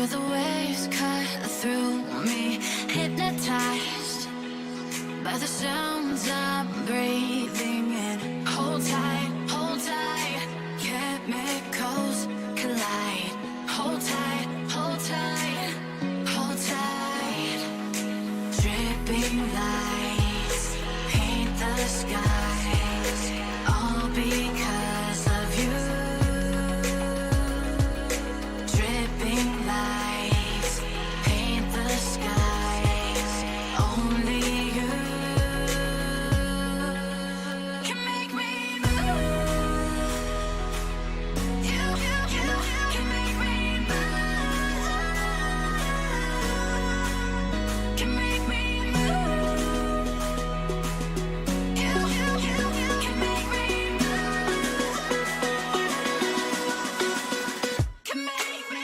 Feel the waves cut through me, hypnotized by the sounds I'm breathing in. Hold tight, chemicals collide. Hold tight, hold tight, hold tight. Dripping lights paint the skies, all because of you. Dripping lights paint the skies, only you can make me move. You can make me move. Can make me move. You can make me move. Can make me.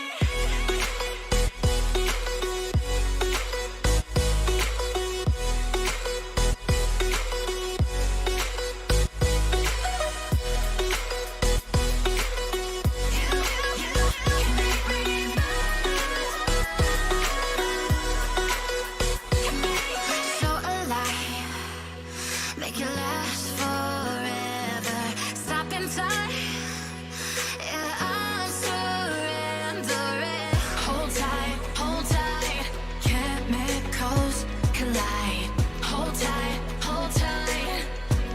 So alive, make it last forever. Stop in time, yeah, I'm surrendering. Hold tight, chemicals collide. Hold tight, hold tight,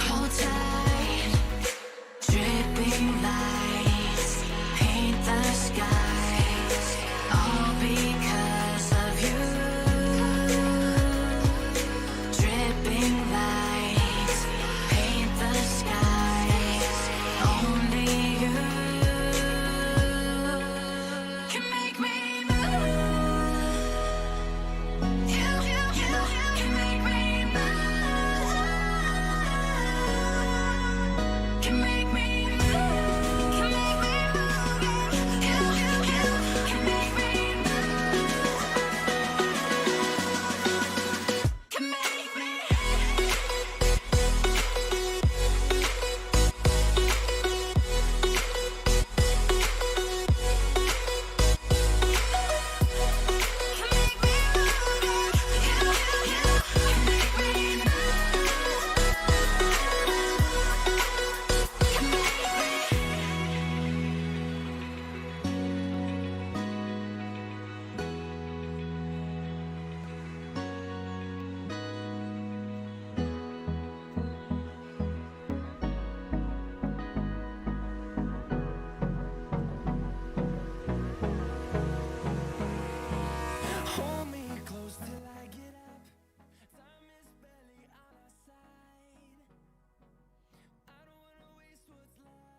hold tight. Dripping lights paint the skies, all because of you. Dripping lights paint the skies, only you can make me move. You can make me move. Can make me move. Can make me move. You can make me move. Can make me. Hold me close till I get up. Time is barely on our side. I don't wanna waste what's left.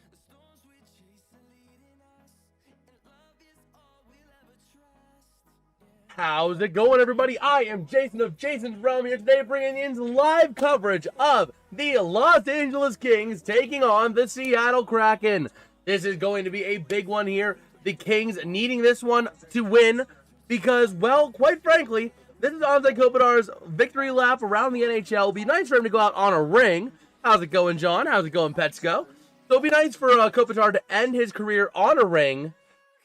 The storms we chase are leading us, and love is all we'll ever trust. How's it going, everybody? I am Jason of Jason's Realm here today, bringing in live coverage of the Los Angeles Kings taking on the Seattle Kraken. This is going to be a big one here. The Kings needing this one to win because, well, quite frankly, this is Anze Kopitar's victory lap around the NHL. It'll be nice for him to go out on a ring. How's it going, John? How's it going, Petsko? So it'll be nice for Kopitar to end his career on a ring.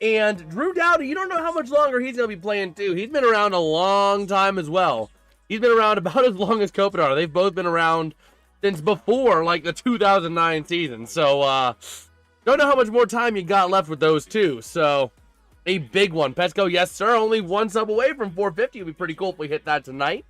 And Drew Doughty, you don't know how much longer he's going to be playing, too. He's been around a long time as well. He's been around about as long as Kopitar. They've both been around since before, like, the 2009 season. So, don't know how much more time you got left with those two. So, a big one. Petsko, yes, sir. Only one sub away from 450. It would be pretty cool if we hit that tonight.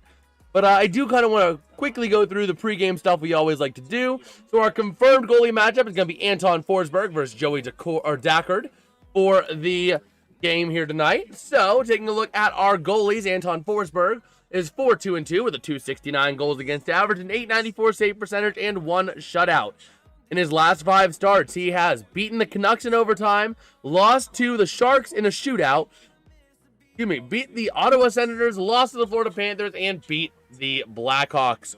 But I do kind of want to quickly go through the pregame stuff we always like to do. So, our confirmed goalie matchup is going to be Anton Forsberg versus Joey Dackard for the game here tonight. So, taking a look at our goalies, Anton Forsberg is 4-2-2 with a .269 goals against average, an .894 save percentage, and 1 shutout. In his last 5 starts, he has beaten the Canucks in overtime, lost to the Sharks in a shootout, beat the Ottawa Senators, lost to the Florida Panthers, and beat the Blackhawks.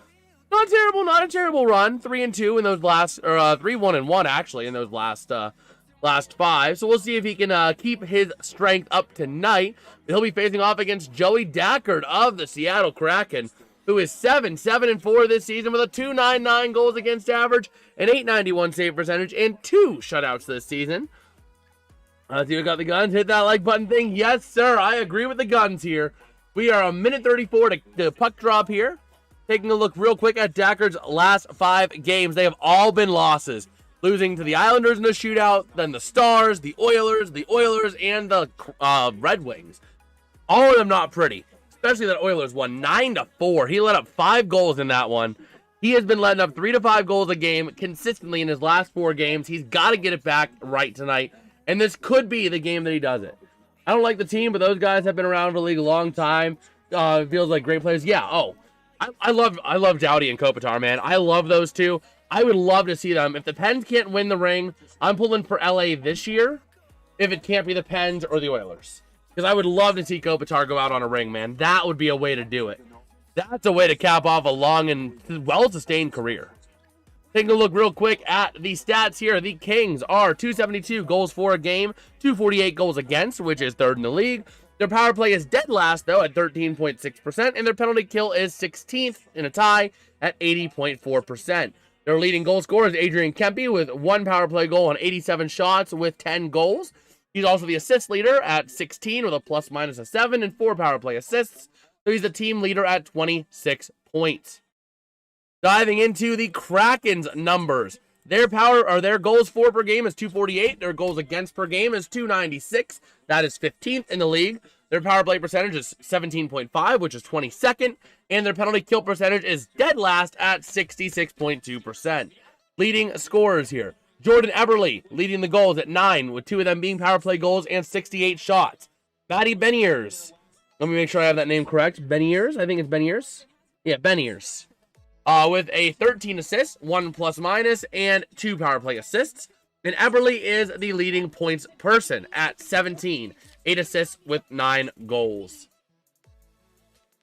Not a terrible run. 3-2 in those last, or 3-1-1 actually in those last 5. So we'll see if he can keep his strength up tonight. He'll be facing off against Joey Dackard of the Seattle Kraken, who is 7-4 this season with a .299 goals against average, an .891 save percentage, and 2 shutouts this season. Let's see who got the guns. Hit that like button thing. Yes, sir. I agree with the guns here. We are a minute 34 to puck drop here. Taking a look real quick at Dackard's last 5 games. They have all been losses. Losing to the Islanders in the shootout, then the Stars, the Oilers, and the Red Wings. All of them not pretty. Especially that Oilers one 9-4. He let up 5 goals in that one. He has been letting up 3 to 5 goals a game consistently in his last 4 games. He's got to get it back right tonight. And this could be the game that he does it. I don't like the team, but those guys have been around the league a long time. It feels like great players. Yeah, I love Doughty and Kopitar, man. I love those two. I would love to see them. If the Pens can't win the ring, I'm pulling for LA this year. If it can't be the Pens or the Oilers. Because I would love to see Kopitar go out on a ring, man. That would be a way to do it. That's a way to cap off a long and well-sustained career. Taking a look real quick at the stats here. The Kings are 272 goals for a game, 248 goals against, which is 3rd in the league. Their power play is dead last, though, at 13.6%, and their penalty kill is 16th in a tie at 80.4%. Their leading goal scorer is Adrian Kempe with 1 power play goal on 87 shots with 10 goals. He's also the assist leader at 16 with a plus-minus of 7 and 4 power play assists. So he's the team leader at 26 points. Diving into the Kraken's numbers. Their goals for per game is 248. Their goals against per game is 296. That is 15th in the league. Their power play percentage is 17.5, which is 22nd. And their penalty kill percentage is dead last at 66.2%. Leading scorers here. Jordan Eberle leading the goals at 9, with 2 of them being power play goals and 68 shots. Matty Beniers. Let me make sure I have that name correct. Beniers? I think it's Beniers. Yeah, Beniers. With a 13 assists, 1 plus-minus, and 2 power play assists. And Eberle is the leading points person at 17. 8 assists with 9 goals.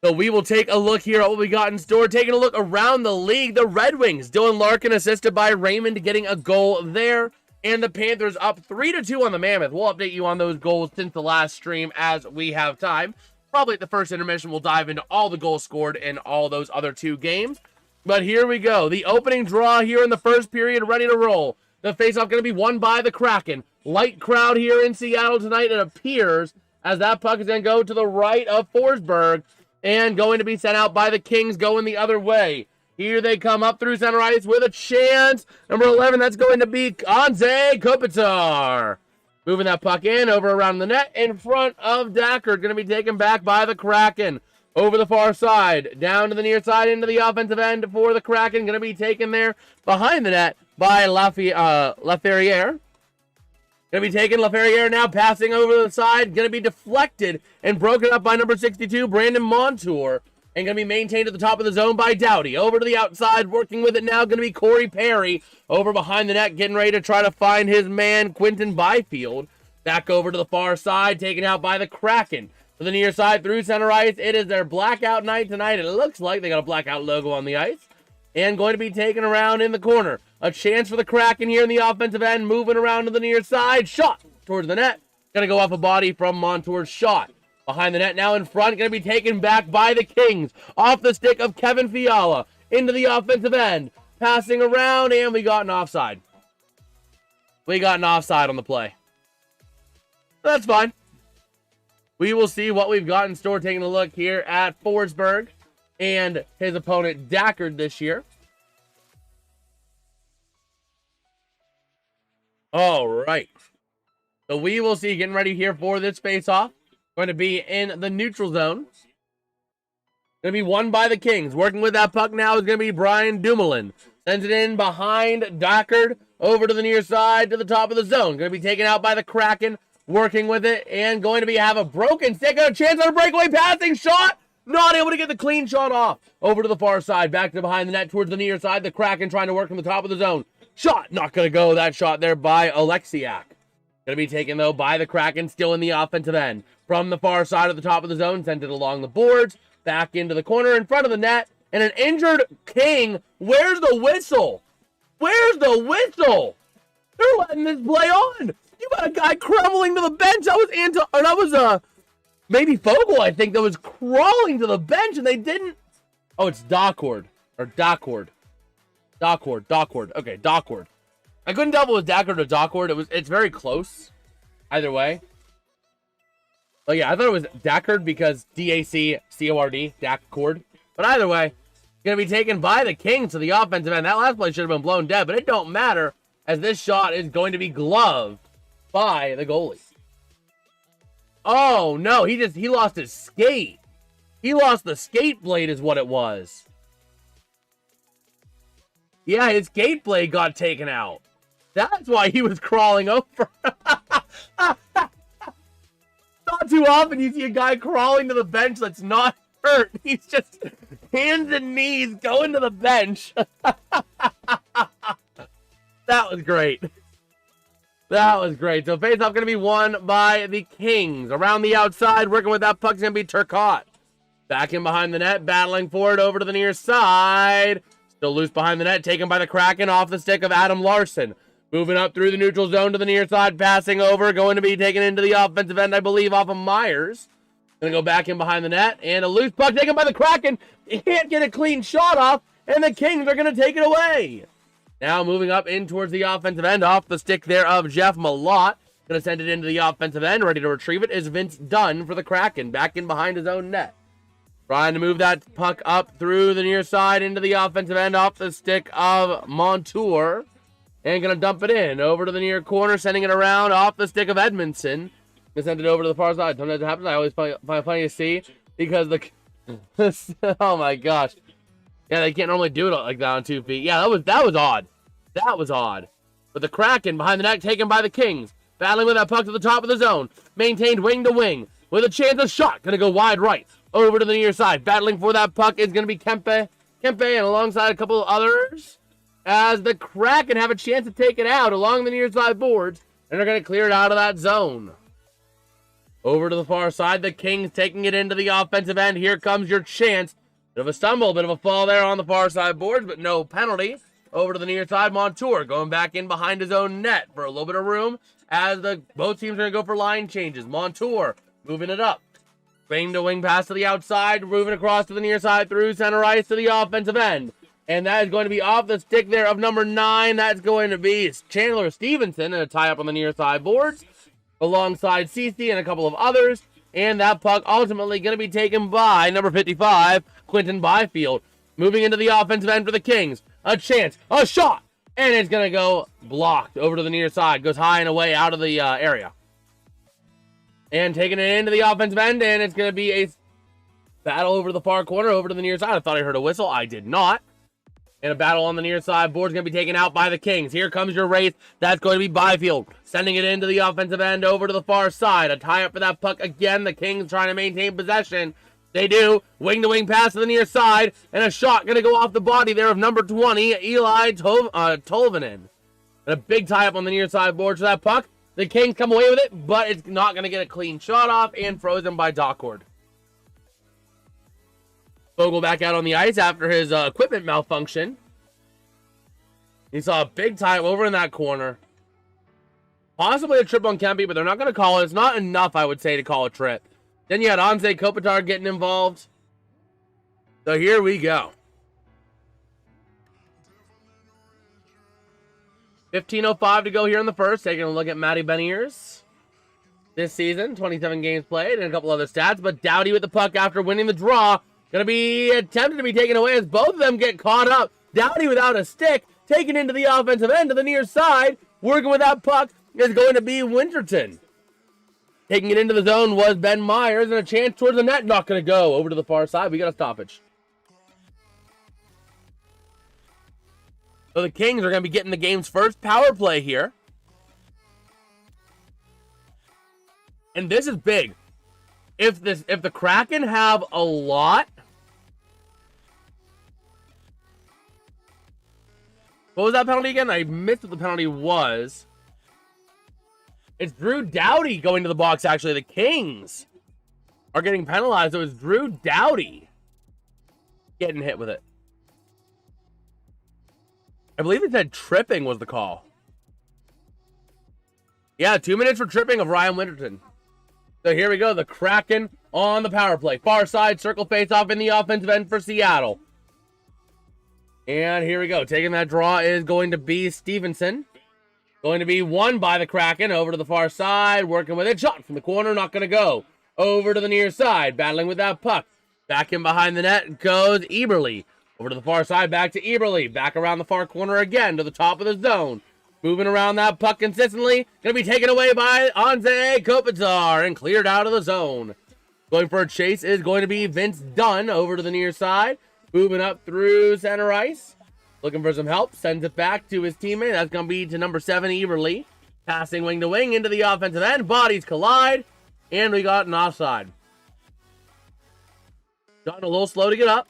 So we will take a look here at what we got in store. Taking a look around the league, the Red Wings. Dylan Larkin assisted by Raymond getting a goal there. And the Panthers up 3-2 on the Mammoth. We'll update you on those goals since the last stream as we have time. Probably at the first intermission, we'll dive into all the goals scored in all those other 2 games. But here we go. The opening draw here in the first period, ready to roll. The faceoff going to be won by the Kraken. Light crowd here in Seattle tonight, it appears, as that puck is going to go to the right of Forsberg and going to be sent out by the Kings going the other way. Here they come up through center ice with a chance. Number 11, that's going to be Anze Kopitar. Moving that puck in, over around the net, in front of Dackard. Going to be taken back by the Kraken. Over the far side, down to the near side, into the offensive end for the Kraken. Going to be taken there behind the net by Laferriere. Going to be taken, Laferriere now passing over the side. Going to be deflected and broken up by number 62, Brandon Montour. And going to be maintained at the top of the zone by Doughty. Over to the outside, working with it now, going to be Corey Perry. Over behind the net, getting ready to try to find his man, Quinton Byfield. Back over to the far side, taken out by the Kraken. To the near side, through center ice. It is their blackout night tonight. It looks like they got a blackout logo on the ice. And going to be taken around in the corner. A chance for the Kraken here in the offensive end. Moving around to the near side. Shot towards the net. Going to go off a body from Montour's shot. Behind the net now in front. Going to be taken back by the Kings. Off the stick of Kevin Fiala. Into the offensive end. Passing around. And we got an offside. We got an offside on the play. That's fine. We will see what we've got in store. Taking a look here at Forsberg and his opponent Dackard this year. All right. So we will see, getting ready here for this face-off. Going to be in the neutral zone. Going to be won by the Kings. Working with that puck now is going to be Brian Dumoulin. Sends it in behind Dackard. Over to the near side to the top of the zone. Going to be taken out by the Kraken. Working with it and going to have a broken stick. A chance on a breakaway passing shot. Not able to get the clean shot off. Over to the far side. Back to behind the net towards the near side. The Kraken trying to work from the top of the zone. Shot. Not going to go. That shot there by Alexiak. Going to be taken, though, by the Kraken. Still in the offensive end. From the far side of the top of the zone. Sent it along the boards. Back into the corner in front of the net. And an injured King. Where's the whistle? Where's the whistle? They're letting this play on. You got a guy crumbling to the bench. That was maybe Fogle, I think, that was crawling to the bench, and they didn't. Oh, it's Dockord. Or Dockord. Okay, Dockord. I couldn't tell if it was Dackard or Dockord. It's very close. Either way. Oh, yeah, I thought it was Dackard because D-A-C-C-O-R-D, Dackard. But either way, going to be taken by the Kings to the offensive end. That last play should have been blown dead, but it don't matter as this shot is going to be gloved by the goalie. Oh, no, he lost his skate. He lost the skate blade is what it was. Yeah, his skate blade got taken out. That's why he was crawling over. Not too often you see a guy crawling to the bench that's not hurt. He's just hands and knees going to the bench. That was great. That was great. So face-off going to be won by the Kings. Around the outside, working with that puck is going to be Turcotte. Back in behind the net, battling for it over to the near side. Still loose behind the net, taken by the Kraken off the stick of Adam Larson. Moving up through the neutral zone to the near side, passing over, going to be taken into the offensive end, I believe, off of Myers. Going to go back in behind the net, and a loose puck taken by the Kraken. He can't get a clean shot off, and the Kings are going to take it away. Now moving up in towards the offensive end, off the stick there of Jeff Malott. Going to send it into the offensive end. Ready to retrieve it is Vince Dunn for the Kraken, back in behind his own net. Trying to move that puck up through the near side into the offensive end, off the stick of Montour. And going to dump it in over to the near corner, sending it around off the stick of Edmondson. Going to send it over to the far side. Sometimes it happens. I always find funny to see because the... oh my gosh. Yeah, they can't normally do it like that on 2 feet. Yeah, that was odd. That was odd. But the Kraken behind the net, taken by the Kings. Battling with that puck to the top of the zone. Maintained wing to wing. With a chance of shot. Going to go wide right. Over to the near side. Battling for that puck is going to be Kempe. And alongside a couple of others. As the Kraken have a chance to take it out along the near side boards. And they're going to clear it out of that zone. Over to the far side. The Kings taking it into the offensive end. Here comes your chance. Bit of a stumble. Bit of a fall there on the far side boards. But no penalty. Over to the near side. Montour going back in behind his own net for a little bit of room. As both teams are going to go for line changes. Montour moving it up. Wing to wing pass to the outside. Moving across to the near side through center ice to the offensive end. And that is going to be off the stick there of number 9. That's going to be Chandler Stevenson and a tie-up on the near side boards. Alongside Cece and a couple of others. And that puck ultimately going to be taken by number 55, Quentin Byfield. Moving into the offensive end for the Kings. A chance. A shot. And it's going to go blocked over to the near side. Goes high and away out of the area. And taking it into the offensive end. And it's going to be a battle over the far corner, over to the near side. I thought I heard a whistle. I did not. And a battle on the near side. Board's going to be taken out by the Kings. Here comes your race. That's going to be Byfield. Sending it into the offensive end over to the far side. A tie-up for that puck again. The Kings trying to maintain possession. They do. Wing-to-wing pass to the near side. And a shot going to go off the body there of number 20, Eli Tolvanen. And a big tie-up on the near side board for that puck. The Kings come away with it, but it's not going to get a clean shot off and frozen by Dockord. Vogel back out on the ice after his equipment malfunction. He saw a big tie over in that corner. Possibly a trip on Kempe, but they're not going to call it. It's not enough, I would say, to call a trip. Then you had Anze Kopitar getting involved. So here we go. 15:05 to go here in the first. Taking a look at Matty Beniers this season. 27 games played and a couple other stats. But Doughty with the puck after winning the draw. Going to be attempted to be taken away as both of them get caught up. Doughty without a stick. Taken into the offensive end to the near side. Working with that puck is going to be Winterton. Taking it into the zone was Ben Myers. And a chance towards the net. Not going to go over to the far side. We got a stoppage. So the Kings are going to be getting the game's first power play here. And this is big. If the Kraken have a lot. What was that penalty again? I missed what the penalty was. It's Drew Doughty going to the box, actually. The Kings are getting penalized. It was Drew Doughty getting hit with it. I believe it said tripping was the call. Yeah, 2 minutes for tripping of Ryan Winterton. So here we go. The Kraken on the power play. Far side circle face off in the offensive end for Seattle. And here we go. Taking that draw is going to be Stevenson. Going to be won by the Kraken. Over to the far side. Working with it. Shot from the corner. Not going to go. Over to the near side. Battling with that puck. Back in behind the net goes Eberle. Over to the far side. Back to Eberle. Back around the far corner again to the top of the zone. Moving around that puck consistently. Going to be taken away by Anze Kopitar and cleared out of the zone. Going for a chase is going to be Vince Dunn over to the near side. Moving up through center ice. Looking for some help. Sends it back to his teammate. That's going to be to number 7, Eberle. Passing wing to wing into the offensive end. Bodies collide. And we got an offside. Dunn a little slow to get up.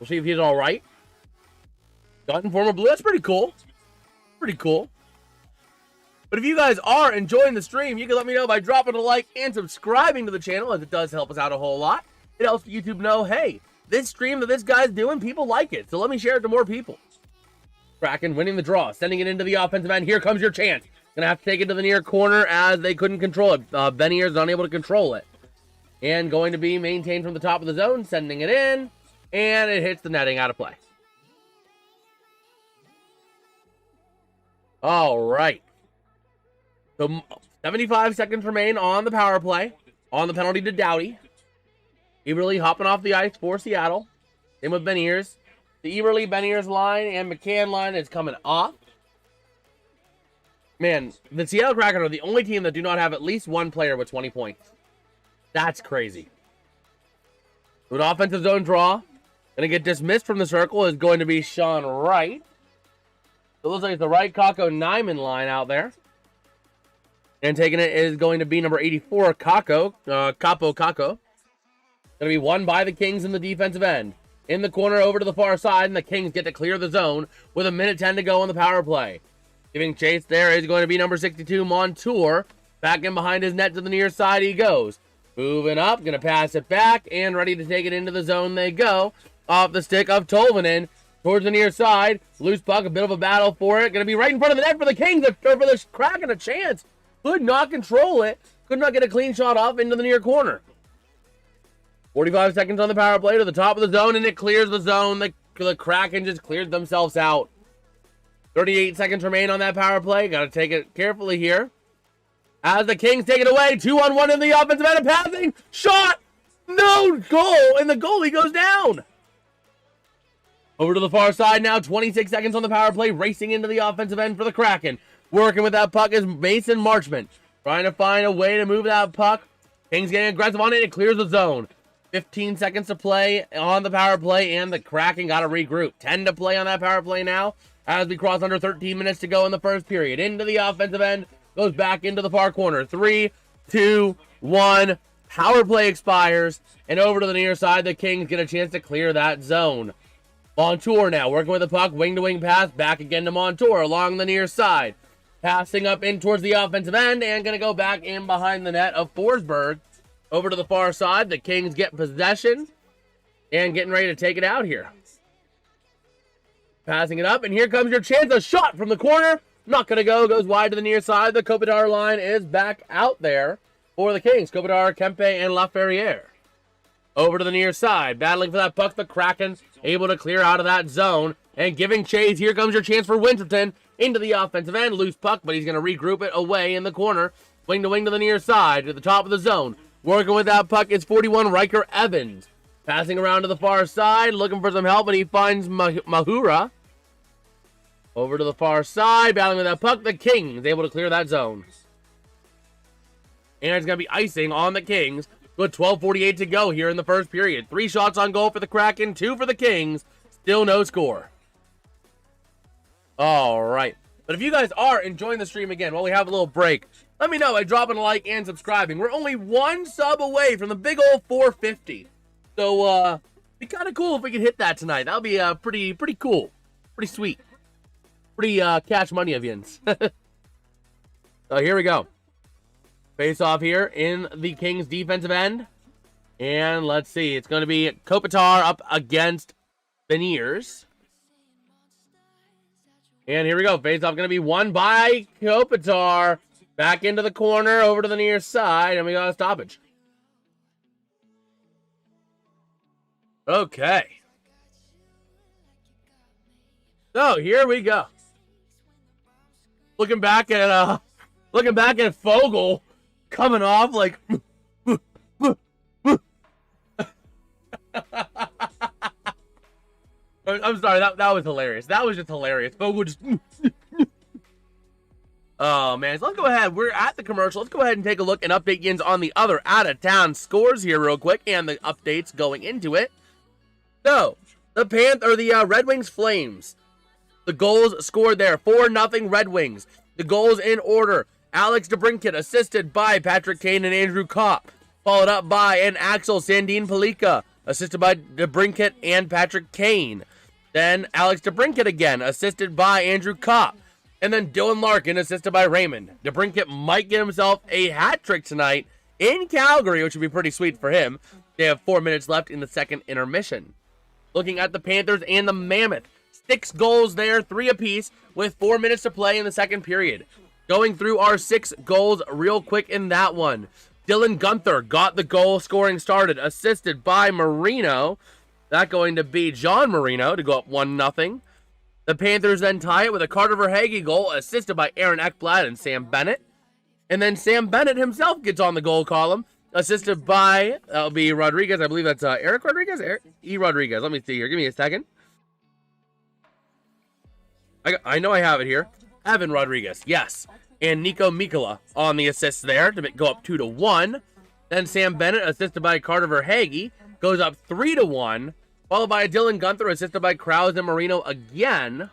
We'll see if he's all right. Dunn, former Blue. That's pretty cool. Pretty cool. But if you guys are enjoying the stream, you can let me know by dropping a like and subscribing to the channel, as it does help us out a whole lot. It helps YouTube know, hey, this stream that this guy's doing, people like it. So let me share it to more people. Kraken winning the draw, sending it into the offensive end. Here comes your chance. Gonna have to take it to the near corner as they couldn't control it. Benier's unable to control it. And going to be maintained from the top of the zone, sending it in. And it hits the netting, out of play. All right. So 75 seconds remain on the power play. On the penalty to Doughty. Eberle hopping off the ice for Seattle. Same with Beniers. The Eberle, Beniers line and McCann line is coming off. Man, the Seattle Kraken are the only team that do not have at least one player with 20 points. That's crazy. With an offensive zone draw. Going to get dismissed from the circle is going to be Sean Wright. So it looks like it's the Wright, Kakko, Nyman line out there. And taking it is going to be number 84, Kakko. Kakko. Going to be won by the Kings in the defensive end. In the corner over to the far side, and the Kings get to clear the zone with 1:10 to go on the power play. Giving chase there is going to be number 62, Montour. Back in behind his net to the near side he goes. Moving up, going to pass it back, and ready to take it into the zone they go. Off the stick of Tolvanen towards the near side. Loose puck, a bit of a battle for it. Going to be right in front of the net for the Kings, or for the Kraken, a chance. Could not control it. Could not get a clean shot off into the near corner. 45 seconds on the power play to the top of the zone, and it clears the zone. The Kraken just cleared themselves out. 38 seconds remain on that power play. Got to take it carefully here. As the Kings take it away, 2-on-1 in the offensive end, passing, shot, no goal, and the goalie goes down. Over to the far side now, 26 seconds on the power play, racing into the offensive end for the Kraken. Working with that puck is Mason Marchment, trying to find a way to move that puck. Kings getting aggressive on it, it clears the zone. 15 seconds to play on the power play, and the Kraken got to regroup. 10 to play on that power play now, as we cross under 13 minutes to go in the first period. Into the offensive end, goes back into the far corner. 3, 2, 1, power play expires, and over to the near side, the Kings get a chance to clear that zone. Montour now, working with the puck, wing-to-wing pass, back again to Montour along the near side. Passing up in towards the offensive end, and going to go back in behind the net of Forsberg. Over to the far side, the Kings get possession, and getting ready to take it out here. Passing it up, and here comes your chance, a shot from the corner. Not going to go, goes wide to the near side. The Kopitar line is back out there for the Kings. Kopitar, Kempe, and Laferriere. Over to the near side, battling for that puck, the Kraken able to clear out of that zone, and giving chase. Here comes your chance for Winterton into the offensive end. Loose puck, but he's going to regroup it away in the corner. Wing to the near side, to the top of the zone. Working with that puck is 41, Riker Evans. Passing around to the far side, looking for some help, and he finds Mahura. Over to the far side, battling with that puck, the Kings able to clear that zone. And it's going to be icing on the Kings with 12:48 to go here in the first period. 3 shots on goal for the Kraken, 2 for the Kings. Still no score. All right. But if you guys are enjoying the stream again while we have a little break, let me know by dropping a like and subscribing. We're only 1 sub away from the big old 450. So, be kind of cool if we could hit that tonight. That would be pretty cool. Pretty sweet. Pretty cash money of yins. So here we go. Face off here in the Kings defensive end. And let's see. It's going to be Kopitar up against Beniers. And here we go. Face off going to be won by Kopitar. Back into the corner, over to the near side, and we got a stoppage. Okay. So here we go. looking back at Fogel coming off like. I'm sorry, that was hilarious. That was just hilarious. Fogel just. Oh, man. So let's go ahead. We're at the commercial. Let's go ahead and take a look and update Yins on the other out-of-town scores here real quick and the updates going into it. So, the Red Wings Flames. The goals scored there. 4-0 Red Wings. The goals in order. Alex DeBrincat assisted by Patrick Kane and Andrew Kopp. Followed up by an Axel Sandin Palika, assisted by DeBrincat and Patrick Kane. Then Alex DeBrincat again, assisted by Andrew Kopp. And then Dylan Larkin, assisted by Raymond. DeBrincat might get himself a hat trick tonight in Calgary, which would be pretty sweet for him. They have 4 minutes left in the second intermission. Looking at the Panthers and the Mammoth. 6 goals there, 3 apiece, with 4 minutes to play in the second period. Going through our 6 goals real quick in that one. Dylan Guenther got the goal scoring started, assisted by Marino. That going to be John Marino to go up 1-0. The Panthers then tie it with a Carter Verhaeghe goal, assisted by Aaron Ekblad and Sam Bennett. And then Sam Bennett himself gets on the goal column, assisted by, that'll be Rodriguez. I believe that's Eric Rodriguez? Rodriguez. Let me see here. Give me a second. I know I have it here. Evan Rodriguez, yes. And Nico Mikkola on the assists there to go up 2-1. Then Sam Bennett, assisted by Carter Verhaeghe, goes up 3-1. Followed by a Dylan Guenther, assisted by Krause and Marino again.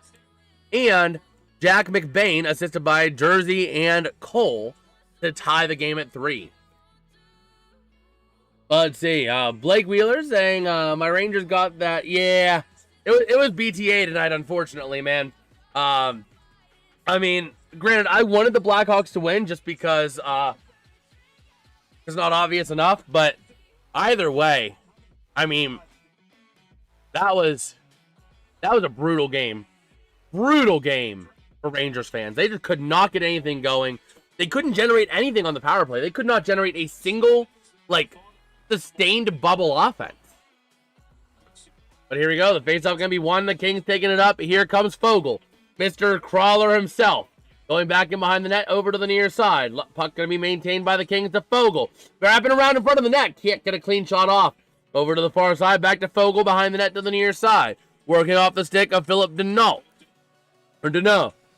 And Jack McBain, assisted by Jersey and Cole, to tie the game at 3. Let's see. Blake Wheeler saying, my Rangers got that. Yeah, it was BTA tonight, unfortunately, man. I mean, granted, I wanted the Blackhawks to win just because it's not obvious enough. But either way, I mean, that was a brutal game. Brutal game for Rangers fans. They just could not get anything going. They couldn't generate anything on the power play. They could not generate a single, sustained bubble offense. But here we go. The faceoff going to be won. The Kings taking it up. Here comes Fogel. Mr. Crawler himself. Going back in behind the net over to the near side. Puck going to be maintained by the Kings to Fogel. Wrapping around in front of the net. Can't get a clean shot off. Over to the far side, back to Fogel, behind the net to the near side. Working off the stick of Philip Deneau.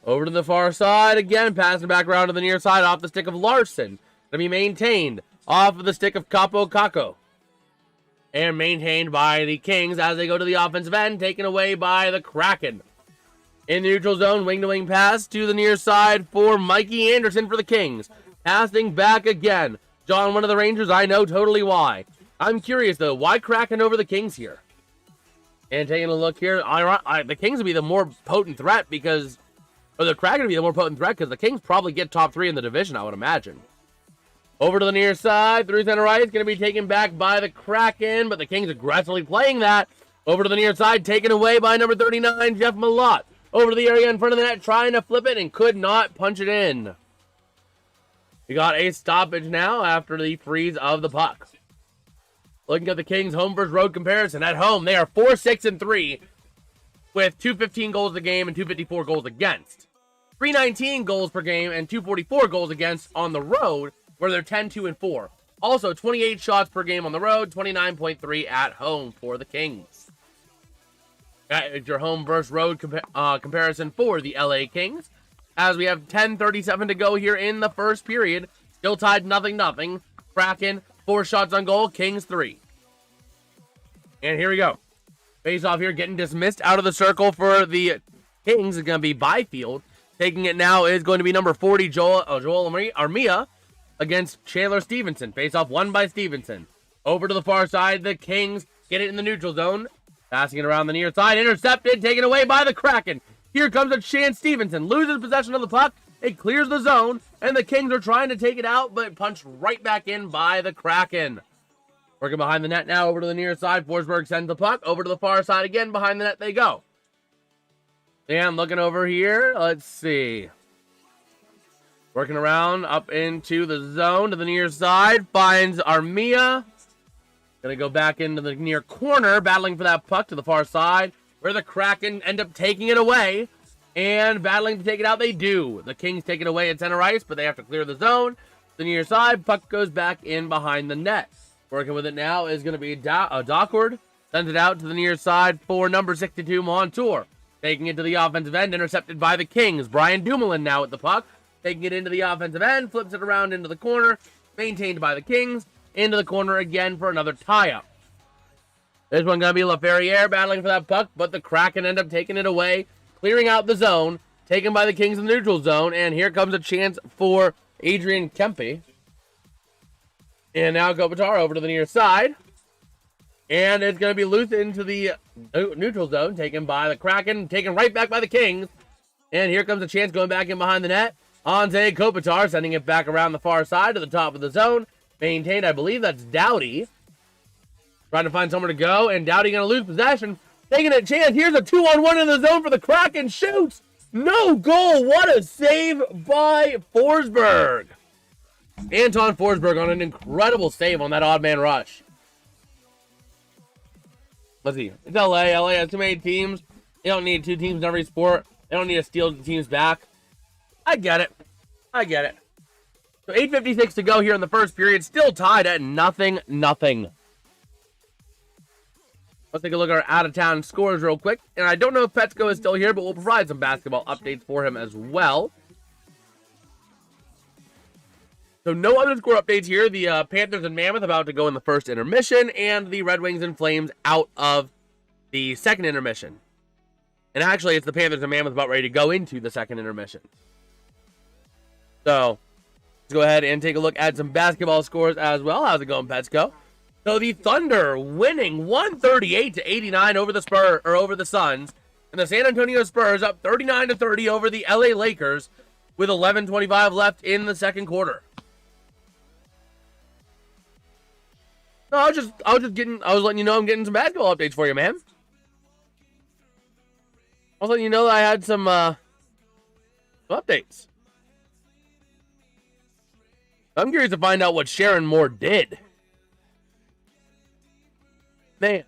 Over to the far side again, passing back around to the near side, off the stick of Larson. To be maintained off of the stick of Capo Caco. And maintained by the Kings as they go to the offensive end, taken away by the Kraken. In the neutral zone, wing-to-wing pass to the near side for Mikey Anderson for the Kings. Passing back again. John, one of the Rangers, I know totally why. I'm curious, though, why Kraken over the Kings here? And taking a look here, the Kings would be the more potent threat because... Or the Kraken would be the more potent threat because the Kings probably get top 3 in the division, I would imagine. Over to the near side, through center right, it's going to be taken back by the Kraken, but the Kings aggressively playing that. Over to the near side, taken away by number 39, Jeff Malott. Over to the area in front of the net, trying to flip it and could not punch it in. We got a stoppage now after the freeze of the puck. Looking at the Kings' home versus road comparison. At home, they are 4-6-3 with 215 goals a game and 254 goals against. 319 goals per game and 244 goals against on the road, where they're 10-2-4. Also, 28 shots per game on the road, 29.3 at home for the Kings. That is your home versus road comparison for the LA Kings. As we have 10:37 to go here in the first period. Still tied 0-0. Kraken, 4 shots on goal. Kings, 3. And here we go. Face off here, getting dismissed out of the circle for the Kings is going to be Byfield. Taking it now is going to be number 40, Joel Armia, against Chandler Stevenson. Face off won by Stevenson. Over to the far side, the Kings get it in the neutral zone. Passing it around the near side, intercepted, taken away by the Kraken. Here comes a chance. Stevenson loses possession of the puck. It clears the zone, and the Kings are trying to take it out, but punched right back in by the Kraken. Working behind the net now, over to the near side. Forsberg sends the puck. Over to the far side again. Behind the net they go. And looking over here, let's see. Working around up into the zone to the near side. Finds Armia. Gonna go back into the near corner, battling for that puck to the far side, where the Kraken end up taking it away. And battling to take it out, they do. The Kings take it away at center ice, but they have to clear the zone. The near side, puck goes back in behind the net. Working with it now is going to be Doughty. Sends it out to the near side for number 62, Montour. Taking it to the offensive end, intercepted by the Kings. Brian Dumoulin now with the puck. Taking it into the offensive end, flips it around into the corner. Maintained by the Kings. Into the corner again for another tie-up. This one going to be Laferriere battling for that puck, but the Kraken end up taking it away. Clearing out the zone. Taken by the Kings in the neutral zone. And here comes a chance for Adrian Kempe. And now Kopitar over to the near side. And it's going to be loose into the neutral zone. Taken by the Kraken. Taken right back by the Kings. And here comes a chance going back in behind the net. Anze Kopitar sending it back around the far side to the top of the zone. Maintained, I believe that's Doughty. Trying to find somewhere to go. And Doughty going to lose possession. Taking a chance. Here's a 2-on-1 in the zone for the Kraken. Shoots. No goal. What a save by Forsberg. Anton Forsberg on an incredible save on that odd man rush. Let's see. It's LA. LA has too many teams. They don't need two teams in every sport. They don't need to steal the teams back. I get it. I get it. So 8:56 to go here in the first period. Still tied at 0-0. Let's take a look at our out-of-town scores real quick. And I don't know if Petsko is still here, but we'll provide some basketball updates for him as well. So no other score updates here. The Panthers and Mammoth about to go in the first intermission, and the Red Wings and Flames out of the second intermission. And actually, it's the Panthers and Mammoth about ready to go into the second intermission. So let's go ahead and take a look at some basketball scores as well. How's it going, Petsko? So the Thunder winning 138-89 over the Suns, and the San Antonio Spurs up 39-30 over the LA Lakers with 11:25 left in the second quarter. No, I was letting you know I'm getting some basketball updates for you, man. I was letting you know that I had some updates. I'm curious to find out what Sharon Moore did. Man.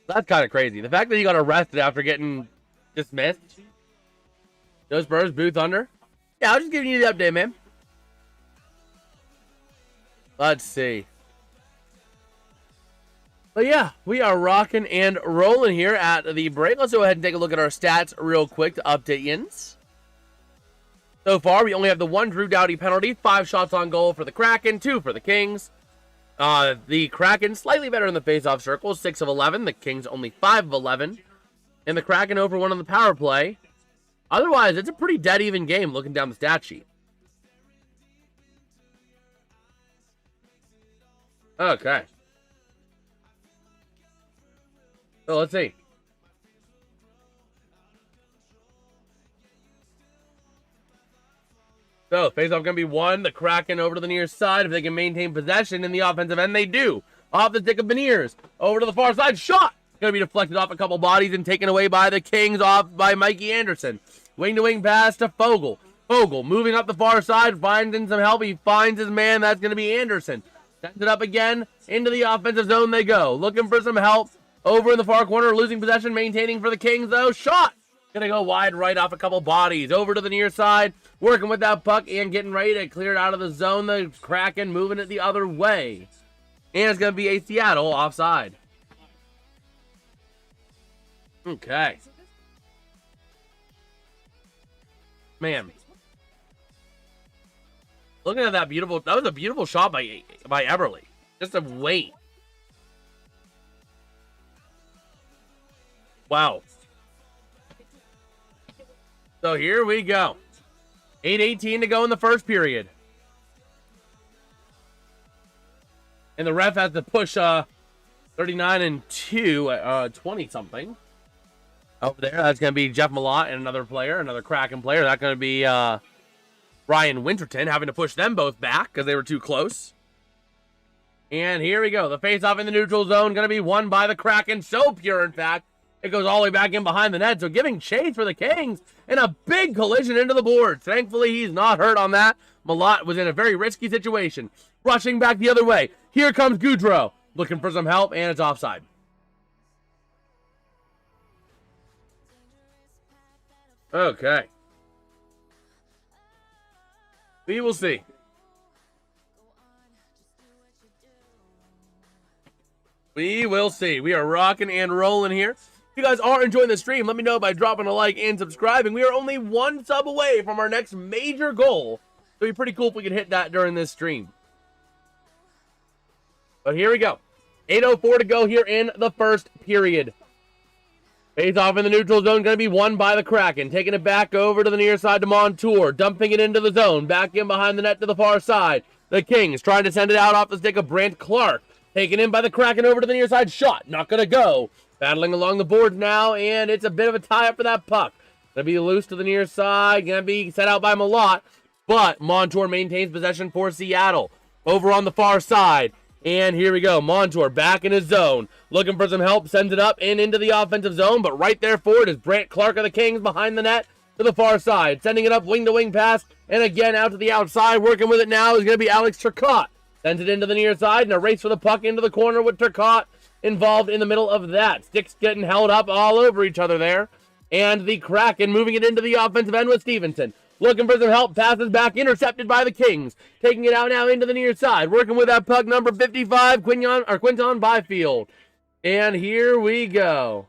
That's kind of crazy. The fact that he got arrested after getting dismissed. Those Spurs, Boo Thunder. Yeah, I was just giving you the update, man. Let's see. But yeah, we are rocking and rolling here at the break. Let's go ahead and take a look at our stats real quick to update yins. So far, we only have the one Drew Doughty penalty. 5 shots on goal for the Kraken, 2 for the Kings. The Kraken slightly better in the face-off circle, 6 of 11. The Kings only 5 of 11. And the Kraken over 1 on the power play. Otherwise, it's a pretty dead even game looking down the stat sheet. Okay. So let's see. So, face-off going to be 1. The Kraken over to the near side. If they can maintain possession in the offensive end, they do. Off the stick of Beniers. Over to the far side. Shot! Going to be deflected off a couple bodies and taken away by the Kings, off by Mikey Anderson. Wing-to-wing pass to Fogle. Fogle moving up the far side. Finding some help. He finds his man. That's going to be Anderson. Sends it up again. Into the offensive zone they go. Looking for some help. Over in the far corner. Losing possession. Maintaining for the Kings, though. Shot! Going to go wide right off a couple bodies. Over to the near side. Working with that puck and getting ready to clear it out of the zone. The Kraken moving it the other way. And it's going to be a Seattle offside. Okay. Man. Looking at that beautiful... That was a beautiful shot by Eberle. Just a wait. Wow. So here we go. 8:18 to go in the first period. And the ref has to push 39 and 2, 20-something. Over there, that's going to be Jeff Malott and another player, another Kraken player. That's going to be Ryan Winterton, having to push them both back because they were too close. And here we go. The face-off in the neutral zone going to be won by the Kraken. So pure, in fact. It goes all the way back in behind the net. So giving chase for the Kings and a big collision into the boards. Thankfully, he's not hurt on that. Malott was in a very risky situation. Rushing back the other way. Here comes Goudreau. Looking for some help, and it's offside. Okay. We will see. We will see. We are rocking and rolling here. If you guys are enjoying the stream, let me know by dropping a like and subscribing. We are only one sub away from our next major goal. It'd be pretty cool if we could hit that during this stream. But here we go. 8:04 to go here in the first period. Face off in the neutral zone, going to be won by the Kraken. Taking it back over to the near side to Montour. Dumping it into the zone. Back in behind the net to the far side. The Kings trying to send it out off the stick of Brant Clark. Taken in by the Kraken over to the near side. Shot. Not going to go. Battling along the boards now, and it's a bit of a tie-up for that puck. Going to be loose to the near side. Going to be set out by Malott. But Montour maintains possession for Seattle. Over on the far side. And here we go. Montour back in his zone. Looking for some help. Sends it up and into the offensive zone. But right there for it is Brant Clark of the Kings behind the net to the far side. Sending it up wing-to-wing pass. And again out to the outside. Working with it now is going to be Alex Turcotte. Sends it into the near side. And a race for the puck into the corner with Turcotte involved in the middle of that. Sticks getting held up all over each other there. And the Kraken moving it into the offensive end with Stevenson. Looking for some help, passes back, intercepted by the Kings. Taking it out now into the near side. Working with that puck, number 55, Quinton Byfield. And here we go.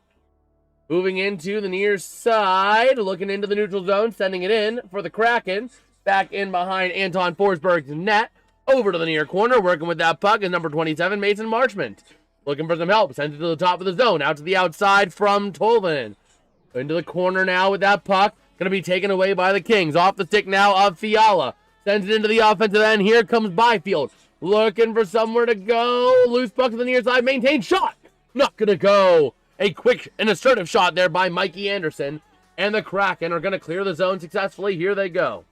Moving into the near side, looking into the neutral zone, sending it in for the Kraken. Back in behind Anton Forsberg's net. Over to the near corner, working with that puck is number 27, Mason Marchment. Looking for some help, sends it to the top of the zone, out to the outside from Tolvanen. Into the corner now with that puck. Going to be taken away by the Kings. Off the stick now of Fiala. Sends it into the offensive end. Here comes Byfield. Looking for somewhere to go. Loose puck to the near side. Maintained shot. Not going to go. A quick and assertive shot there by Mikey Anderson. And the Kraken are going to clear the zone successfully. Here they go.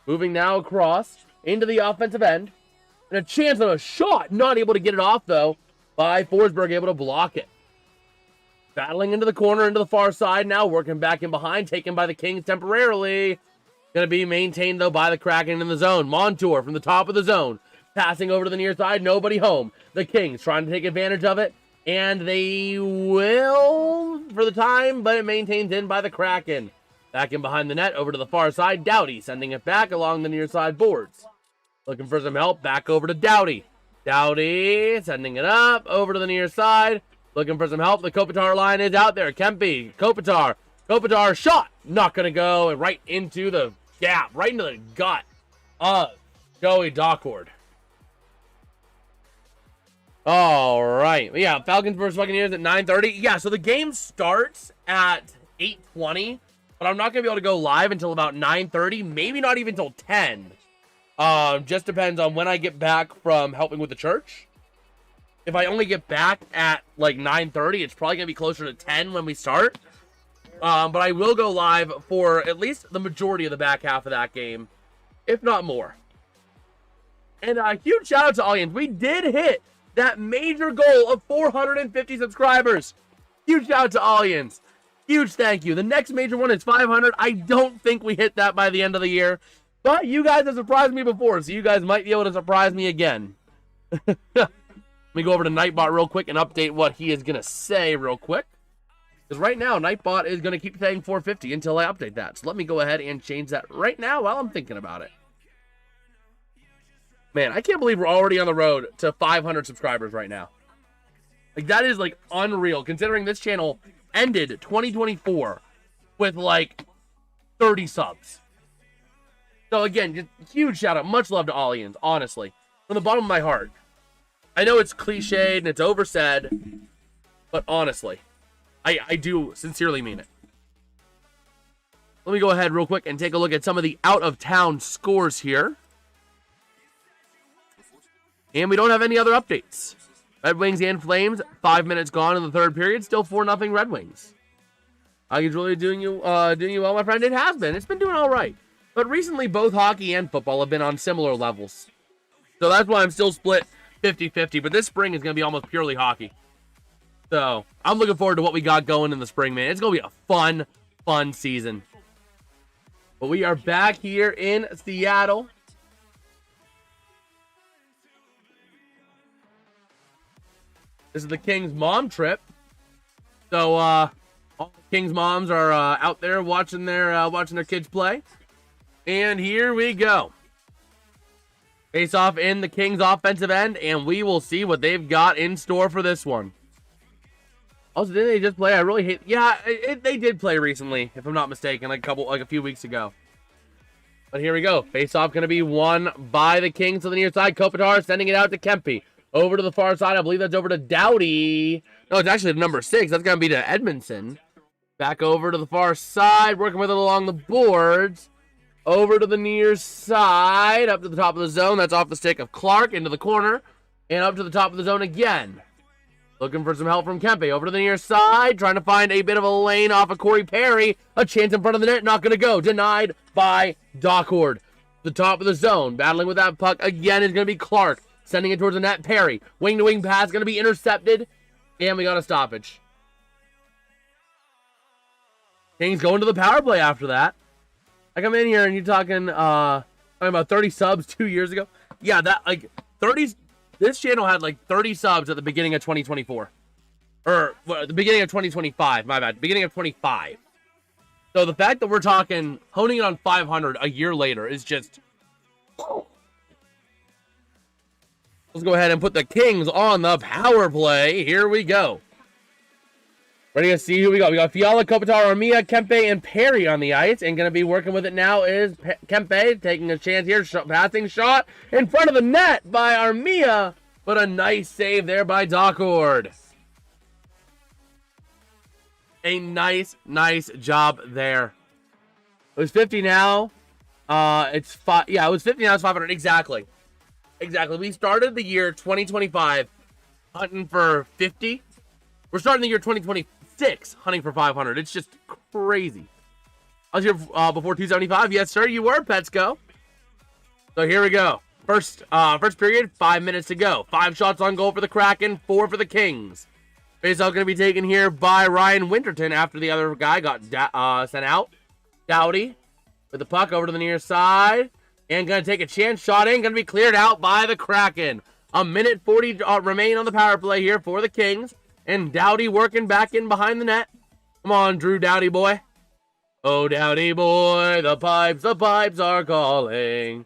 Moving now across into the offensive end. And a chance of a shot. Not able to get it off, though, by Forsberg. Able to block it. Battling into the corner, into the far side now, working back in behind, taken by the Kings temporarily. Going to be maintained, though, by the Kraken in the zone. Montour from the top of the zone, passing over to the near side, nobody home. The Kings trying to take advantage of it, and they will for the time, but it maintains in by the Kraken. Back in behind the net, over to the far side, Doughty sending it back along the near side boards. Looking for some help, back over to Doughty. Doughty sending it up, over to the near side. Looking for some help. The Kopitar line is out there. Kempe, Kopitar. Kopitar shot. Not going to go. And right into the gap. Right into the gut of Joey Dockord. All right. Yeah, Falcons versus Buccaneers at 9:30. Yeah, so the game starts at 8:20. But I'm not going to be able to go live until about 9:30. Maybe not even until 10. Just depends on when I get back from helping with the church. If I only get back at like 9:30, it's probably going to be closer to 10 when we start. But I will go live for at least the majority of the back half of that game, if not more. And a huge shout out to audience. We did hit that major goal of 450 subscribers. Huge shout out to audience. Huge thank you. The next major one is 500. I don't think we hit that by the end of the year. But you guys have surprised me before, so you guys might be able to surprise me again. Let me go over to Nightbot real quick and update what he is going to say real quick. Because right now, Nightbot is going to keep saying 450 until I update that. So let me go ahead and change that right now while I'm thinking about it. Man, I can't believe we're already on the road to 500 subscribers right now. Like, that is, like, unreal. Considering this channel ended 2024 with, like, 30 subs. So, again, just huge shout out. Much love to Ollians, honestly. From the bottom of my heart. I know it's cliched and it's oversaid, but honestly, I do sincerely mean it. Let me go ahead real quick and take a look at some of the out-of-town scores here. And we don't have any other updates. Red Wings and Flames, 5 minutes gone in the third period, still 4-0 Red Wings. Hockey's really doing you well, my friend. It has been. It's been doing all right. But recently, both hockey and football have been on similar levels. So that's why I'm still split 50-50, but this spring is going to be almost purely hockey. So, I'm looking forward to what we got going in the spring, man. It's going to be a fun season. But we are back here in Seattle. This is the Kings' mom trip. So, all the Kings moms are out there watching their kids play. And here we go. Face off in the Kings offensive end, and we will see what they've got in store for this one. Also, didn't they just play? I really hate... Yeah, they did play recently, if I'm not mistaken, like a few weeks ago. But here we go. Face off going to be won by the Kings to the near side. Kopitar sending it out to Kempe. Over to the far side. I believe that's over to Doughty. No, it's actually number 6. That's going to be to Edmondson. Back over to the far side. Working with it along the boards. Over to the near side. Up to the top of the zone. That's off the stick of Clark. Into the corner. And up to the top of the zone again. Looking for some help from Kempe. Over to the near side. Trying to find a bit of a lane off of Corey Perry. A chance in front of the net. Not going to go. Denied by Dockord. The top of the zone. Battling with that puck again is going to be Clark. Sending it towards the net. Perry. Wing-to-wing pass. Going to be intercepted. And we got a stoppage. Kings going to the power play after that. I come in here and you're talking about 30 subs 2 years ago. Yeah, that like 30. This channel had like 30 subs at the beginning of 2024. Or well, the beginning of 2025. My bad. Beginning of 25. So the fact that we're talking honing it on 500 a year later is just... Let's go ahead and put the Kings on the power play. Here we go. Ready to see who we got. We got Fiala, Kopitar, Armia, Kempe, and Perry on the ice. And going to be working with it now is Kempe taking a chance here. Passing shot in front of the net by Armia. But a nice save there by Dockord. A nice job there. It was 50 now. It's 5. Yeah, it was 50 now. It's 500. Exactly. We started the year 2025 hunting for 50. We're starting the year 2026 hunting for 500. It's just crazy. I was here before 275. Yes, sir, you were, Petsko. So here we go. First period, 5 minutes to go. 5 shots on goal for the Kraken, 4 for the Kings. Faceoff going to be taken here by Ryan Winterton after the other guy got sent out. Doughty with the puck over to the near side. And going to take a chance. Shot in. Going to be cleared out by the Kraken. A minute 40 remain on the power play here for the Kings. And Doughty working back in behind the net. Come on, Drew Doughty boy. Oh, Doughty boy, the pipes are calling.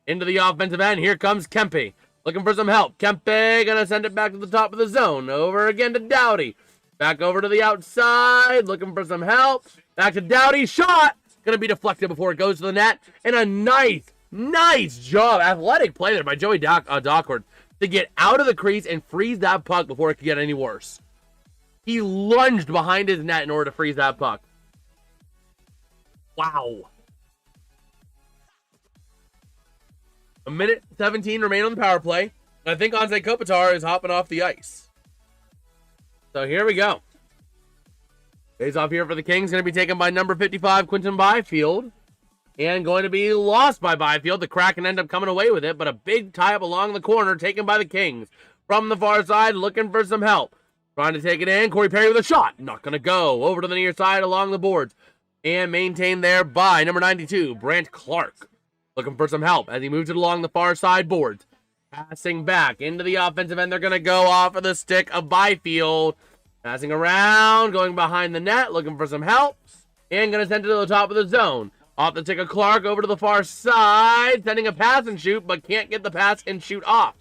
Into the offensive end. Here comes Kempe. Looking for some help. Kempe going to send it back to the top of the zone. Over again to Doughty. Back over to the outside. Looking for some help. Back to Doughty. Shot. Going to be deflected before it goes to the net. And a nice job. Athletic play there by Joey Dockord to get out of the crease and freeze that puck before it could get any worse. He lunged behind his net in order to freeze that puck. Wow. A minute 17 remain on the power play. I think Anze Kopitar is hopping off the ice. So here we go. Face off here for the Kings. Going to be taken by number 55, Quinton Byfield. And going to be lost by Byfield. The Kraken end up coming away with it. But a big tie-up along the corner taken by the Kings. From the far side, looking for some help. Trying to take it in. Corey Perry with a shot. Not going to go. Over to the near side along the boards. And maintained there by number 92, Brant Clark. Looking for some help as he moves it along the far side boards. Passing back into the offensive end. They're going to go off of the stick of Byfield. Passing around. Going behind the net. Looking for some help. And going to send it to the top of the zone. Off the stick of Clark over to the far side. Sending a pass and shoot, but can't get the pass and shoot off.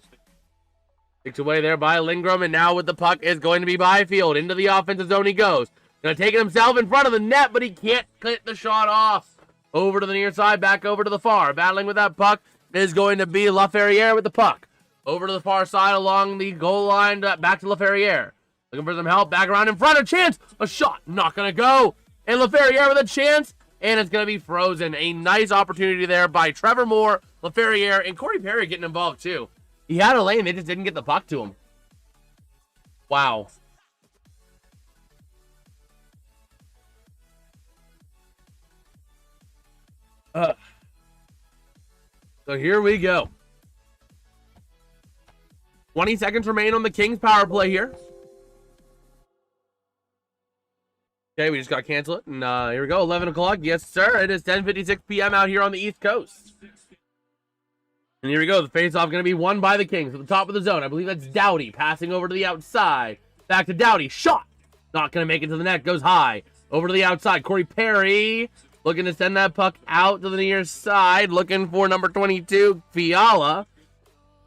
Kicked away there by Lindgren. And now with the puck is going to be Byfield. Into the offensive zone he goes. Going to take it himself in front of the net, but he can't get the shot off. Over to the near side, back over to the far. Battling with that puck is going to be Laferriere with the puck. Over to the far side along the goal line, back to Laferriere. Looking for some help, back around in front, a chance, a shot, not going to go. And Laferriere with a chance, and it's going to be frozen. A nice opportunity there by Trevor Moore, Laferriere, and Corey Perry getting involved too. He had a lane, they just didn't get the puck to him. Wow. So here we go. 20 seconds remain on the Kings power play here. Okay, we just got to cancel it. And here we go, 11 o'clock. Yes, sir. It is 10:56 p.m. out here on the East Coast. And here we go. The face-off going to be won by the Kings at the top of the zone. I believe that's Doughty passing over to the outside. Back to Doughty. Shot. Not going to make it to the net. Goes high. Over to the outside. Corey Perry looking to send that puck out to the near side. Looking for number 22, Fiala.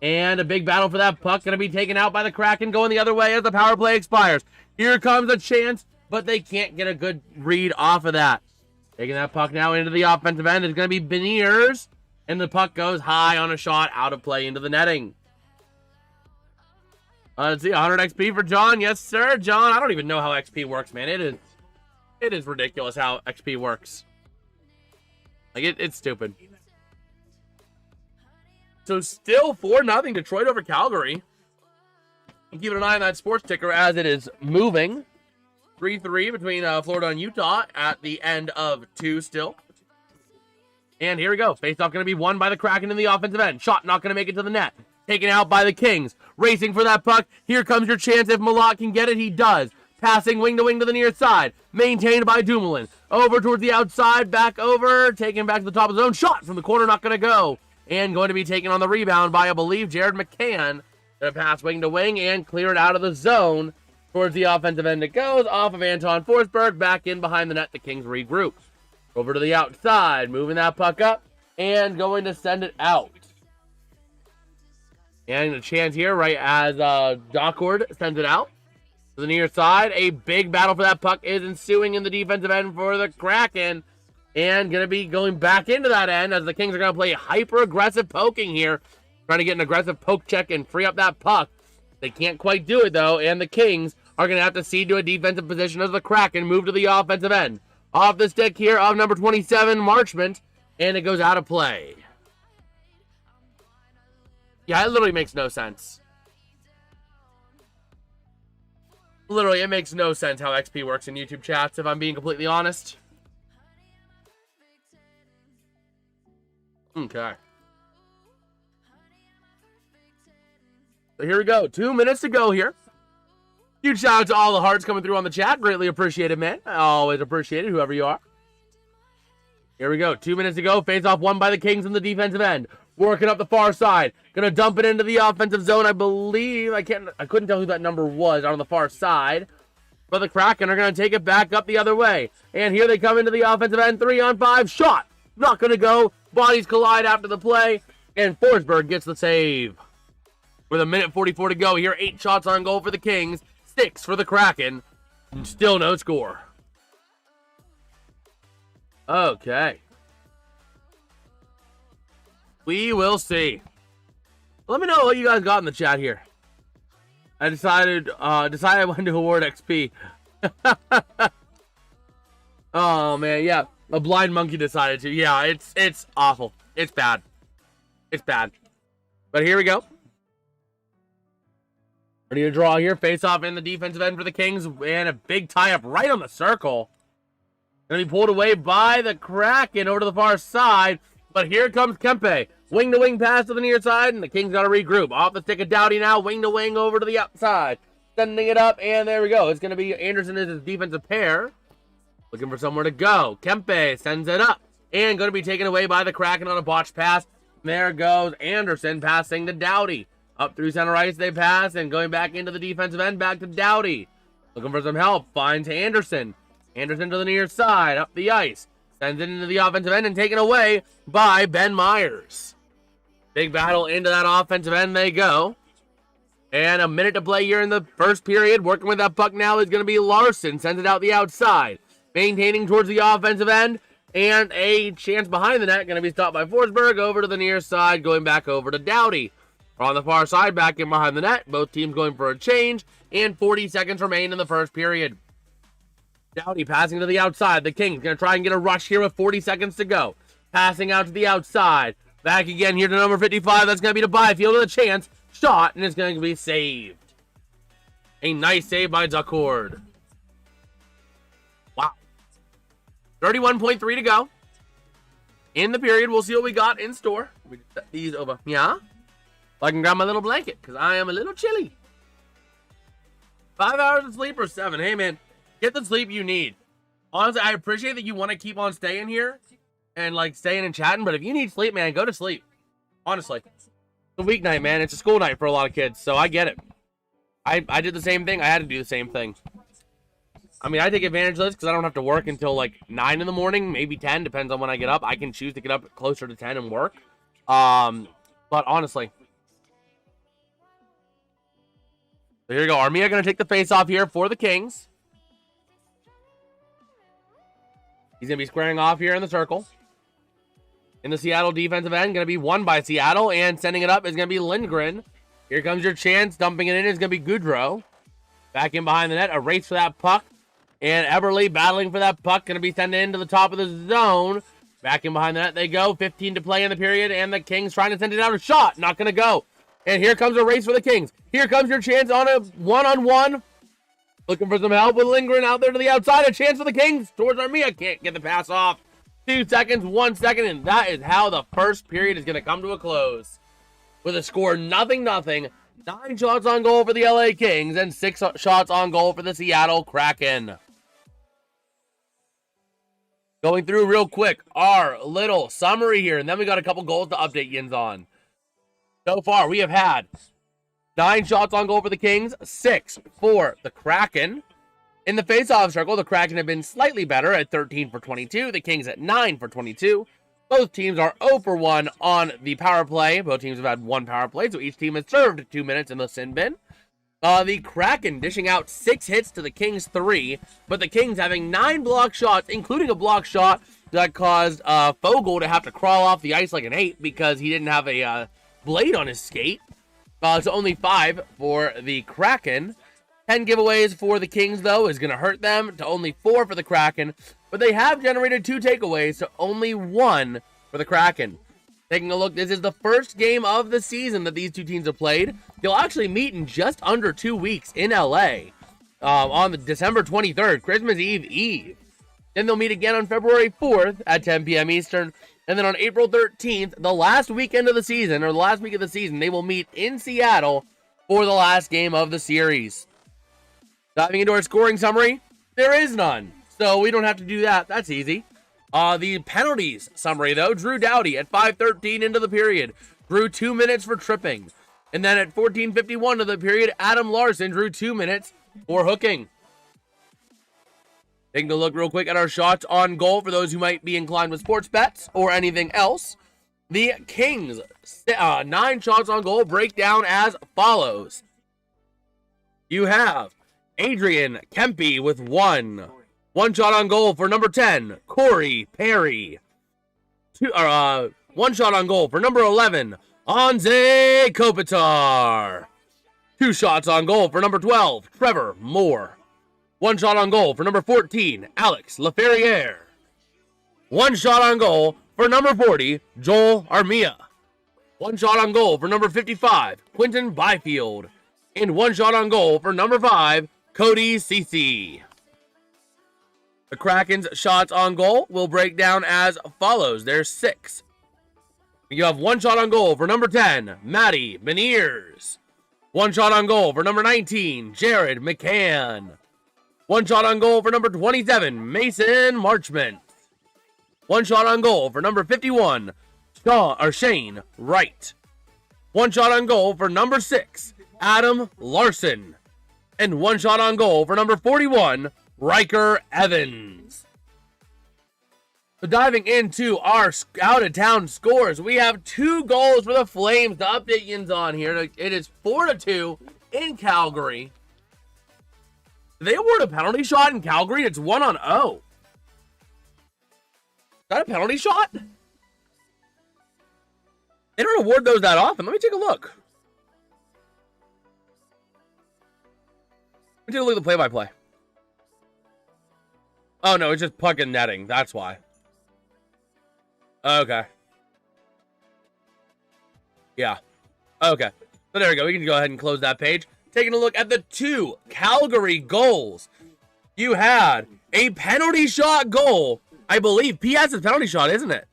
And a big battle for that puck. Going to be taken out by the Kraken, going the other way as the power play expires. Here comes a chance, but they can't get a good read off of that. Taking that puck now into the offensive end is going to be Beniers. And the puck goes high on a shot out of play into the netting. Let's see, 100 XP for John. Yes, sir. John, I don't even know how XP works, man. It is ridiculous how XP works. Like, it's stupid. So still 4-0 Detroit over Calgary. Keep an eye on that sports ticker as it is moving. 3-3 between Florida and Utah at the end of 2 still. And here we go. Faceoff going to be won by the Kraken in the offensive end. Shot not going to make it to the net. Taken out by the Kings. Racing for that puck. Here comes your chance if Malott can get it. He does. Passing wing to wing to the near side. Maintained by Dumoulin. Over towards the outside. Back over. Taken back to the top of the zone. Shot from the corner. Not going to go. And going to be taken on the rebound by, I believe, Jared McCann. Going to pass wing to wing and clear it out of the zone. Towards the offensive end it goes. Off of Anton Forsberg. Back in behind the net. The Kings regroup. Over to the outside. Moving that puck up. And going to send it out. And a chance here right as Dockord sends it out. To the near side. A big battle for that puck is ensuing in the defensive end for the Kraken. And going to be going back into that end as the Kings are going to play hyper-aggressive poking here. Trying to get an aggressive poke check and free up that puck. They can't quite do it, though. And the Kings are going to have to cede to a defensive position as the Kraken move to the offensive end. Off the stick here of number 27, Marchment. And it goes out of play. Yeah, it literally makes no sense. Literally, it makes no sense how XP works in YouTube chats, if I'm being completely honest. Okay. So here we go. 2 minutes to go here. Huge shout out to all the hearts coming through on the chat. Greatly appreciated, man. I always appreciate it, whoever you are. Here we go. 2 minutes to go. Face off won by the Kings in the defensive end. Working up the far side. Gonna dump it into the offensive zone, I believe. I couldn't tell who that number was on the far side. But the Kraken are gonna take it back up the other way. And here they come into the offensive end. 3-on-5. Shot. Not gonna go. Bodies collide after the play. And Forsberg gets the save. With 1:44 to go here. 8 shots on goal for the Kings. 6 for the Kraken. And still no score. Okay. We will see. Let me know what you guys got in the chat here. I decided I wanted to award XP. Oh man, yeah. A blind monkey decided to. Yeah, it's awful. It's bad. It's bad. But here we go. Ready to draw here. Face off in the defensive end for the Kings. And a big tie-up right on the circle. Going to be pulled away by the Kraken over to the far side. But here comes Kempe. Wing-to-wing pass to the near side. And the Kings got to regroup. Off the stick of Doughty now. Wing-to-wing over to the outside. Sending it up. And there we go. It's going to be Anderson as his defensive pair. Looking for somewhere to go. Kempe sends it up. And going to be taken away by the Kraken on a botched pass. There goes Anderson passing to Doughty. Up through center ice they pass. And going back into the defensive end. Back to Doughty. Looking for some help. Finds Anderson. Anderson to the near side. Up the ice. Sends it into the offensive end. And taken away by Ben Myers. Big battle into that offensive end they go. And a minute to play here in the first period. Working with that puck now is going to be Larson. Sends it out the outside. Maintaining towards the offensive end. And a chance behind the net. Going to be stopped by Forsberg. Over to the near side. Going back over to Doughty. On the far side. Back in behind the net. Both teams going for a change. And 40 seconds remain in the first period. Doughty passing to the outside. The Kings going to try and get a rush here with 40 seconds to go. Passing out to the outside. Back again here to number 55. That's going to be to Byfield with a chance. Shot. And it's going to be saved. A nice save by Dockord. Wow. 31.3 to go. In the period, we'll see what we got in store. Let me set these over. Yeah. If I can grab my little blanket, because I am a little chilly. 5 hours of sleep or 7? Hey, man. Get the sleep you need. Honestly, I appreciate that you want to keep on staying here and like staying and chatting, but if you need sleep, man, go to sleep. Honestly. It's a weeknight, man. It's a school night for a lot of kids, so I get it. I did the same thing. I had to do the same thing. I mean, I take advantage of this because I don't have to work until like 9 in the morning, maybe 10, depends on when I get up. I can choose to get up closer to 10 and work. But honestly. So here you go. Armia going to take the face off here for the Kings. He's going to be squaring off here in the circle. In the Seattle defensive end, going to be won by Seattle. And sending it up is going to be Lindgren. Here comes your chance. Dumping it in is going to be Goudreau. Back in behind the net. A race for that puck. And Eberle battling for that puck. Going to be sent into the top of the zone. Back in behind the net they go. 15 to play in the period. And the Kings trying to send it out. A shot. Not going to go. And here comes a race for the Kings. Here comes your chance on a one-on-one. Looking for some help with Lindgren out there to the outside. A chance for the Kings towards Armia. Can't get the pass off. 2 seconds, 1 second. And that is how the first period is going to come to a close. With a score 0-0. 9 shots on goal for the LA Kings. And 6 shots on goal for the Seattle Kraken. Going through real quick our little summary here. And then we got a couple goals to update yins on. So far, we have had 9 shots on goal for the Kings, 6 for the Kraken. In the face-off circle, the Kraken have been slightly better at 13 for 22. The Kings at 9 for 22. Both teams are 0 for 1 on the power play. Both teams have had 1 power play, so each team has served 2 minutes in the sin bin. The Kraken dishing out 6 hits to the Kings 3, but the Kings having 9 block shots, including a block shot that caused Fogle to have to crawl off the ice like an 8 because he didn't have a blade on his skate. So only 5 for the Kraken. 10 giveaways for the Kings, though, is going to hurt them to only 4 for the Kraken. But they have generated 2 takeaways, so only 1 for the Kraken. Taking a look, this is the first game of the season that these two teams have played. They'll actually meet in just under 2 weeks in LA on the December 23rd, Christmas Eve. Then they'll meet again on February 4th at 10 p.m. Eastern. And then on April 13th, the last weekend of the season, or the last week of the season, they will meet in Seattle for the last game of the series. Diving into our scoring summary, there is none. So we don't have to do that. That's easy. The penalties summary, though, Drew Doughty at 5:13 into the period drew 2 minutes for tripping. And then at 14:51 of the period, Adam Larson drew 2 minutes for hooking. Taking a look real quick at our shots on goal for those who might be inclined with sports bets or anything else. The Kings, 9 shots on goal, break down as follows. You have Adrian Kempe with 1. 1 shot on goal for number 10, Corey Perry. 1 shot on goal for number 11, Anze Kopitar. 2 shots on goal for number 12, Trevor Moore. 1 shot on goal for number 14, Alex Laferriere. 1 shot on goal for number 40, Joel Armia. 1 shot on goal for number 55, Quentin Byfield. And 1 shot on goal for number 5, Cody Cece. The Kraken's shots on goal will break down as follows. There's 6. You have 1 shot on goal for number 10, Matty Beniers. 1 shot on goal for number 19, Jared McCann. 1 shot on goal for number 27, Mason Marchment. 1 shot on goal for number 51, Shane Wright. 1 shot on goal for number 6, Adam Larson. And 1 shot on goal for number 41, Riker Evans. So diving into our out-of-town scores, we have 2 goals for the Flames to update yins on here. It is 4-2 in Calgary. Did they award a penalty shot in Calgary? It's 1-0. Is that a penalty shot? They don't award those that often. Let me take a look. Let me take a look at the play-by-play. Oh, no, it's just puck and netting. That's why. Okay. Yeah. Okay. So there we go. We can go ahead and close that page. Taking a look at the 2 Calgary goals. You had a penalty shot goal. I believe PS is penalty shot, isn't it?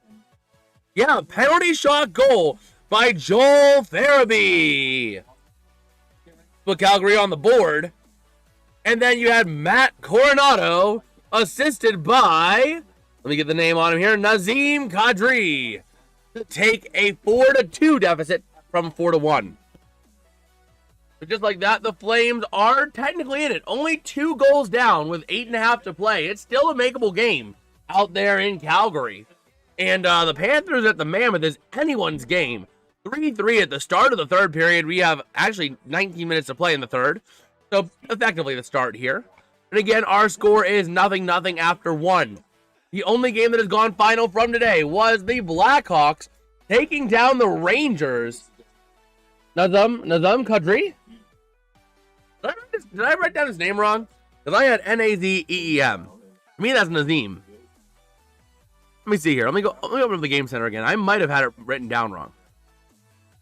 Yeah, penalty shot goal by Joel Farabee. Put Calgary on the board. And then you had Matt Coronado, assisted by, let me get the name on him here, Nazem Kadri, to take a 4-2 deficit from 4-1. But just like that, the Flames are technically in it. Only 2 goals down with 8.5 to play. It's still a makeable game out there in Calgary. And the Panthers at the Mammoth is anyone's game. 3-3 at the start of the third period. We have actually 19 minutes to play in the third. So effectively the start here. And again, our score is 0-0 after 1. The only game that has gone final from today was the Blackhawks taking down the Rangers. Nazem Kadri? Did I write down his name wrong? Because I had Nazeem. To me, that's Nazem. Let me see here. Let me open up the game center again. I might have had it written down wrong.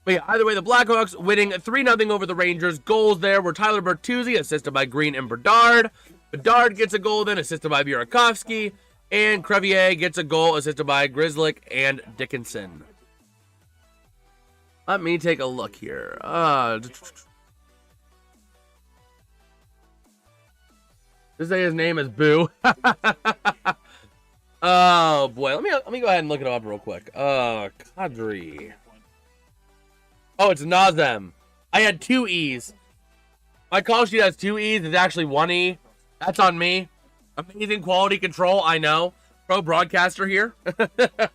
But yeah, either way, the Blackhawks winning 3-0 over the Rangers. Goals there were Tyler Bertuzzi, assisted by Green and Bedard. Bedard gets a goal then, assisted by Burakovsky. And Crevier gets a goal, assisted by Grzelcyk and Dickinson. Let me take a look here. Just say his name is Boo. Oh boy, let me go ahead and look it up real quick. Kadri. Oh, it's Nazem. I had 2 E's. My call sheet has 2 E's. It's actually 1 E. That's on me. Amazing quality control, I know. Pro broadcaster here. Let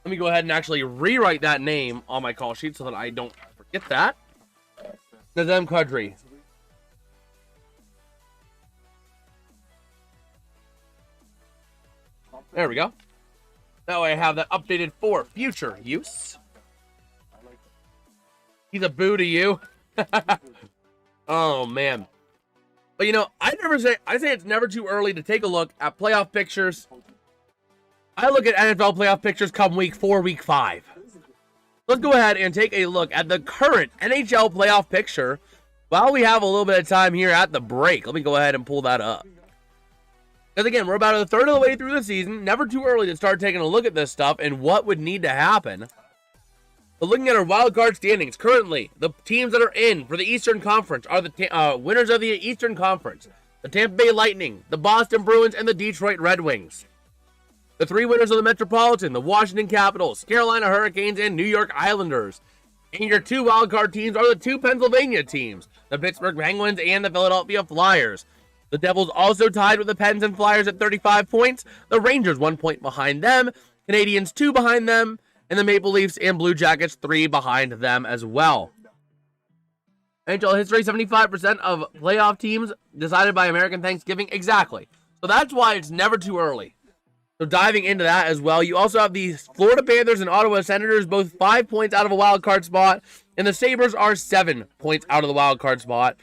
me go ahead and actually rewrite that name on my call sheet so that I don't forget that. Nazem Kadri. There we go. That way I have that updated for future use. He's a boo to you. Oh, man. But, you know, I say it's never too early to take a look at playoff pictures. I look at NFL playoff pictures come week 4, week 5. Let's go ahead and take a look at the current NHL playoff picture while we have a little bit of time here at the break. Let me go ahead and pull that up. Because again, we're about a third of the way through the season. Never too early to start taking a look at this stuff and what would need to happen. But looking at our wild card standings, currently, the teams that are in for the Eastern Conference are the winners of the Eastern Conference. The Tampa Bay Lightning, the Boston Bruins, and the Detroit Red Wings. The 3 winners of the Metropolitan, the Washington Capitals, Carolina Hurricanes, and New York Islanders. And your 2 wild card teams are the 2 Pennsylvania teams, the Pittsburgh Penguins and the Philadelphia Flyers. The Devils also tied with the Pens and Flyers at 35 points. The Rangers 1 point behind them. Canadians 2 behind them. And the Maple Leafs and Blue Jackets 3 behind them as well. NHL history, 75% of playoff teams decided by American Thanksgiving. Exactly. So that's why it's never too early. So diving into that as well, you also have the Florida Panthers and Ottawa Senators, both 5 points out of a wild card spot. And the Sabres are 7 points out of the wild card spot.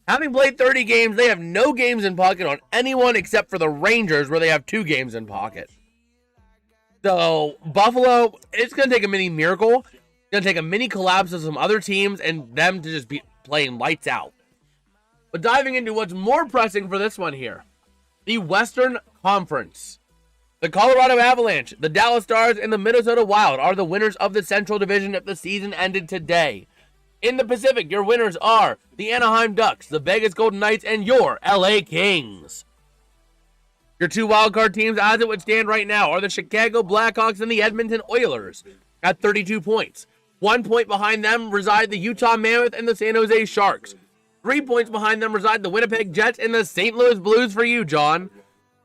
Having played 30 games, they have no games in pocket on anyone except for the Rangers, where they have 2 games in pocket. So, Buffalo, it's going to take a mini miracle. It's going to take a mini collapse of some other teams and them to just be playing lights out. But diving into what's more pressing for this one here, the Western Conference. The Colorado Avalanche, the Dallas Stars, and the Minnesota Wild are the winners of the Central Division if the season ended today. In the Pacific, your winners are the Anaheim Ducks, the Vegas Golden Knights, and your LA Kings. Your 2 wildcard teams, as it would stand right now, are the Chicago Blackhawks and the Edmonton Oilers at 32 points. 1 point behind them reside the Utah Mammoth and the San Jose Sharks. 3 points behind them reside the Winnipeg Jets and the St. Louis Blues for you, John.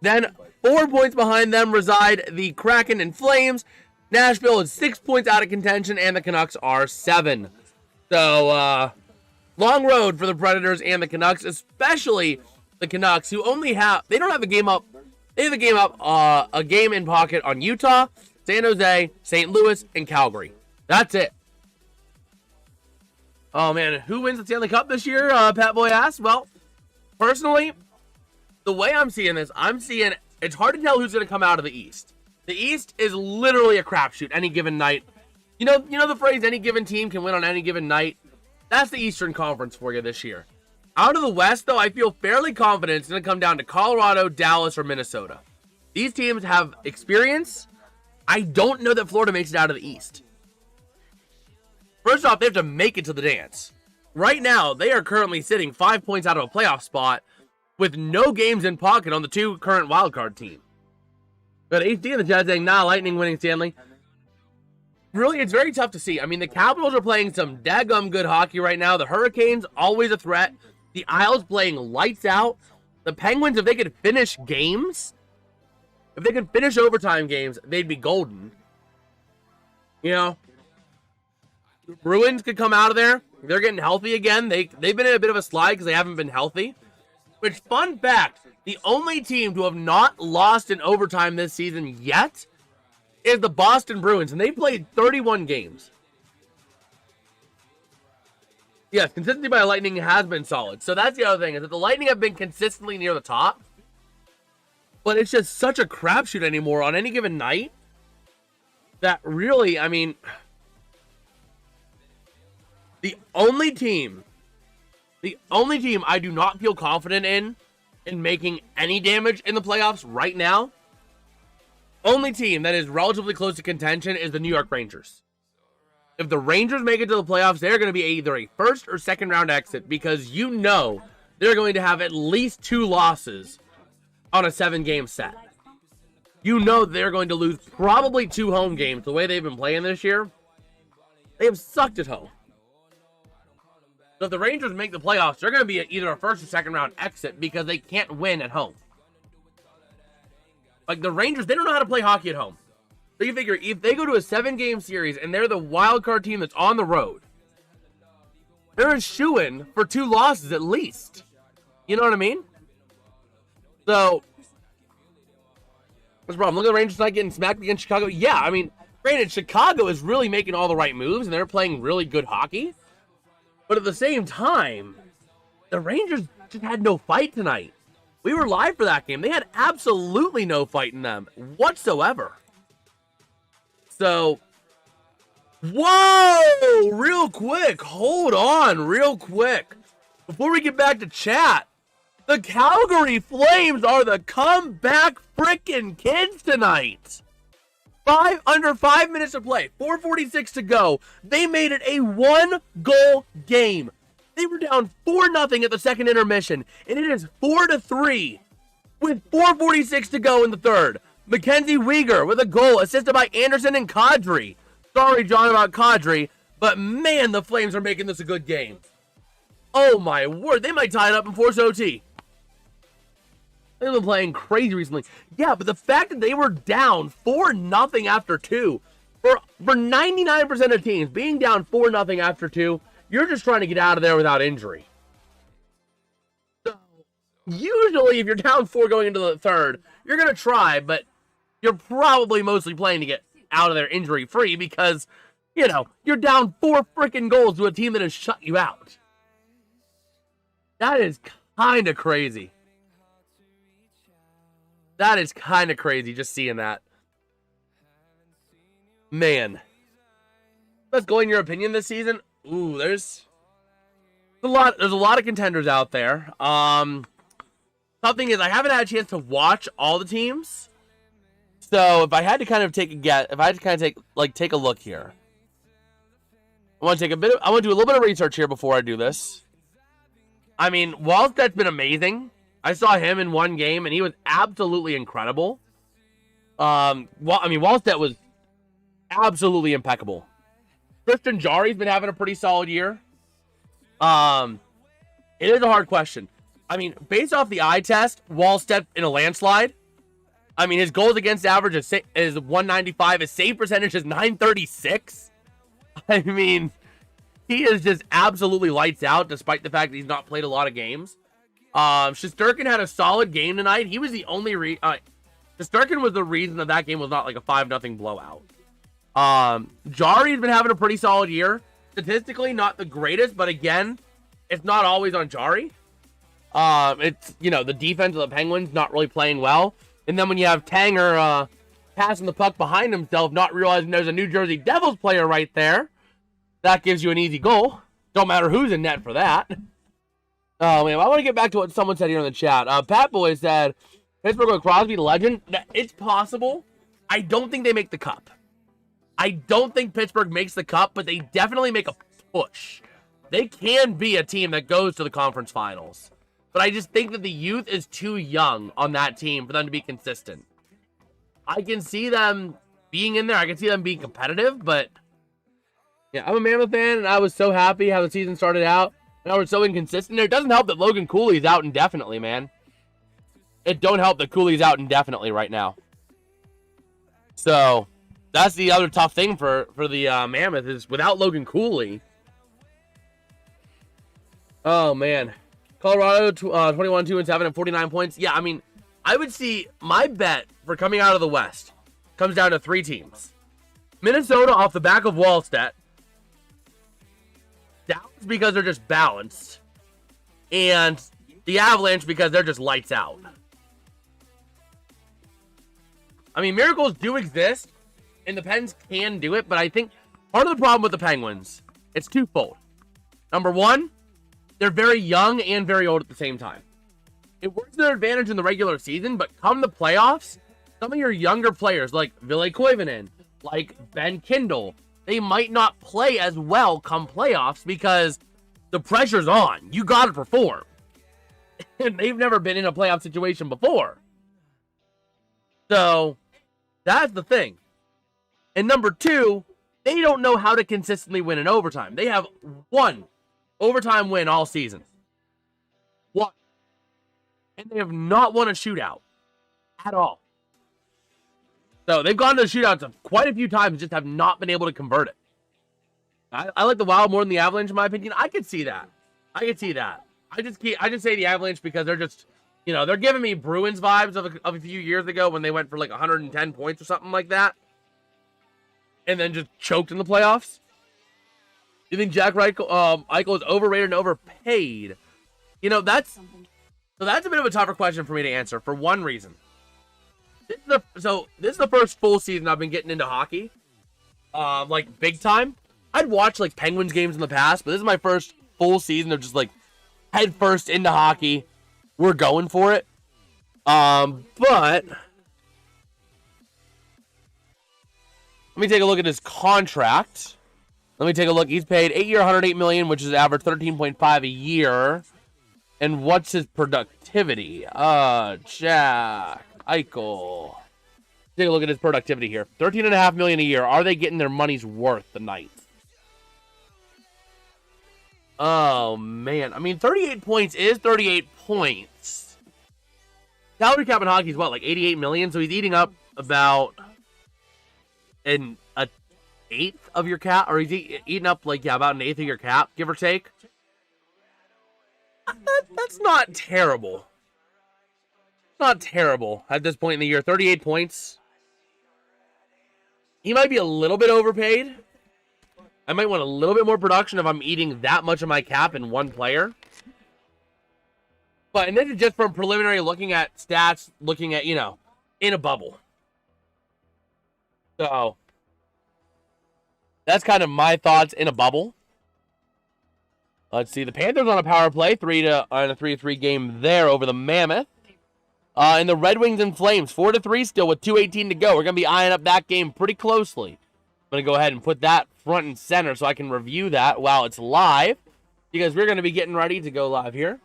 Then 4 points behind them reside the Kraken and Flames. Nashville is 6 points out of contention, and the Canucks are 7. So, long road for the Predators and the Canucks, especially the Canucks, who they don't have a game up. They have a game in pocket on Utah, San Jose, St. Louis, and Calgary. That's it. Oh, man, who wins the Stanley Cup this year, Pat Boy asks? Well, personally, the way I'm seeing this, it's hard to tell who's going to come out of the East. The East is literally a crapshoot any given night. You know the phrase, any given team can win on any given night? That's the Eastern Conference for you this year. Out of the West, though, I feel fairly confident it's going to come down to Colorado, Dallas, or Minnesota. These teams have experience. I don't know that Florida makes it out of the East. First off, they have to make it to the dance. Right now, they are currently sitting 5 points out of a playoff spot with no games in pocket on the 2 current wildcard teams. But HD and the Jets saying, nah, Lightning winning Stanley. really, it's very tough to see. I mean, the Capitals are playing some daggum good hockey right now. The Hurricanes, always a threat. The Isles playing lights out. The Penguins, if they could finish games, if they could finish overtime games, they'd be golden. You know, the Bruins could come out of there. They're getting healthy again. They've been in a bit of a slide because they haven't been healthy. Which, fun fact, the only team to have not lost in overtime this season yet is the Boston Bruins, and they played 31 games. Yes, consistency by the Lightning has been solid. So that's the other thing, is that the Lightning have been consistently near the top. But it's just such a crapshoot anymore on any given night that really, I mean, the only team I do not feel confident in making any damage in the playoffs right now, only team that is relatively close to contention is the New York Rangers. If the Rangers make it to the playoffs, they're going to be either a first or second round exit because you know they're going to have at least 2 losses on a 7-game set. You know they're going to lose probably 2 home games the way they've been playing this year. They have sucked at home. So if the Rangers make the playoffs, they're going to be either a first or second round exit because they can't win at home. Like the Rangers, they don't know how to play hockey at home. So you figure if they go to a 7-game series and they're the wild card team that's on the road, they're a shoo-in for 2 losses at least. You know what I mean? So, what's the problem? Look at the Rangers not getting smacked against Chicago. Yeah, I mean, granted, Chicago is really making all the right moves and they're playing really good hockey. But at the same time, the Rangers just had no fight tonight. We were live for that game. They had absolutely no fight in them whatsoever. So, whoa, real quick, hold on real quick. Before we get back to chat, the Calgary Flames are the comeback frickin' kids tonight. Under 5 minutes to play, 4:46 to go. They made it a 1-goal game. They were down 4-0 at the second intermission, and it is 4-3 with 4:46 to go in the third. Mackenzie Weegar with a goal assisted by Anderson and Kadri. Sorry, John, about Kadri, but man, the Flames are making this a good game. Oh my word, they might tie it up and force OT. They've been playing crazy recently. Yeah, but the fact that they were down 4-0 after 2, for 99% of teams, being down 4-0 after 2, you're just trying to get out of there without injury. So, usually, if you're down 4 going into the third, you're going to try, but you're probably mostly playing to get out of there injury-free because, you know, you're down 4 freaking goals to a team that has shut you out. That is kind of crazy. That is kind of crazy just seeing that. Man. Let's go in your opinion this season. Ooh, there's a lot of contenders out there. Something is I haven't had a chance to watch all the teams. So if I had to kind of take a guess, if I had to kind of take a look here. I want to do a little bit of research here before I do this. I mean, Wallstedt's been amazing. I saw him in one game and he was absolutely incredible. Wallstedt was absolutely impeccable. Tristan Jarry's been having a pretty solid year. It is a hard question. I mean, based off the eye test, Wallstedt in a landslide. I mean, his goals against average is 195. His save percentage is 936. I mean, he is just absolutely lights out, despite the fact that he's not played a lot of games. Shesterkin had a solid game tonight. He was the only Shesterkin was the reason that game was not like a 5-0 blowout. Jarry's been having a pretty solid year. Statistically, not the greatest, but again, it's not always on Jarry. It's, the defense of the Penguins not really playing well. And then when you have Tanger passing the puck behind himself, not realizing there's a New Jersey Devils player right there, that gives you an easy goal. Don't matter who's in net for that. Oh, man, I want to get back to what someone said here in the chat. Pat Boy said, Pittsburgh with Crosby, the legend. It's possible. I don't think they make the cup. I don't think Pittsburgh makes the cup, but they definitely make a push. They can be a team that goes to the conference finals. But I just think that the youth is too young on that team for them to be consistent. I can see them being in there. I can see them being competitive, but Yeah, I'm a Mammoth fan, and I was so happy how the season started out. And I was so inconsistent. It doesn't help that Logan Cooley's out indefinitely, man. It don't help that Cooley's out indefinitely right now. So, that's the other tough thing for the Mammoth is without Logan Cooley. Oh, man. Colorado, 21-2-7 and 49 points. Yeah, I mean, I would see my bet for coming out of the West comes down to 3 teams. Minnesota off the back of Wallstedt. Dallas because they're just balanced. And the Avalanche because they're just lights out. I mean, miracles do exist, and the Pens can do it, but I think part of the problem with the Penguins, it's twofold. Number one, they're very young and very old at the same time. It works to their advantage in the regular season, but come the playoffs, some of your younger players like Ville Koivunen, like Ben Kindle, they might not play as well come playoffs because the pressure's on. You got to perform. And they've never been in a playoff situation before. So, that's the thing. And number two, they don't know how to consistently win in overtime. They have one overtime win all season. One. And they have not won a shootout at all. So they've gone to the shootouts quite a few times, just have not been able to convert it. I like the Wild more than the Avalanche, in my opinion. I could see that. I just say the Avalanche because they're just, they're giving me Bruins vibes of a few years ago when they went for like 110 points or something like that. And then just choked in the playoffs. You think Jack Eichel is overrated and overpaid? That's a bit of a tougher question for me to answer for one reason. This is the first full season I've been getting into hockey, like big time. I'd watched like Penguins games in the past, but this is my first full season of just like head first into hockey. We're going for it. But let me take a look at his contract. Let me take a look. He's paid 8-year, $108 million, which is average 13.5 a year. And what's his productivity? Jack Eichel. Take a look at his productivity here. $13.5 million a year. Are they getting their money's worth tonight? Oh, man. I mean, 38 points is 38 points. Salary cap in hockey is what, like 88 million? So he's eating up about an eighth of your cap, or he's eating up like, about an eighth of your cap, give or take. That's not terrible. Not terrible at this point in the year. 38 points. He might be a little bit overpaid. I might want a little bit more production if I'm eating that much of my cap in one player. And this is just from preliminary looking at stats, looking at, in a bubble. So, that's kind of my thoughts in a bubble. Let's see. The Panthers on a power play, on a 3-3 game there over the Mammoth. And the Red Wings and Flames, 4-3 still with 2:18 to go. We're going to be eyeing up that game pretty closely. I'm going to go ahead and put that front and center so I can review that while it's live. Because we're going to be getting ready to go live here.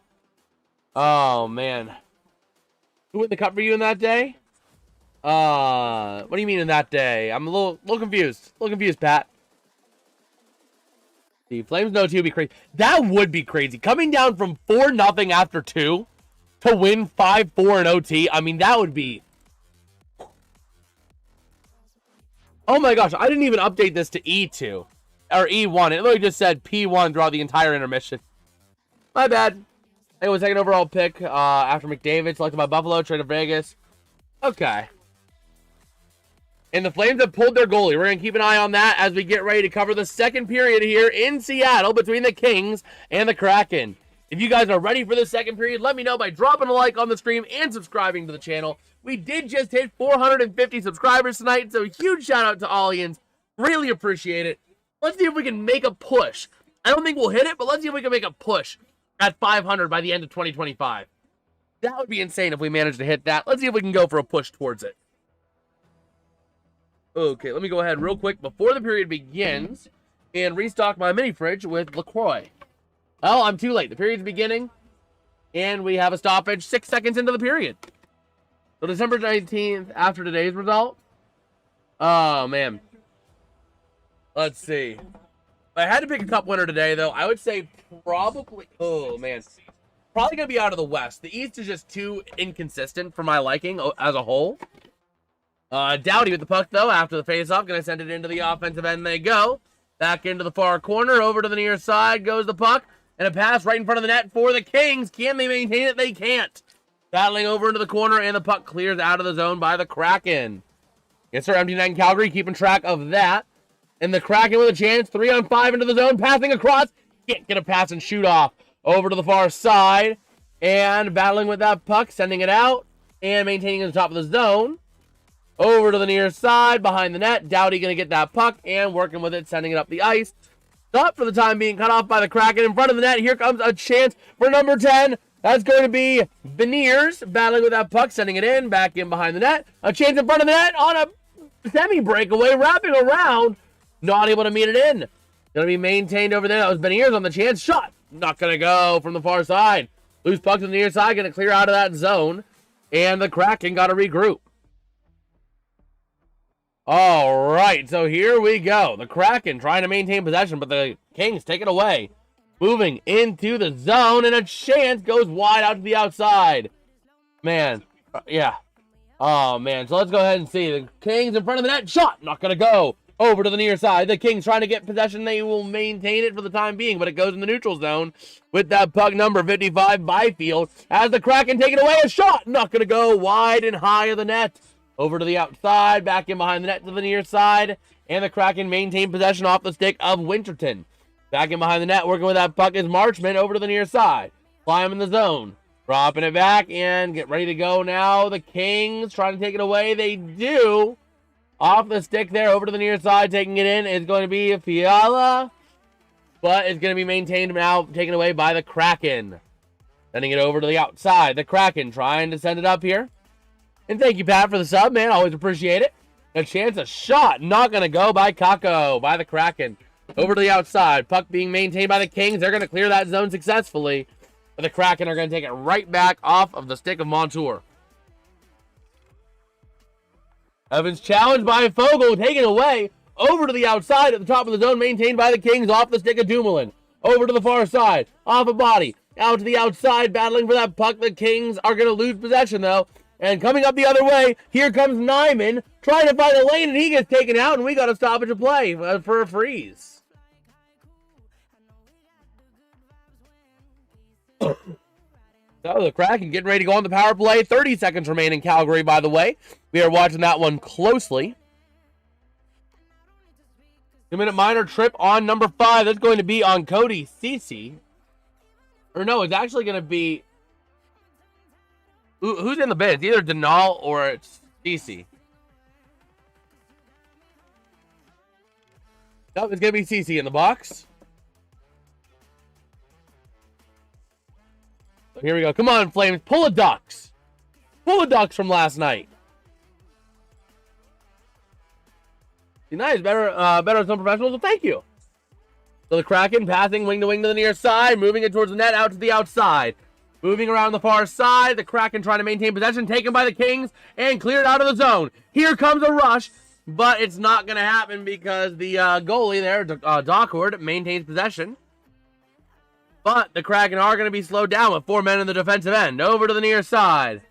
Oh, man. Who won the cup for you in that day? What do you mean in that day? I'm a little confused. A little confused, Pat. The Flames no 2 would be crazy. That would be crazy. Coming down from 4-0 after 2 to win 5-4 in OT. I mean, that would be... Oh my gosh, I didn't even update this to E2. Or E1. It literally just said P1 throughout the entire intermission. My bad. It was second overall pick after McDavid, selected by Buffalo, traded to Vegas. Okay. And the Flames have pulled their goalie. We're going to keep an eye on that as we get ready to cover the second period here in Seattle between the Kings and the Kraken. If you guys are ready for the second period, let me know by dropping a like on the stream and subscribing to the channel. We did just hit 450 subscribers tonight, so huge shout out to Allians. Really appreciate it. Let's see if we can make a push. I don't think we'll hit it, but let's see if we can make a push at 500 by the end of 2025. That would be insane if we managed to hit that. Let's see if we can go for a push towards it. Okay, let me go ahead real quick before the period begins and restock my mini fridge with LaCroix. Well, I'm too late. The period's beginning, and we have a stoppage 6 seconds into the period. So December 19th, after today's result. Oh, man. Let's see. I had to pick a cup winner today, though. I would say probably, oh man, probably going to be out of the West. The East is just too inconsistent for my liking as a whole. Doughty with the puck, though, after the faceoff. Going to send it into the offensive end. They go. Back into the far corner. Over to the near side goes the puck. And a pass right in front of the net for the Kings. Can they maintain it? They can't. Battling over into the corner, and the puck clears out of the zone by the Kraken. Yes, sir, empty net in Calgary, keeping track of that. And the Kraken with a chance, 3-on-5 into the zone, passing across. Can't get a pass and shoot off. Over to the far side, and battling with that puck, sending it out, and maintaining at the top of the zone. Over to the near side, behind the net. Doughty going to get that puck, and working with it, sending it up the ice. Stop for the time being, cut off by the Kraken in front of the net. Here comes a chance for number 10. That's going to be Beniers battling with that puck, sending it in, back in behind the net. A chance in front of the net on a semi-breakaway, wrapping around. Not able to meet it in. Going to be maintained over there. That was Beniers on the chance. Shot. Not going to go from the far side. Loose puck to the near side. Going to clear out of that zone. And the Kraken got to regroup. All right, so here we go. The Kraken trying to maintain possession, but the Kings take it away. Moving into the zone, and a chance goes wide out to the outside. Man, yeah. Oh, man, so let's go ahead and see. The Kings in front of the net. Shot, not going to go. Over to the near side. The Kings trying to get possession. They will maintain it for the time being, but it goes in the neutral zone with that puck number 55, Byfield. As the Kraken take it away, a shot, not going to go wide and high of the net. Over to the outside, back in behind the net to the near side. And the Kraken maintain possession off the stick of Winterton. Back in behind the net, working with that puck is Marchman over to the near side. Climb in the zone. Dropping it back and get ready to go now. The Kings trying to take it away. They do. Off the stick there, over to the near side, taking it in is going to be Fiala. But it's going to be maintained now, taken away by the Kraken. Sending it over to the outside. The Kraken trying to send it up here. And thank you, Pat, for the sub, man. Always appreciate it. A chance, a shot. Not going to go by Kako, by the Kraken. Over to the outside. Puck being maintained by the Kings. They're going to clear that zone successfully. But the Kraken are going to take it right back off of the stick of Montour. Evans challenged by Fogle. Taken away. Over to the outside at the top of the zone. Maintained by the Kings. Off the stick of Dumoulin. Over to the far side. Off a body. Out to the outside. Battling for that puck. The Kings are going to lose possession, though. And coming up the other way, here comes Nyman, trying to find a lane, and he gets taken out, and we got a stoppage of play for a freeze. So the Kraken getting ready to go on the power play. 30 seconds remain in Calgary, by the way. We are watching that one closely. 2-minute minor trip on number 5. That's going to be on Cody Ceci. Or no, it's actually going to be... Who's in the bid? It's either Denal or it's Ceci. Nope, it's going to be Ceci in the box. So here we go. Come on, Flames. Pull a Ducks. Pull a Ducks from last night. Nice. Better than some professionals. Well, thank you. So the Kraken passing wing to the near side. Moving it towards the net, out to the outside. Moving around the far side, the Kraken trying to maintain possession, taken by the Kings, and cleared out of the zone. Here comes a rush, but it's not going to happen because the goalie there, Dockford, maintains possession. But the Kraken are going to be slowed down with 4 men in the defensive end. Over to the near side.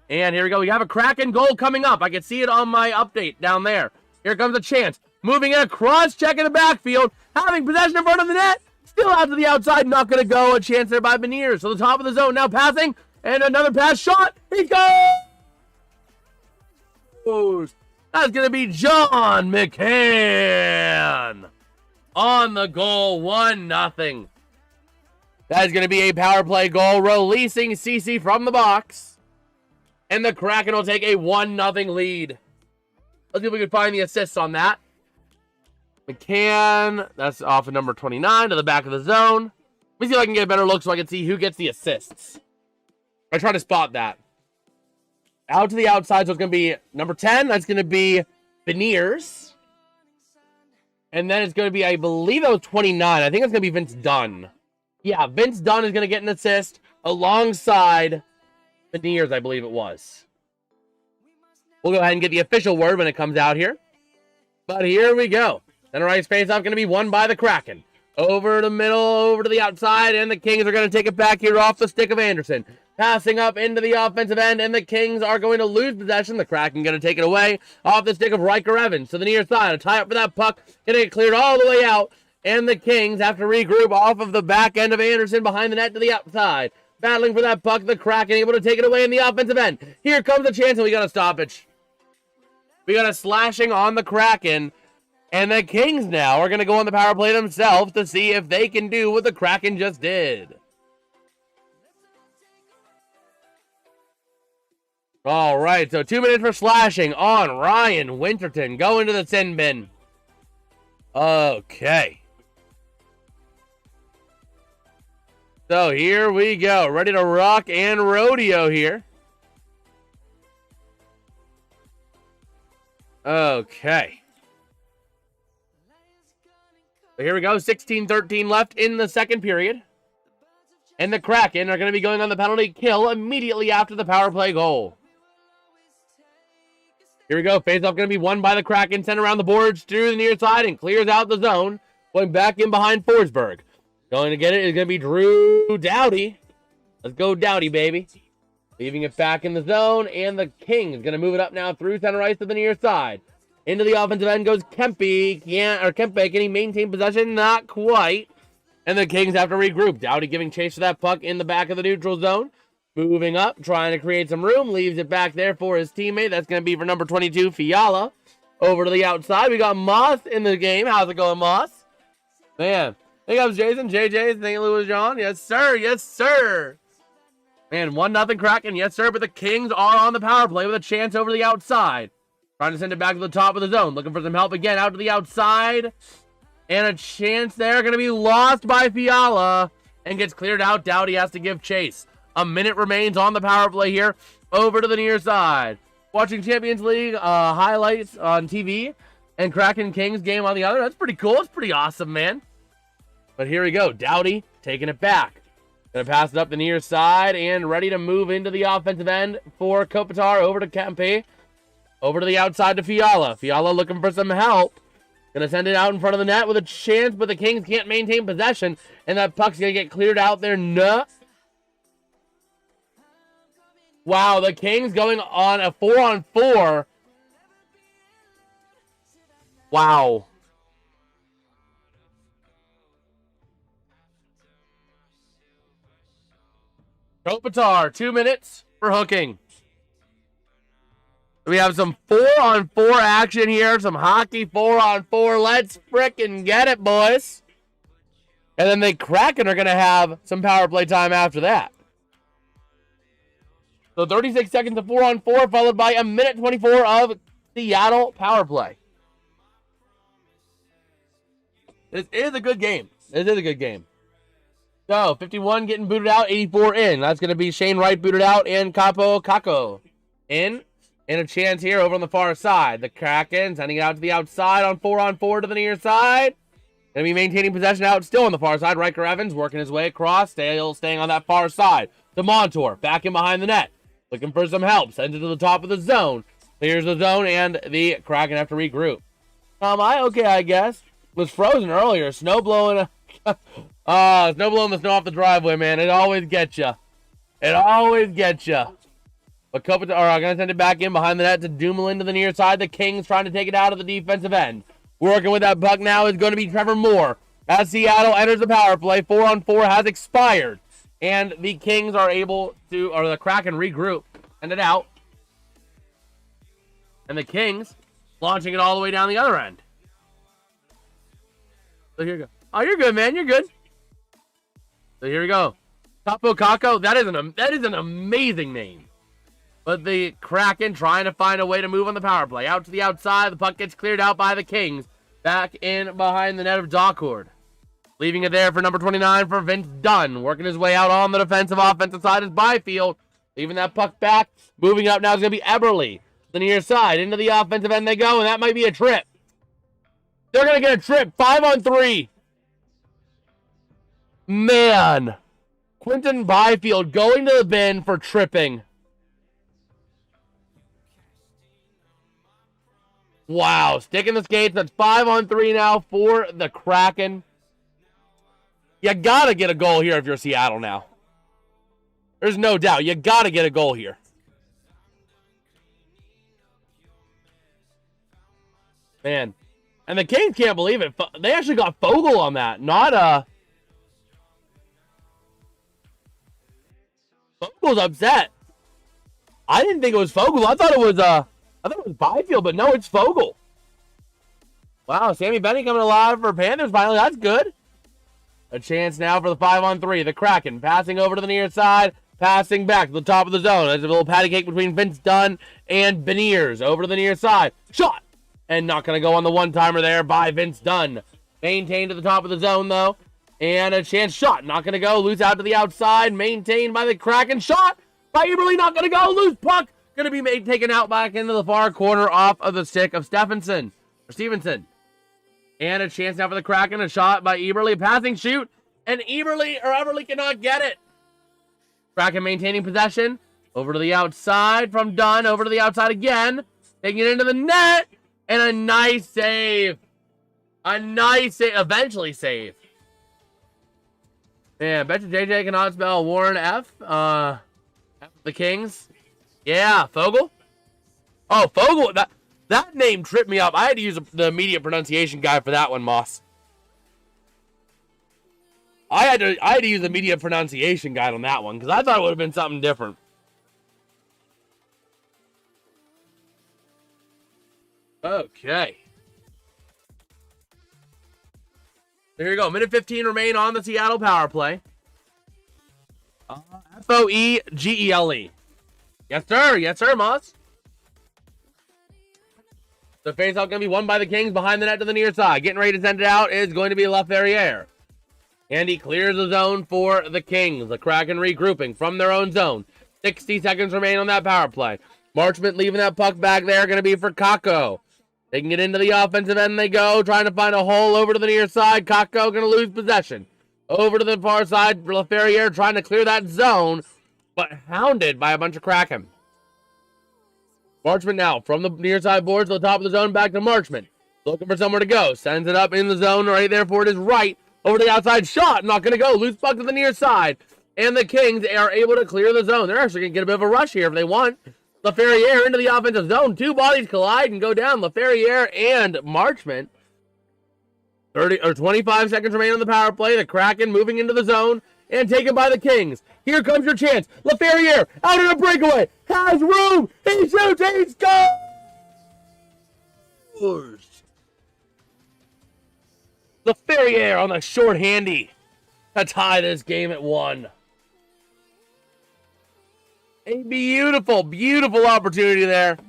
And here we go. We have a Kraken goal coming up. I can see it on my update down there. Here comes a chance. Moving it across, check in the backfield, having possession in front of the net. Still out to the outside, not going to go. A chance there by Beniers. So the top of the zone now passing. And another pass shot. He goes. That's going to be John McCann. On the goal, 1-0. That is going to be a power play goal. Releasing Ceci from the box. And the Kraken will take a 1-0 lead. Let's see if we can find the assists on that. McCann, that's off of number 29 to the back of the zone. Let me see if I can get a better look so I can see who gets the assists. I try to spot that. Out to the outside, so it's going to be number 10. That's going to be Beniers. And then it's going to be, I believe that was 29. I think it's going to be Vince Dunn. Yeah, Vince Dunn is going to get an assist alongside Beniers, I believe it was. We'll go ahead and get the official word when it comes out here. But here we go. Center ice face-off going to be won by the Kraken. Over the middle, over to the outside, and the Kings are going to take it back here off the stick of Anderson. Passing up into the offensive end, and the Kings are going to lose possession. The Kraken going to take it away off the stick of Riker Evans to the near side. A tie up for that puck, getting it cleared all the way out, and the Kings have to regroup off of the back end of Anderson behind the net to the outside. Battling for that puck, the Kraken able to take it away in the offensive end. Here comes a chance, and we got a stoppage. We got a slashing on the Kraken. And the Kings now are going to go on the power play themselves to see if they can do what the Kraken just did. All right, so 2 minutes for slashing on Ryan Winterton. Going to the sin bin. Okay. So here we go. Ready to rock and rodeo here. Okay. So here we go, 16-13 left in the second period. And the Kraken are going to be going on the penalty kill immediately after the power play goal. Here we go, faceoff going to be won by the Kraken, sent around the boards to the near side and clears out the zone. Going back in behind Forsberg. Going to get it is going to be Drew Doughty. Let's go Doughty, baby. Leaving it back in the zone, and the Kings going to move it up now through center ice to the near side. Into the offensive end goes Kempe. Can he maintain possession? Not quite. And the Kings have to regroup. Doughty giving chase to that puck in the back of the neutral zone. Moving up, trying to create some room. Leaves it back there for his teammate. That's going to be for number 22, Fiala. Over to the outside. We got Moss in the game. How's it going, Moss? Man. Hey, comes Jason. JJ. St. Louis John. Yes, sir. Yes, sir. Man, 1-0 Kraken. Yes, sir. But the Kings are on the power play with a chance over the outside. Trying to send it back to the top of the zone. Looking for some help again out to the outside. And a chance there. Going to be lost by Fiala. And gets cleared out. Doughty has to give chase. A minute remains on the power play here. Over to the near side. Watching Champions League highlights on TV. And Kraken Kings game on the other. That's pretty cool. It's pretty awesome, man. But here we go. Doughty taking it back. Going to pass it up the near side. And ready to move into the offensive end for Kopitar. Over to Kempe. Over to the outside to Fiala. Fiala looking for some help. Going to send it out in front of the net with a chance, but the Kings can't maintain possession. And that puck's going to get cleared out there. No. Wow, the Kings going on a 4-on-4. Wow. Kopitar, 2 minutes for hooking. We have some 4-on-4 action here. Some hockey 4-on-4. Let's frickin' get it, boys. And then the Kraken are going to have some power play time after that. So 36 seconds of 4-on-4, followed by a minute 24 of Seattle power play. This is a good game. This is a good game. So 51 getting booted out, 84 in. That's going to be Shane Wright booted out and Capo Kako in. And a chance here over on the far side. The Kraken sending it out to the outside on 4-on-4 to the near side. Going to be maintaining possession out still on the far side. Riker Evans working his way across. Staying on that far side. The Montour back in behind the net. Looking for some help. Sends it to the top of the zone. Clears the zone and the Kraken have to regroup. Okay, I guess. Was frozen earlier. Snow blowing. Snow blowing the snow off the driveway, man. It always gets you. It always gets you. But Kopitar are going to send it back in behind the net to Dumoulin to the near side. The Kings trying to take it out of the defensive end. Working with that puck now is going to be Trevor Moore. As Seattle enters the power play, 4-on-4 has expired. And the Kings are able to, or the Kraken regroup. Send it out. And the Kings launching it all the way down the other end. So here we go. Oh, you're good, man. You're good. So here we go. Capo Kako. That is an amazing name. But the Kraken trying to find a way to move on the power play. Out to the outside. The puck gets cleared out by the Kings. Back in behind the net of Dockord. Leaving it there for number 29 for Vince Dunn. Working his way out on the offensive side is Byfield. Leaving that puck back. Moving up now is going to be Eberle. The near side. Into the offensive end they go. And that might be a trip. They're going to get a trip. 5-on-3. Man. Quinton Byfield going to the bin for tripping. Wow, sticking the skates. That's 5-on-3 now for the Kraken. You gotta get a goal here if you're Seattle now. There's no doubt. You gotta get a goal here. Man. And the Kings can't believe it. They actually got Fogle on that. Not, Fogle's upset. I didn't think it was Fogle. I thought it was Byfield, but no, it's Fogle. Wow, Sammy Benny coming alive for Panthers finally. That's good. A chance now for the 5-on-3. The Kraken passing over to the near side, passing back to the top of the zone. There's a little patty cake between Vince Dunn and Beniers. Over to the near side. Shot! And not going to go on the one-timer there by Vince Dunn. Maintained to the top of the zone, though. And a chance shot. Not going to go. Loose out to the outside. Maintained by the Kraken. Shot by Eberle. Not going to go. Loose puck. Going to be taken out back into the far corner off of the stick of Stevenson. Stevenson. And a chance now for the Kraken. A shot by Eberle. A passing shoot. And Eberle cannot get it. Kraken maintaining possession. Over to the outside from Dunn. Over to the outside again. Taking it into the net. And a nice save. A nice save. Eventually save. Yeah, I bet you JJ cannot spell Warren F. F the Kings. Yeah, Fogle. Oh, Fogle. That name tripped me up. I had to use the immediate pronunciation guide for that one, Moss. I had to use the immediate pronunciation guide on that one because I thought it would have been something different. Okay. There you go. Minute 15 remain on the Seattle power play. Foegele. Yes, sir. Yes, sir, Moss. The faceoff going to be won by the Kings behind the net to the near side. Getting ready to send it out is going to be Laferriere. And he clears the zone for the Kings. The Kraken regrouping from their own zone. 60 seconds remain on that power play. Marchment leaving that puck back there. Going to be for Kakko. They can get into the offensive end. They go. Trying to find a hole over to the near side. Kakko going to lose possession. Over to the far side. Laferriere trying to clear that zone. But hounded by a bunch of Kraken. Marchment now from the near side boards to the top of the zone. Back to Marchment. Looking for somewhere to go. Sends it up in the zone right there for it is right. Over to the outside shot. Not going to go. Loose puck to the near side. And the Kings are able to clear the zone. They're actually going to get a bit of a rush here if they want. Laferriere into the offensive zone. Two bodies collide and go down. Laferriere and Marchment. 25 seconds remain on the power play. The Kraken moving into the zone and taken by the Kings. Here comes your chance. Laferriere out on a breakaway. Has room. He shoots. He scores. Laferriere on the short handy to tie this game at 1. A beautiful, beautiful opportunity there.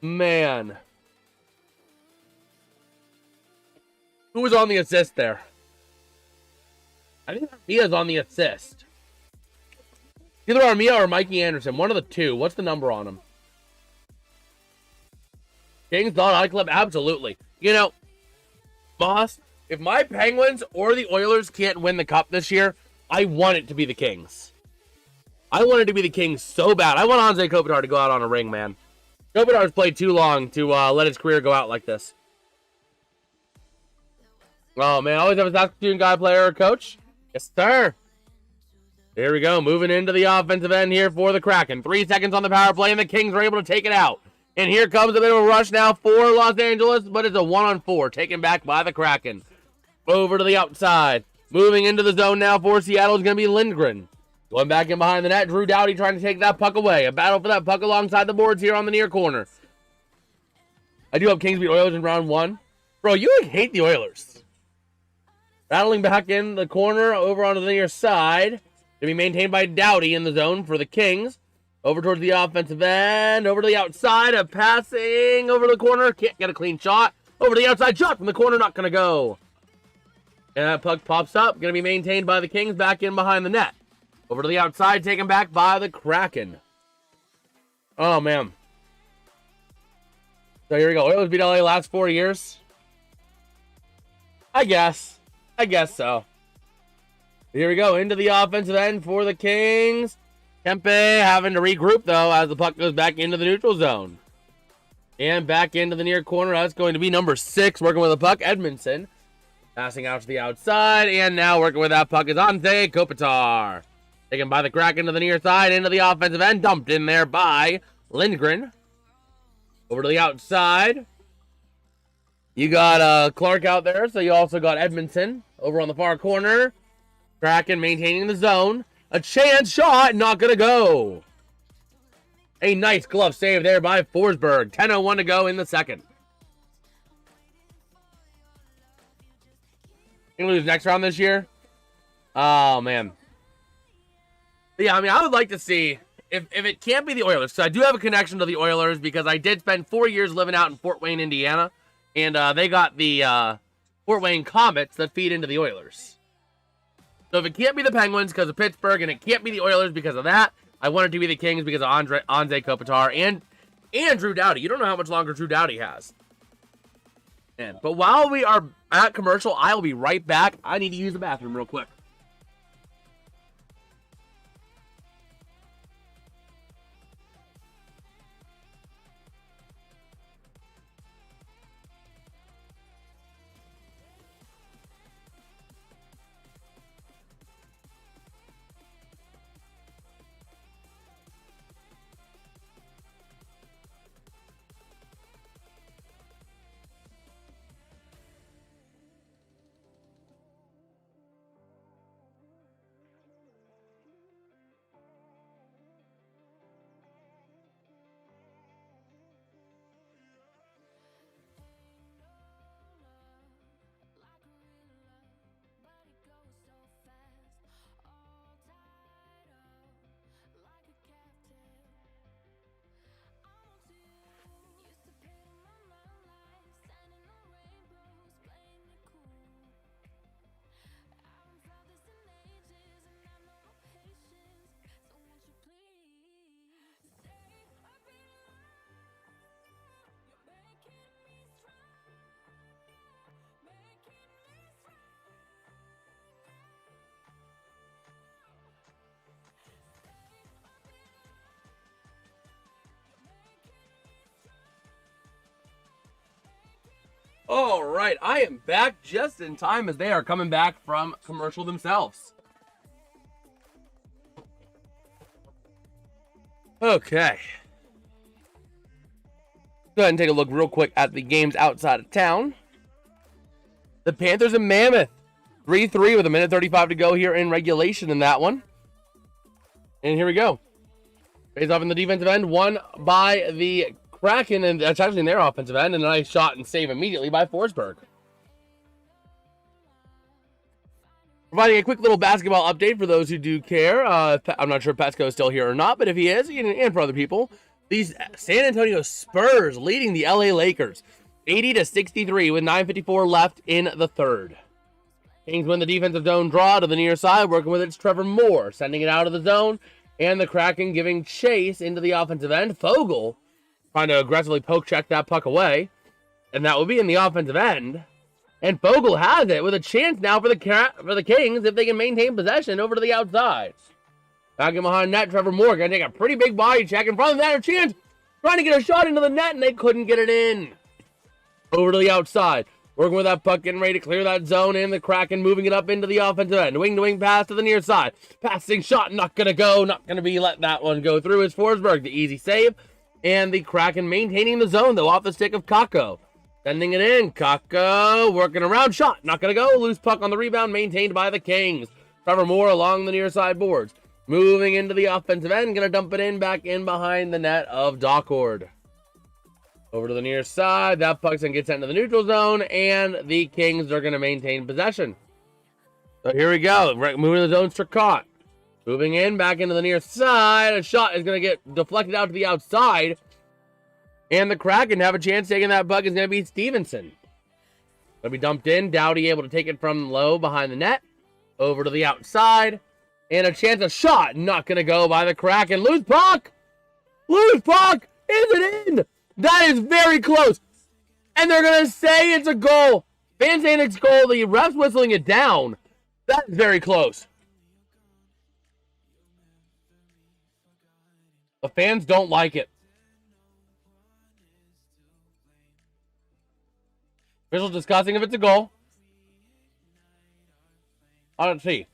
Man. Who was on the assist there? I think Armia's on the assist. Either Armia or Mikey Anderson. One of the two. What's the number on him? Kings thought I'd clip. Absolutely. You know, Moss, if my Penguins or the Oilers can't win the Cup this year, I want it to be the Kings. I want it to be the Kings so bad. I want Anze Kopitar to go out on a ring, man. Kopitar's played too long to let his career go out like this. Oh, man. Always have a Saskatoon guy, player, or coach. Yes, sir. Here we go. Moving into the offensive end here for the Kraken. 3 seconds on the power play, and the Kings are able to take it out. And here comes a bit of a rush now for Los Angeles, but it's a 1-on-4 taken back by the Kraken. Over to the outside. Moving into the zone now for Seattle is going to be Lindgren. Going back in behind the net, Drew Doughty trying to take that puck away. A battle for that puck alongside the boards here on the near corner. I do hope Kings beat Oilers in round 1. Bro, you hate the Oilers. Battling back in the corner over onto the near side. To be maintained by Doughty in the zone for the Kings. Over towards the offensive end. Over to the outside. A passing over the corner. Can't get a clean shot. Over to the outside shot from the corner. Not going to go. And that puck pops up. Going to be maintained by the Kings back in behind the net. Over to the outside, taken back by the Kraken. Oh, man. So here we go. Oilers beat LA last 4 years. I guess so. Here we go. Into the offensive end for the Kings. Kempe having to regroup, though, as the puck goes back into the neutral zone. And back into the near corner. That's going to be number 6, working with the puck, Edmondson. Passing out to the outside, and now working with that puck is Anze Kopitar. Taken by the Kraken to the near side, into the offensive end, dumped in there by Lindgren. Over to the outside. You got Clark out there, so you also got Edmondson over on the far corner. Kraken maintaining the zone. A chance shot, not going to go. A nice glove save there by Forsberg. 10:01 to go in the second. Gonna lose next round this year? Oh, man. But yeah, I mean, I would like to see if it can't be the Oilers. So I do have a connection to the Oilers because I did spend 4 years living out in Fort Wayne, Indiana. And they got the Fort Wayne Comets that feed into the Oilers. So if it can't be the Penguins because of Pittsburgh and it can't be the Oilers because of that, I want it to be the Kings because of Anze Kopitar and Drew Doughty. You don't know how much longer Drew Doughty has. But while we are at commercial, I will be right back. I need to use the bathroom real quick. All right, I am back just in time as they are coming back from commercial themselves. Okay. Go ahead and take a look real quick at the games outside of town. The Panthers and Mammoth. 3-3 with 1:35 to go here in regulation in that one. And here we go. Face off in the defensive end, won by the Kraken, and that's actually in their offensive end, and a nice shot and save immediately by Forsberg. Providing a quick little basketball update for those who do care. I'm not sure if Petco is still here or not, but if he is, and for other people, these San Antonio Spurs leading the LA Lakers 80-63 with 9:54 left in the third. Kings win the defensive zone draw to the near side, working with its Trevor Moore, sending it out of the zone, and the Kraken giving chase into the offensive end. Fogle trying to aggressively poke check that puck away, and that will be in the offensive end. And Fogle has it with a chance now for the Kings if they can maintain possession over to the outside. Back in behind net, Trevor Moore going to take a pretty big body check in front of that. A chance trying to get a shot into the net, and they couldn't get it in. Over to the outside, working with that puck, getting ready to clear that zone, and the Kraken moving it up into the offensive end. Wing-to-wing pass to the near side. Passing shot, not going to go, not going to be let that one go through. It's Forsberg, the easy save. And the Kraken maintaining the zone, though, off the stick of Kakko. Sending it in. Kakko working around. Shot. Not going to go. Loose puck on the rebound. Maintained by the Kings. Trevor Moore along the near side boards. Moving into the offensive end. Going to dump it in back in behind the net of Doughty. Over to the near side. That puck's going to get sent into the neutral zone. And the Kings are going to maintain possession. So here we go. Moving the zone. Stracott. Moving in, back into the near side. A shot is going to get deflected out to the outside. And the Kraken have a chance taking that puck is going to be Stevenson. Going to be dumped in. Doughty able to take it from low behind the net. Over to the outside. And a chance of shot. Not going to go by the Kraken. Loose puck. Loose puck. Is it in? That is very close. And they're going to say it's a goal. Fans saying it's a goal. The ref's whistling it down. That is very close. The fans don't like it. Officials discussing if it's a goal. Let's see.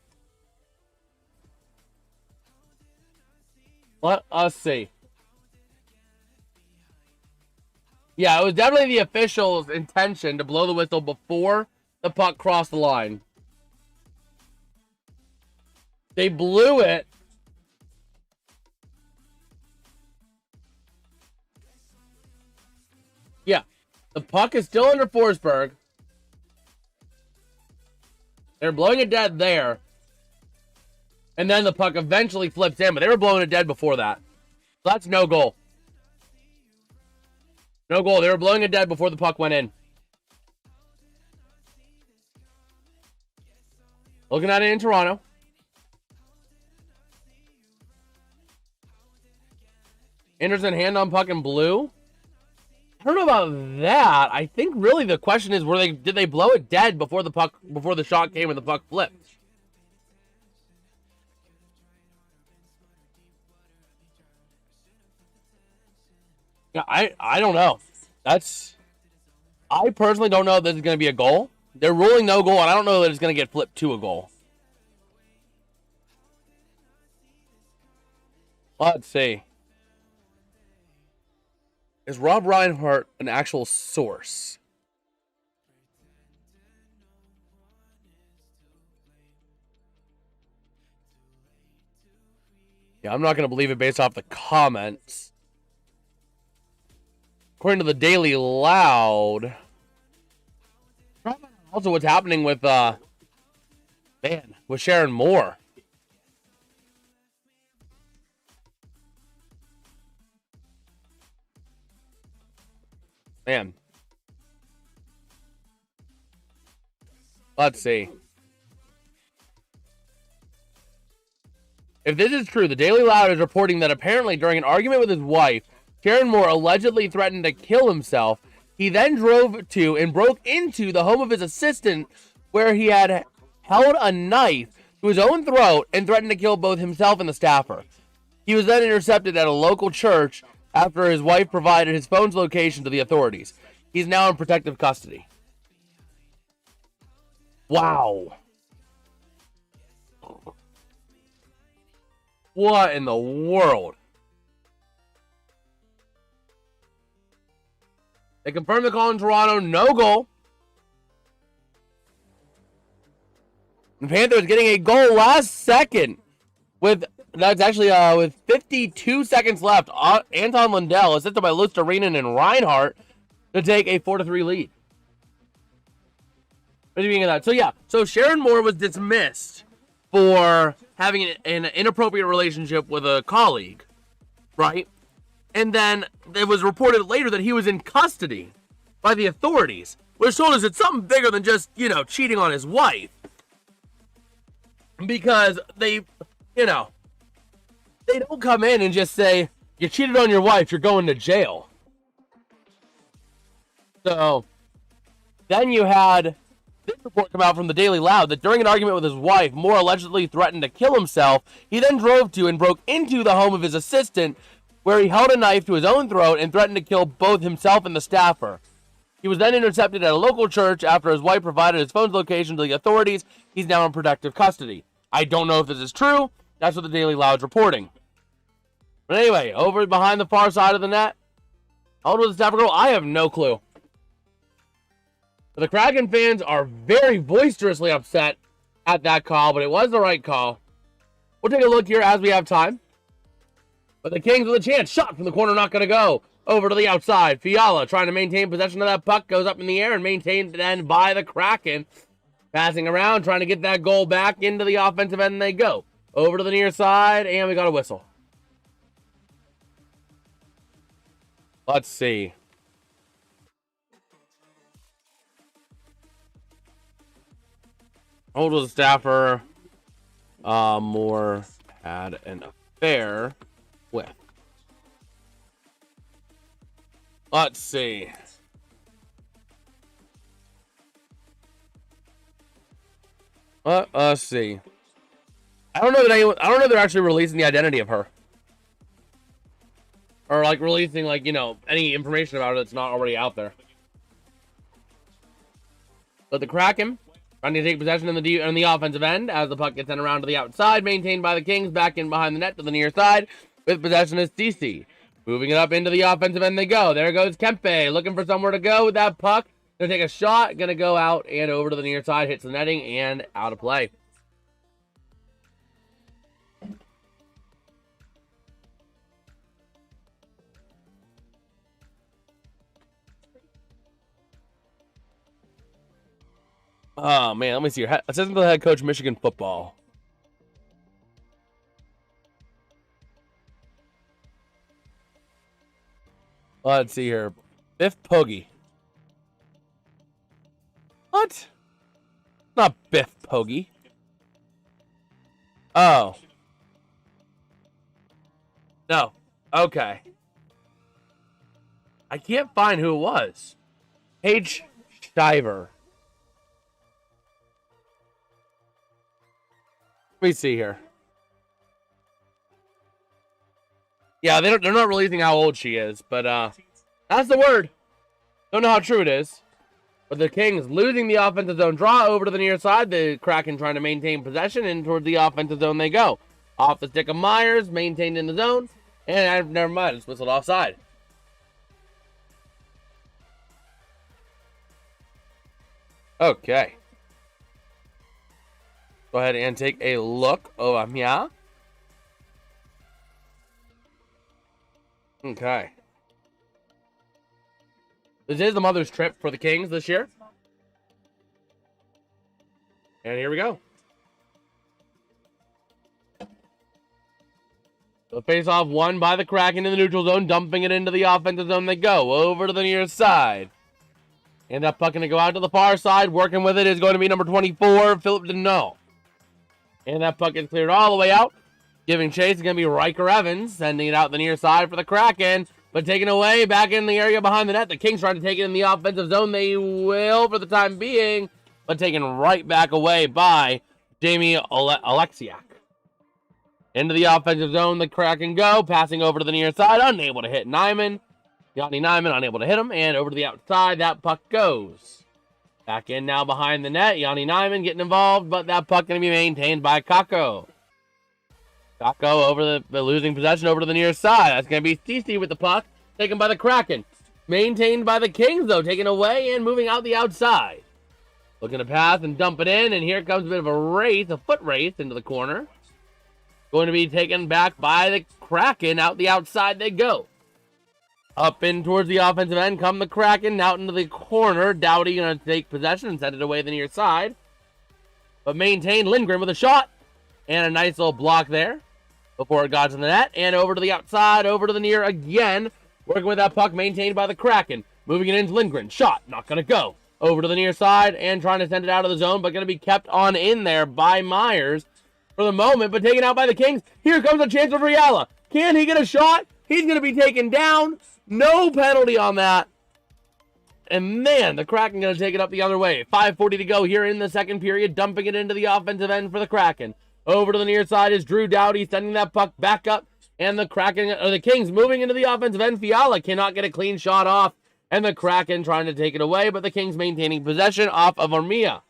Let us see. Yeah, it was definitely the officials' intention to blow the whistle before the puck crossed the line. They blew it. Yeah, the puck is still under Forsberg. They're blowing it dead there. And then the puck eventually flips in, but they were blowing it dead before that. So that's no goal. No goal. They were blowing it dead before the puck went in. Looking at it in Toronto. Anderson hand on puck in blue. I don't know about that. I think really the question is, did they blow it dead before the shot came and the puck flipped? Yeah, I don't know. I personally don't know if this is going to be a goal. They're ruling no goal, and I don't know that it's going to get flipped to a goal. Let's see. Is Rob Reinhart an actual source? Yeah, I'm not going to believe it based off the comments. According to the Daily Loud. Also, what's happening with, with Sharon Moore. Man. Let's see. If this is true, the Daily Loud is reporting that apparently during an argument with his wife, Sharon Moore allegedly threatened to kill himself. He then drove to and broke into the home of his assistant, where he had held a knife to his own throat and threatened to kill both himself and the staffer. He was then intercepted at a local church after his wife provided his phone's location to the authorities. He's now in protective custody. Wow. What in the world? They confirmed the call in Toronto. No goal. The Panthers getting a goal last second with 52 seconds left. Anton Lundell assisted by Lusterinen and Reinhart to take a 4-3 lead. What do you mean of that? So yeah, so Sharon Moore was dismissed for having an inappropriate relationship with a colleague, right? And then it was reported later that he was in custody by the authorities, which told us it's something bigger than just, cheating on his wife. Because they don't come in and just say, you cheated on your wife, you're going to jail. So then you had this report come out from the Daily Loud that during an argument with his wife, Moore allegedly threatened to kill himself. He then drove to and broke into the home of his assistant, where he held a knife to his own throat and threatened to kill both himself and the staffer. He was then intercepted at a local church after his wife provided his phone's location to the authorities. He's now in protective custody. I don't know if this is true. That's what the Daily Loud's reporting. But anyway, over behind the far side of the net, how old was the staffer girl? I have no clue. But the Kraken fans are very boisterously upset at that call, but it was the right call. We'll take a look here as we have time. But the Kings with a chance. Shot from the corner, not going to go. Over to the outside. Fiala trying to maintain possession of that puck. Goes up in the air and maintained then by the Kraken. Passing around, trying to get that goal back into the offensive end, and they go. Over to the near side, and we got a whistle. Let's see. Old was a staffer. Moore had an affair with. Let's see. Let's see. I don't know if they're actually releasing the identity of her, or like releasing any information about it that's not already out there. But the Kraken trying to take possession in the offensive end as the puck gets sent around to the outside, maintained by the Kings, back in behind the net to the near side. With possession is CC. Moving it up into the offensive end they go. There goes Kempe, looking for somewhere to go with that puck. Gonna take a shot, gonna go out and over to the near side, hits the netting, and out of play. Oh, man, let me see your assistant head coach, Michigan football. Let's see here. Biff Pogge. What? Not Biff Pogge. Oh. No. Okay. I can't find who it was. Paige Stiver. Let me see here. Yeah, they're not releasing how old she is, but that's the word. Don't know how true it is. But the Kings losing the offensive zone draw over to the near side. The Kraken trying to maintain possession, and towards the offensive zone they go. Off the stick of Myers, maintained in the zone, and never mind, it's whistled offside. Okay. Go ahead and take a look. Oh, yeah. Okay. This is the mother's trip for the Kings this year. And here we go. The face-off won by the Kraken in the neutral zone, dumping it into the offensive zone they go. Over to the near side. And that puck going to go out to the far side. Working with it is going to be number 24, Philip Deneau. And that puck gets cleared all the way out. Giving chase is going to be Riker Evans, sending it out the near side for the Kraken. But taken away back in the area behind the net. The Kings trying to take it in the offensive zone. They will for the time being. But taken right back away by Jamie Alexiak. Into the offensive zone, the Kraken go. Passing over to the near side. Unable to hit Nyman. Yanni Nyman unable to hit him. And over to the outside, that puck goes. Back in now behind the net. Yanni Nyman getting involved. But that puck going to be maintained by Kakko. Kakko over the losing possession over to the near side. That's going to be Cece with the puck. Taken by the Kraken. Maintained by the Kings, though. Taken away and moving out the outside. Looking to pass and dump it in. And here comes a bit of a race, a foot race into the corner. Going to be taken back by the Kraken. Out the outside they go. Up in towards the offensive end come the Kraken. Out into the corner. Doughty going to take possession and send it away the near side. But maintained Lindgren with a shot. And a nice little block there before it got to the net. And over to the outside, over to the near again. Working with that puck maintained by the Kraken. Moving it into Lindgren. Shot. Not going to go. Over to the near side and trying to send it out of the zone. But going to be kept on in there by Myers for the moment. But taken out by the Kings. Here comes a chance of Riala. Can he get a shot? He's going to be taken down. No penalty on that. And man, the Kraken going to take it up the other way. 5:40 to go here in the second period. Dumping it into the offensive end for the Kraken. Over to the near side is Drew Doughty sending that puck back up. And the Kraken, or the Kings moving into the offensive end. Fiala cannot get a clean shot off. And the Kraken trying to take it away. But the Kings maintaining possession off of Armia.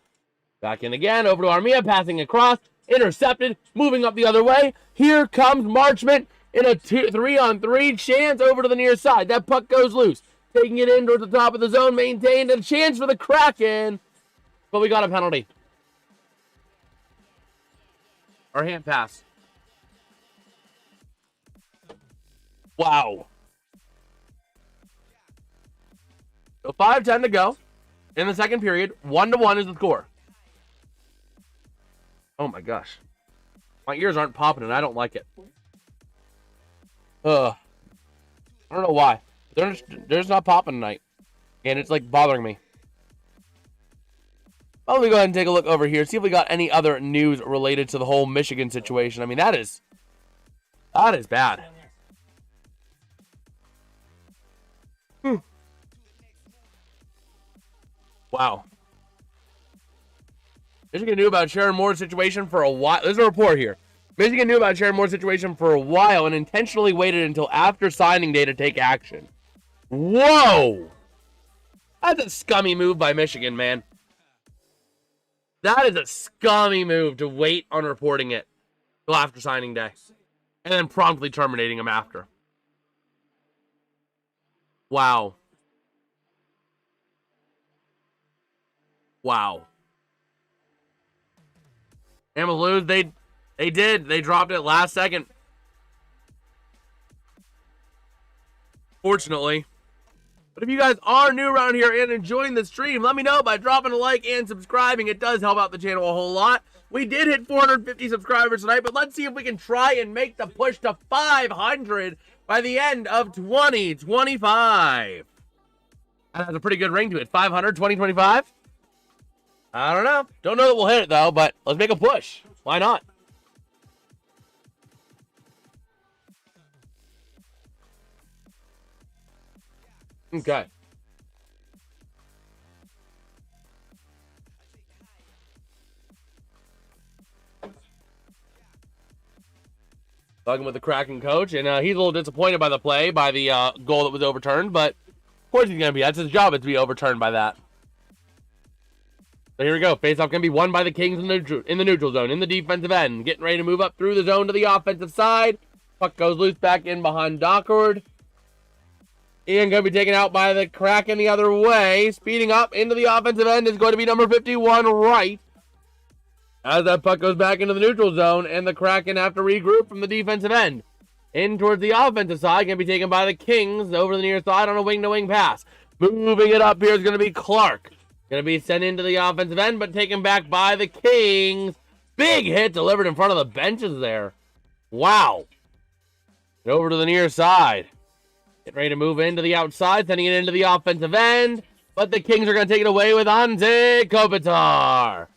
Back in again. Over to Armia. Passing across. Intercepted. Moving up the other way. Here comes Marchment in a 3-on-3 chance over to the near side. That puck goes loose. Taking it in towards the top of the zone. Maintained. A chance for the Kraken. But we got a penalty. Or hand pass. Wow. So 5:10 to go in the second period. 1-1 is the score. Oh my gosh. My ears aren't popping and I don't like it. I don't know why. They're just not popping tonight. And it's like bothering me. Well, let me go ahead and take a look over here. See if we got any other news related to the whole Michigan situation. I mean, that is bad. Wow. Michigan knew about Sharon Moore's situation for a while. There's a report here. Michigan knew about Sharon Moore's situation for a while and intentionally waited until after signing day to take action. Whoa! That's a scummy move by Michigan, man. That is a scummy move to wait on reporting it till after signing day. And then promptly terminating him after. Wow. Wow. And with lose, they did. They dropped it last second. Fortunately. But if you guys are new around here and enjoying the stream, let me know by dropping a like and subscribing. It does help out the channel a whole lot. We did hit 450 subscribers tonight, but let's see if we can try and make the push to 500 by the end of 2025. That has a pretty good ring to it. 500, 2025? I don't know. Don't know that we'll hit it, though, but let's make a push. Why not? Okay. Talking with the Kraken coach, and he's a little disappointed by the play, by the goal that was overturned, but of course he's going to be. That's his job, is to be overturned by that. So here we go. Face-off going to be won by the Kings in the neutral zone, in the defensive end. Getting ready to move up through the zone to the offensive side. Puck goes loose back in behind Doughty. Ian going to be taken out by the Kraken the other way. Speeding up into the offensive end is going to be number 51, Right. As that puck goes back into the neutral zone, and the Kraken have to regroup from the defensive end. In towards the offensive side, going to be taken by the Kings over the near side on a wing-to-wing pass. Moving it up here is going to be Clark. Going to be sent into the offensive end, but taken back by the Kings. Big hit delivered in front of the benches there. Wow. And over to the near side. Getting ready to move into the outside, sending it into the offensive end. But the Kings are going to take it away with Anze Kopitar.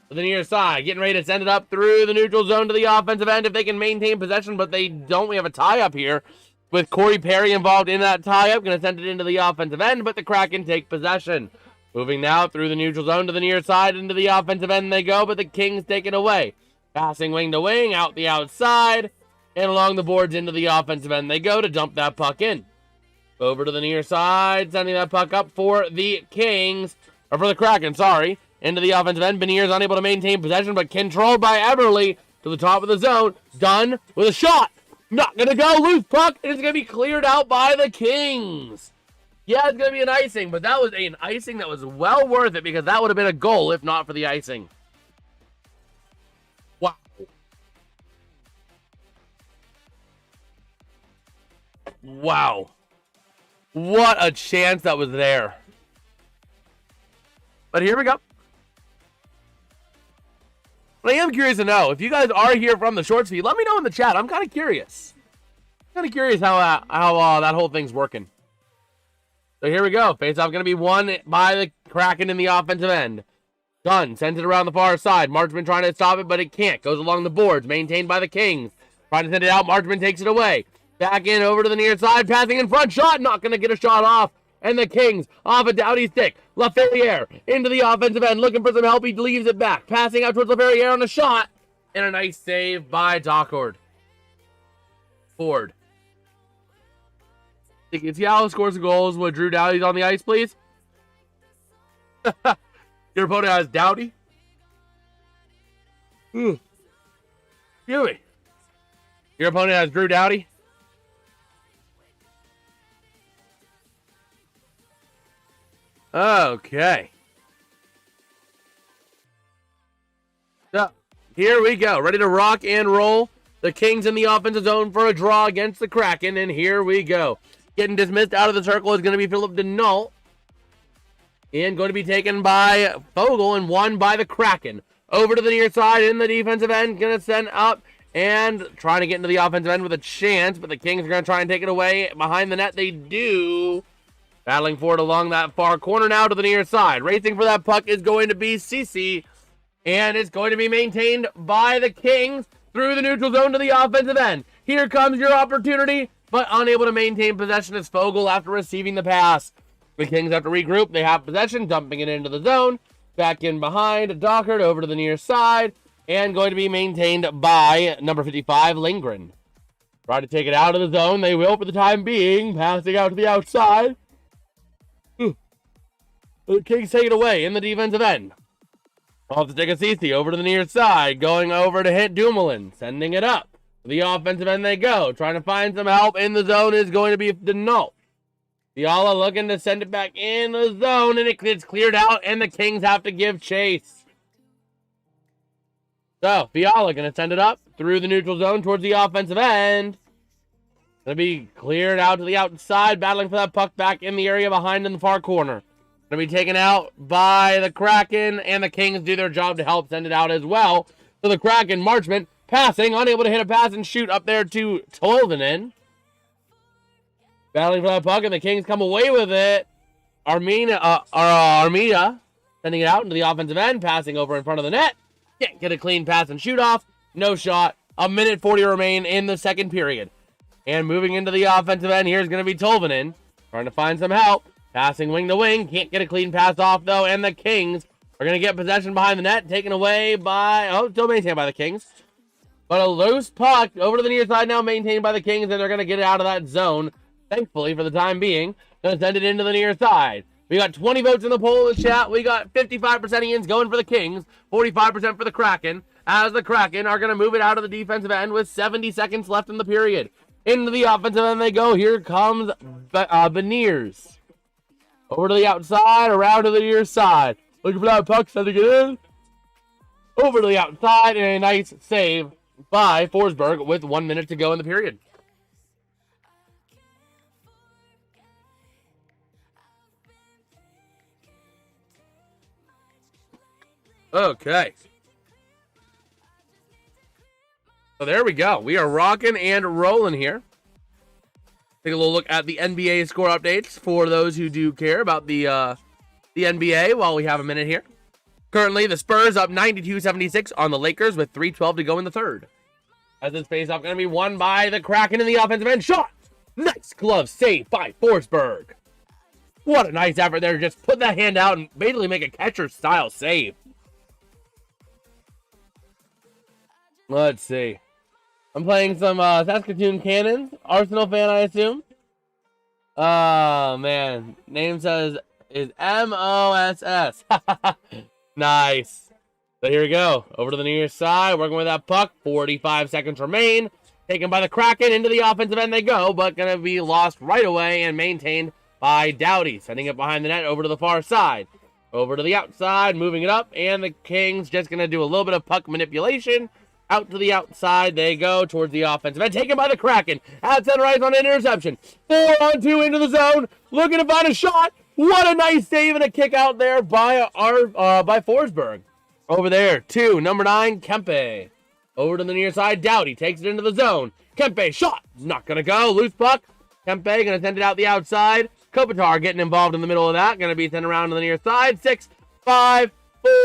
To the near side, getting ready to send it up through the neutral zone to the offensive end if they can maintain possession, but they don't. We have a tie-up here with Corey Perry involved in that tie-up. Going to send it into the offensive end, but the Kraken take possession. Moving now through the neutral zone to the near side, into the offensive end they go, but the Kings take it away. Passing wing to wing, out the outside, and along the boards into the offensive end they go to dump that puck in. Over to the near side, sending that puck up for the Kings, or for the Kraken, sorry. Into the offensive end, Beniers unable to maintain possession, but controlled by Everly to the top of the zone. Done with a shot. Not going to go. Loose puck. It's going to be cleared out by the Kings. Yeah, it's going to be an icing, but that was an icing that was well worth it because that would have been a goal if not for the icing. Wow. Wow. What a chance that was there. But here we go. But I am curious to know, if you guys are here from the shorts feed, let me know in the chat. I'm kind of curious. How that whole thing's working. So here we go. Face-off going to be won by the Kraken in the offensive end. Gunn sends it around the far side. Marchman trying to stop it, but it can't. Goes along the boards. Maintained by the Kings. Trying to send it out. Marchman takes it away. Back in over to the near side. Passing in front. Shot. Not going to get a shot off. And the Kings off a Doughty stick. LaFerriere into the offensive end. Looking for some help. He leaves it back. Passing out towards LaFerriere on a shot. And a nice save by Doughty. Ford. Seattle scores goals with Drew Doughty's on the ice, please. Your opponent has Doughty. Excuse me. Your opponent has Drew Doughty. Okay. So, here we go. Ready to rock and roll. The Kings in the offensive zone for a draw against the Kraken, and here we go. Getting dismissed out of the circle is going to be Philip Denault. And going to be taken by Fogle and won by the Kraken. Over to the near side in the defensive end. Going to send up and trying to get into the offensive end with a chance. But the Kings are going to try and take it away. Behind the net they do. Battling for it along that far corner now to the near side. Racing for that puck is going to be CC. And it's going to be maintained by the Kings through the neutral zone to the offensive end. Here comes your opportunity, but unable to maintain possession is Fogle after receiving the pass. The Kings have to regroup. They have possession, dumping it into the zone. Back in behind, Doughty over to the near side. And going to be maintained by number 55, Lindgren. Try to take it out of the zone. They will for the time being. Passing out to the outside. The Kings take it away in the defensive end. Off the stick of Cece, over to the near side, going over to hit Dumoulin, sending it up. The offensive end they go, trying to find some help in the zone is going to be Denault. Fiala looking to send it back in the zone, and it's cleared out, and the Kings have to give chase. So, Fiala going to send it up through the neutral zone towards the offensive end. Going to be cleared out to the outside, battling for that puck back in the area behind in the far corner. Going to be taken out by the Kraken, and the Kings do their job to help send it out as well. So the Kraken, Marchment, passing, unable to hit a pass and shoot up there to Tolvanen. Battling for that puck, and the Kings come away with it. Armida sending it out into the offensive end, passing over in front of the net. Can't get a clean pass and shoot off. No shot. 1:40 remain in the second period. And moving into the offensive end, here's going to be Tolvanen. Trying to find some help. Passing wing to wing. Can't get a clean pass off, though. And the Kings are going to get possession behind the net. Taken away by... Oh, still maintained by the Kings. But a loose puck over to the near side now, maintained by the Kings. And they're going to get it out of that zone. Thankfully, for the time being, going to send it into the near side. We got 20 votes in the poll in the chat. We got 55% Ian's going for the Kings, 45% for the Kraken, as the Kraken are going to move it out of the defensive end with 70 seconds left in the period. Into the offensive end they go. Here comes Beniers. Over to the outside, around to the near side. Looking for that puck, sending it in. Over to the outside, and a nice save by Forsberg with 1 minute to go in the period. Okay. So there we go. We are rocking and rolling here. Take a little look at the NBA score updates for those who do care about the NBA while we have a minute here. Currently, the Spurs up 92-76 on the Lakers with 3:12 to go in the third. As this face-off going to be won by the Kraken in the offensive end. Shot! Nice glove save by Forsberg. What a nice effort there. Just put that hand out and basically make a catcher-style save. Let's see. I'm playing some Saskatoon Cannons. Arsenal fan, I assume. Oh, man. Name says is MOSS. Nice. So here we go. Over to the near side. Working with that puck. 45 seconds remain. Taken by the Kraken. Into the offensive end they go. But going to be lost right away and maintained by Doughty. Sending it behind the net over to the far side. Over to the outside. Moving it up. And the Kings just going to do a little bit of puck manipulation. Out to the outside they go towards the offensive end. Taken by the Kraken. At center ice on an interception. 4-on-2 into the zone. Looking to find a shot. What a nice save and a kick out there by Forsberg. Over there to number 9, Kempe. Over to the near side. Doughty takes it into the zone. Kempe shot. Not going to go. Loose puck. Kempe going to send it out the outside. Kopitar getting involved in the middle of that. Going to be sent around to the near side. 6, 5,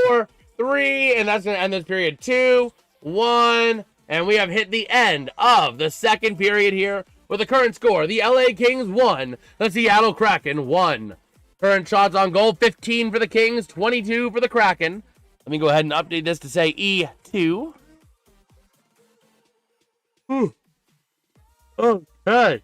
4, 3. And that's going to end this period. 2, 1, and we have hit the end of the second period here with the current score. The LA Kings 1, the Seattle Kraken 1. Current shots on goal, 15 for the Kings, 22 for the Kraken. Let me go ahead and update this to say E2. Okay. But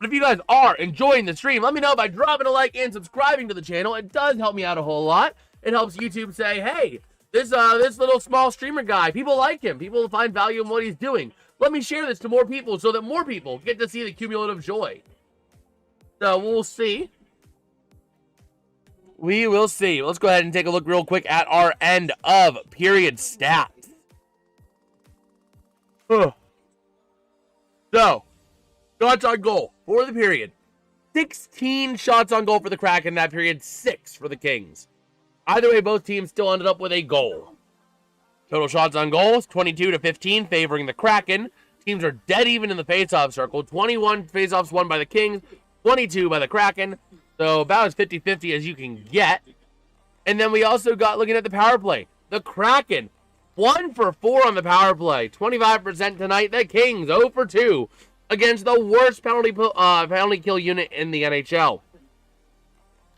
if you guys are enjoying the stream, let me know by dropping a like and subscribing to the channel. It does help me out a whole lot. It helps YouTube say, hey, this little small streamer guy, people like him. People find value in what he's doing. Let me share this to more people so that more people get to see the cumulative joy. So we'll see. We will see. Let's go ahead and take a look real quick at our end of period stats. So, shots on goal for the period. 16 shots on goal for the Kraken in that period, 6 for the Kings. Either way, both teams still ended up with a goal. Total shots on goals, 22-15, favoring the Kraken. Teams are dead even in the faceoff circle. 21 faceoffs won by the Kings, 22 by the Kraken. So about as 50-50 as you can get. And then we also got, looking at the power play, the Kraken, 1 for 4 on the power play. 25% tonight. The Kings, 0 for 2 against the worst penalty kill unit in the NHL.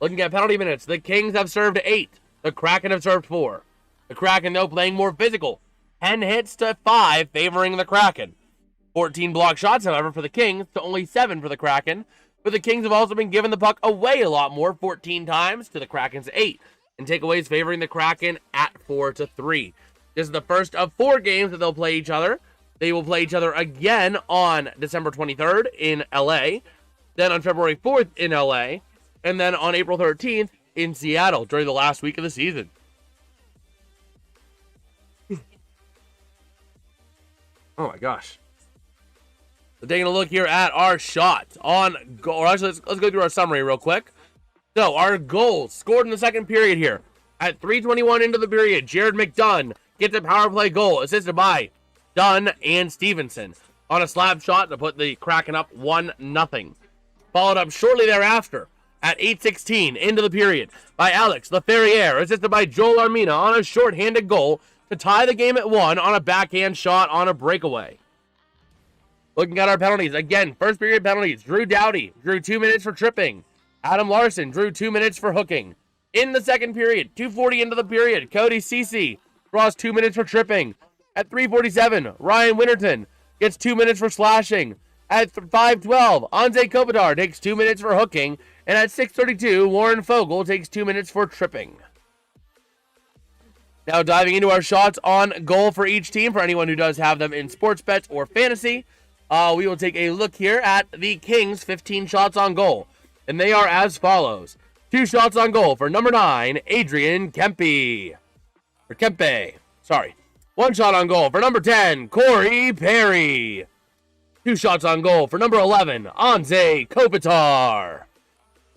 Looking at penalty minutes, the Kings have served 8. The Kraken have served 4. The Kraken, though, playing more physical. 10 hits to 5, favoring the Kraken. 14 block shots, however, for the Kings, to only 7 for the Kraken. But the Kings have also been given the puck away a lot more, 14 times, to the Kraken's 8. and takeaways favoring the Kraken at 4-3. This is the first of 4 games that they'll play each other. They will play each other again on December 23rd in LA, then on February 4th in LA, and then on April 13th in Seattle during the last week of the season. Oh my gosh. So taking a look here at our shots on goal. Actually, let's go through our summary real quick. So our goals scored in the second period here. At 3:21 into the period, Jared McDunn gets a power play goal assisted by Dunn and Stevenson on a slap shot to put the Kraken up 1-0. Followed up shortly thereafter at 8:16 into the period by Alex Laferriere, assisted by Joel Armina on a short-handed goal to tie the game at 1 on a backhand shot on a breakaway. Looking at our penalties, again, first period penalties. Drew Doughty drew 2 minutes for tripping. Adam Larson drew 2 minutes for hooking. In the second period, 2:40 into the period, Cody Ceci draws 2 minutes for tripping. At 3:47, Ryan Winterton gets 2 minutes for slashing. At 5:12, Anze Kopitar takes 2 minutes for hooking. And at 6:32, Warren Fogle takes 2 minutes for tripping. Now diving into our shots on goal for each team, for anyone who does have them in sports bets or fantasy, we will take a look here at the Kings' 15 shots on goal. And they are as follows. 2 shots on goal for number 9, Adrian Kempe. 1 shot on goal for number 10, Corey Perry. 2 shots on goal for number 11, Anze Kopitar.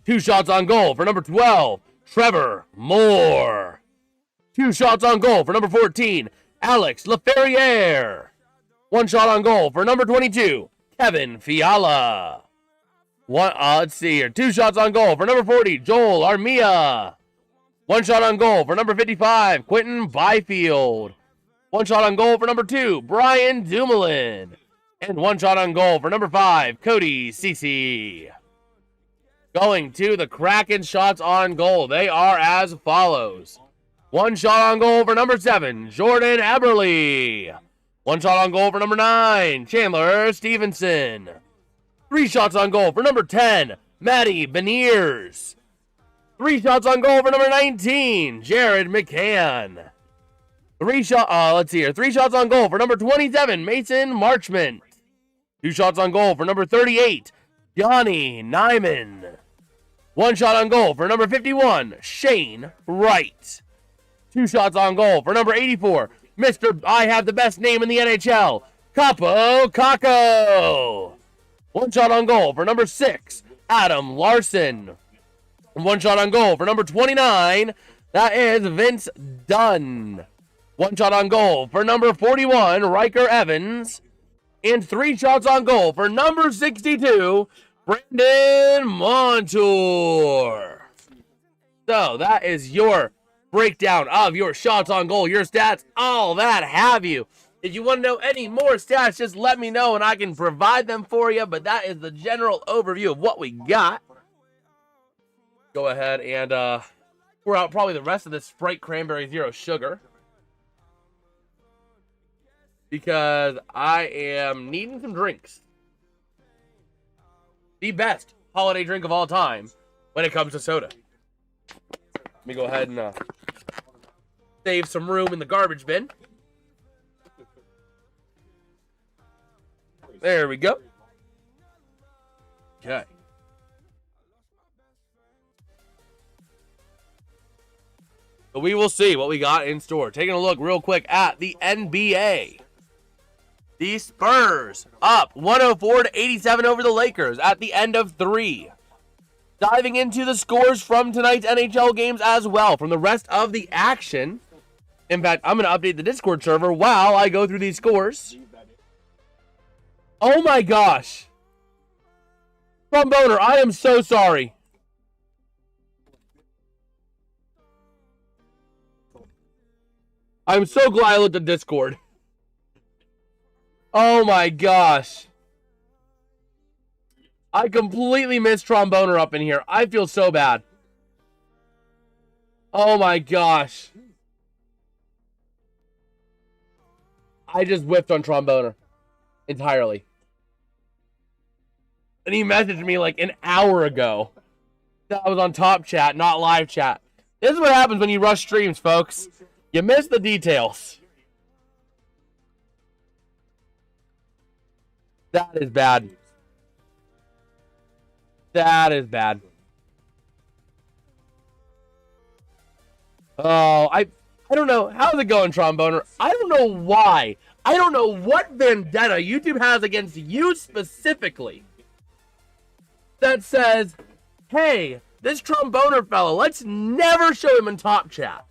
2 shots on goal for number 12, Trevor Moore. 2 shots on goal for number 14, Alex Laferriere. 1 shot on goal for number 22, Kevin Fiala. 2 shots on goal for number 40, Joel Armia. 1 shot on goal for number 55, Quentin Byfield. 1 shot on goal for number 2, Brian Dumoulin. And 1 shot on goal for number 5, Cody Ceci. Going to the Kraken shots on goal. They are as follows. 1 shot on goal for number 7, Jordan Eberle. 1 shot on goal for number 9, Chandler Stevenson. 3 shots on goal for number 10, Matty Beniers. 3 shots on goal for number 19, Jared McCann. 3 shots on goal for number 27, Mason Marchment. 2 shots on goal for number 38, Johnny Nyman. 1 shot on goal for number 51, Shane Wright. 2 shots on goal for number 84, Mr. I have the best name in the NHL, Capo Caco. 1 shot on goal for number 6, Adam Larson. 1 shot on goal for number 29, that is Vince Dunn. 1 shot on goal for number 41, Riker Evans. And 3 shots on goal for number 62, Brandon Montour. So that is your breakdown of your shots on goal, your stats, all that have you. If you want to know any more stats, just let me know and I can provide them for you. But that is the general overview of what we got. Go ahead and pour out probably the rest of this Sprite Cranberry Zero Sugar, because I am needing some drinks. The best holiday drink of all time when it comes to soda. Let me go ahead and save some room in the garbage bin. There we go. Okay. So we will see what we got in store. Taking a look real quick at the NBA. The Spurs up 104-87 over the Lakers at the end of 3. Diving into the scores from tonight's NHL games as well, from the rest of the action. In fact, I'm going to update the Discord server while I go through these scores. Oh my gosh. Tromboner, I am so sorry. I'm so glad I looked at Discord. Oh my gosh. I completely missed Tromboner up in here. I feel so bad. Oh my gosh. I just whiffed on Tromboner entirely. And he messaged me like an hour ago. That was on top chat, not live chat. This is what happens when you rush streams, folks. You miss the details. That is bad. That is bad. Oh, I don't know. How's it going, Tromboner? I don't know why. I don't know what vendetta YouTube has against you specifically that says, hey, this Tromboner fellow, let's never show him in top chat.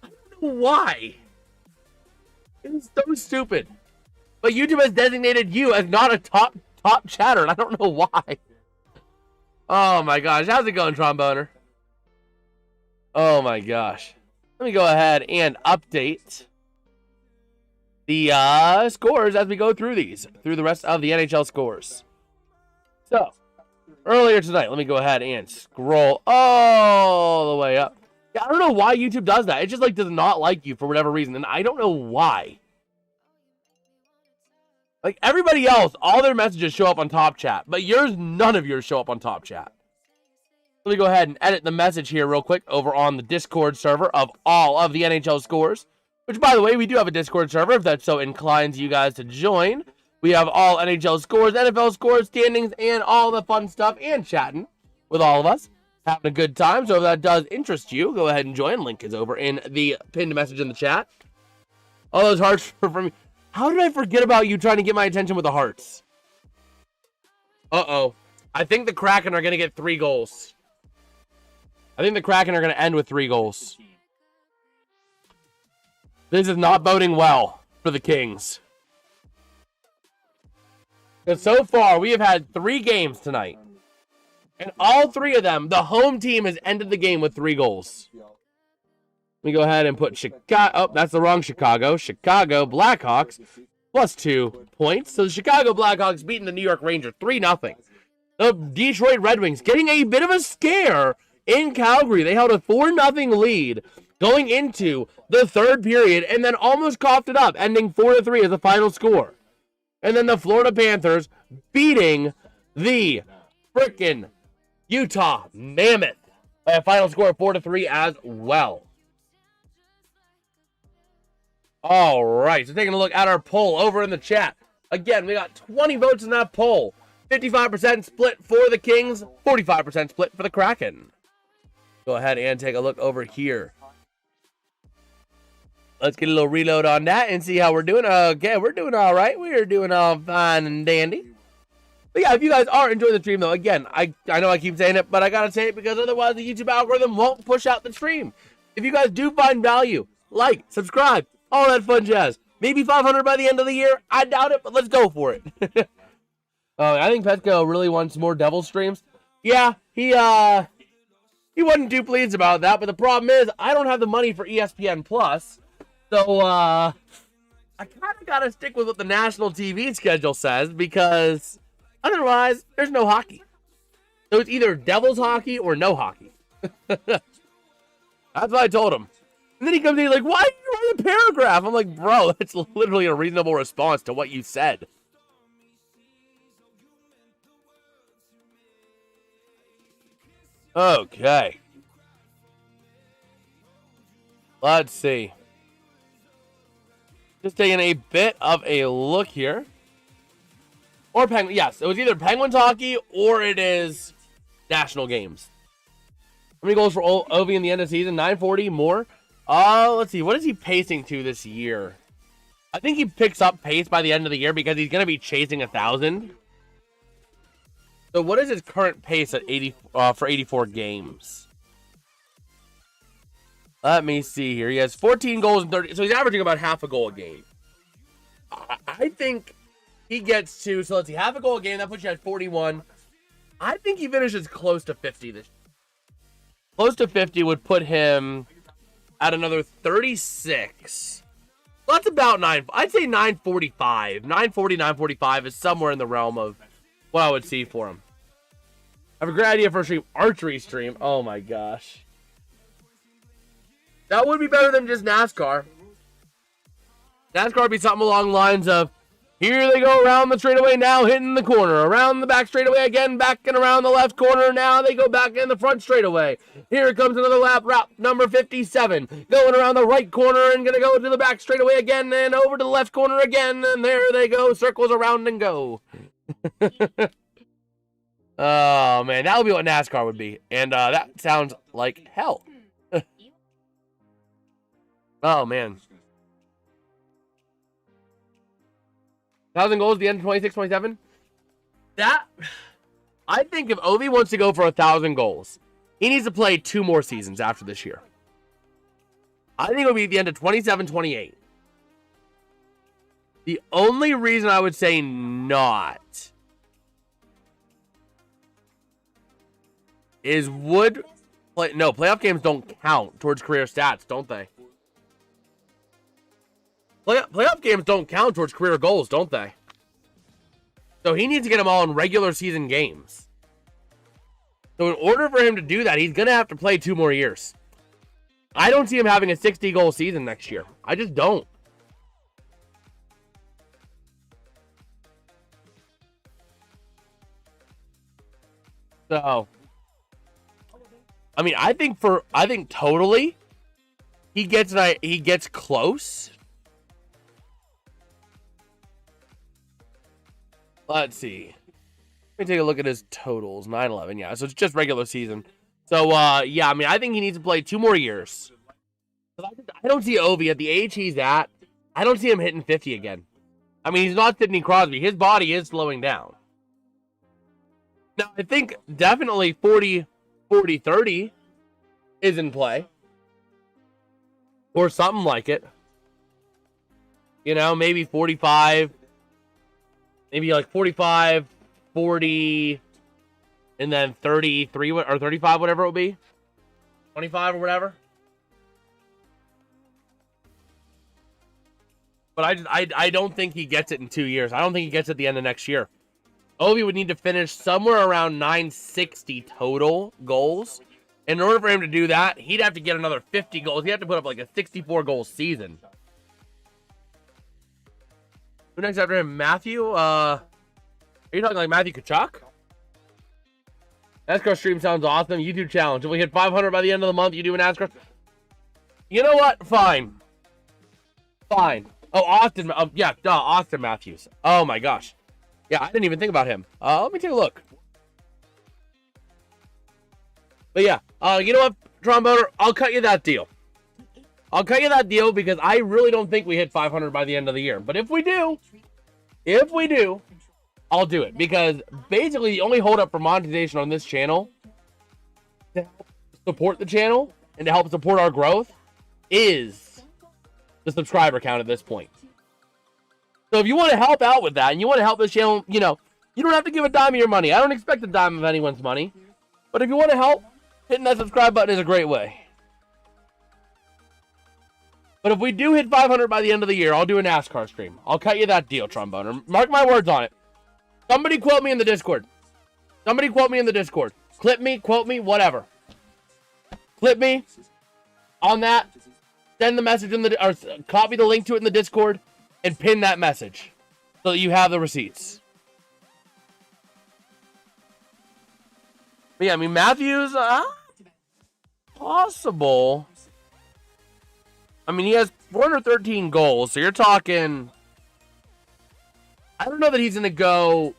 I don't know why. It is so stupid. But YouTube has designated you as not a top chatter, and I don't know why. Oh my gosh, how's it going, Tromboner? Oh my gosh. Let me go ahead and update the scores as we go through the rest of the NHL scores. So, earlier tonight, let me go ahead and scroll all the way up. Yeah, I don't know why YouTube does that. It just like does not like you for whatever reason, and I don't know why. Like everybody else, all their messages show up on top chat, but yours, none of yours show up on top chat. Let me go ahead and edit the message here real quick over on the Discord server of all of the NHL scores. Which, by the way, we do have a Discord server if that so inclines you guys to join. We have all NHL scores, NFL scores, standings, and all the fun stuff, and chatting with all of us. Having a good time, so if that does interest you, go ahead and join. Link is over in the pinned message in the chat. All those hearts for me. How did I forget about you trying to get my attention with the hearts? Uh-oh. I think the Kraken are going to get 3 goals. I think the Kraken are going to end with 3 goals. This is not boding well for the Kings. Because so far, we have had 3 games tonight. And all 3 of them, the home team has ended the game with 3 goals. Let me go ahead and put Chicago. Oh, that's the wrong Chicago. Chicago Blackhawks plus 2 points. So the Chicago Blackhawks beating the New York Rangers 3-0. The Detroit Red Wings getting a bit of a scare in Calgary. They held a 4-0 lead going into the 3rd period and then almost coughed it up, ending 4-3 as the final score. And then the Florida Panthers beating the frickin' Utah Mammoth by a final score of 4-3 as well. All right, so taking a look at our poll over in the chat. Again, we got 20 votes in that poll. 55% split for the Kings, 45% split for the Kraken. Go ahead and take a look over here. Let's get a little reload on that and see how we're doing. Okay, we're doing all right. We're doing all fine and dandy. But yeah, if you guys are enjoying the stream, though, again, I know I keep saying it, but I got to say it because otherwise the YouTube algorithm won't push out the stream. If you guys do find value, like, subscribe, all that fun jazz. Maybe 500 by the end of the year. I doubt it, but let's go for it. I think Petco really wants more Devil streams. Yeah, he wasn't too pleased about that, but the problem is I don't have the money for ESPN Plus. So, I kind of got to stick with what the national TV schedule says because otherwise, there's no hockey. So it's either Devils hockey or no hockey. That's what I told him. And then he comes in and he's like, why did you write a paragraph? I'm like, bro, that's literally a reasonable response to what you said. Okay. Let's see. Just taking a bit of a look here. Or Penguin. Yes, it was either Penguins hockey or it is national games. How many goals for Ovi in the end of the season? 940 more. Let's see. What is he pacing to this year? I think he picks up pace by the end of the year because he's going to be chasing 1,000. So what is his current pace at 80 for 84 games? Let me see here. He has 14 goals and 30. So he's averaging about half a goal a game. I think he gets to, so let's see, half a goal a game. That puts you at 41. I think he finishes close to 50 this year. Close to 50 would put him at another 36. That's about 9. I'd say 945. 940, 945 is somewhere in the realm of what I would see for him. I have a great idea for a stream. Archery stream. Oh my gosh. That would be better than just NASCAR. NASCAR would be something along the lines of Here they go around the straightaway, now hitting the corner. Around the back straightaway again, back and around the left corner. Now they go back in the front straightaway. Here comes another lap, route number 57. Going around the right corner and going to go to the back straightaway again and over to the left corner again. And there they go, circles around and go. Oh, man, that would be what NASCAR would be. And that sounds like hell. Oh, man. 1,000 goals at the end of 26, 27. That, I think if Ovi wants to go for 1,000 goals, he needs to play 2 more seasons after this year. I think it'll be at the end of 27, 28. The only reason I would say not is playoff games don't count towards career stats, don't they? Playoff games don't count towards career goals, don't they? So he needs to get them all in regular season games. So in order for him to do that, he's going to have to play 2 more years. I don't see him having a 60-goal season next year. I just don't. So, I mean, I think totally he gets close. Let's see. Let me take a look at his totals. 9-11, yeah. So it's just regular season. So, yeah, I mean, I think he needs to play 2 more years. I don't see Ovi at the age he's at. I don't see him hitting 50 again. I mean, he's not Sidney Crosby. His body is slowing down. Now, I think definitely 40-30 is in play. Or something like it. You know, maybe 45. Maybe like 45, 40, and then 33 or 35, whatever it will be. 25 or whatever. But I don't think he gets it in 2 years. I don't think he gets it at the end of next year. Ovi would need to finish somewhere around 960 total goals. In order for him to do that, he'd have to get another 50 goals. He'd have to put up like a 64-goal season. Who next after him? Matthew? Are you talking like Matthew Kachuk? NASCAR stream sounds awesome. YouTube challenge. If we hit 500 by the end of the month, you do an NASCAR. You know what? Fine. Oh, Austin. Yeah, Austin Matthews. Oh my gosh. Yeah, I didn't even think about him. Let me take a look. But yeah, you know what, Tromboner? I'll cut you that deal. Because I really don't think we hit 500 by the end of the year. But if we do, I'll do it. Because basically the only holdup for monetization on this channel to help support the channel and to help support our growth is the subscriber count at this point. So if you want to help out with that and you want to help this channel, you know, you don't have to give a dime of your money. I don't expect a dime of anyone's money. But if you want to help, hitting that subscribe button is a great way. But if we do hit 500 by the end of the year, I'll do a NASCAR stream. I'll cut you that deal, Tromboner. Mark my words on it. Somebody quote me in the Discord. Clip me, quote me, whatever. Clip me on that. Send the message in the, or copy the link to it in the Discord and pin that message so that you have the receipts. But yeah, I mean, Matthews, possible. I mean, he has 413 goals, so you're talking... I don't know that he's going to go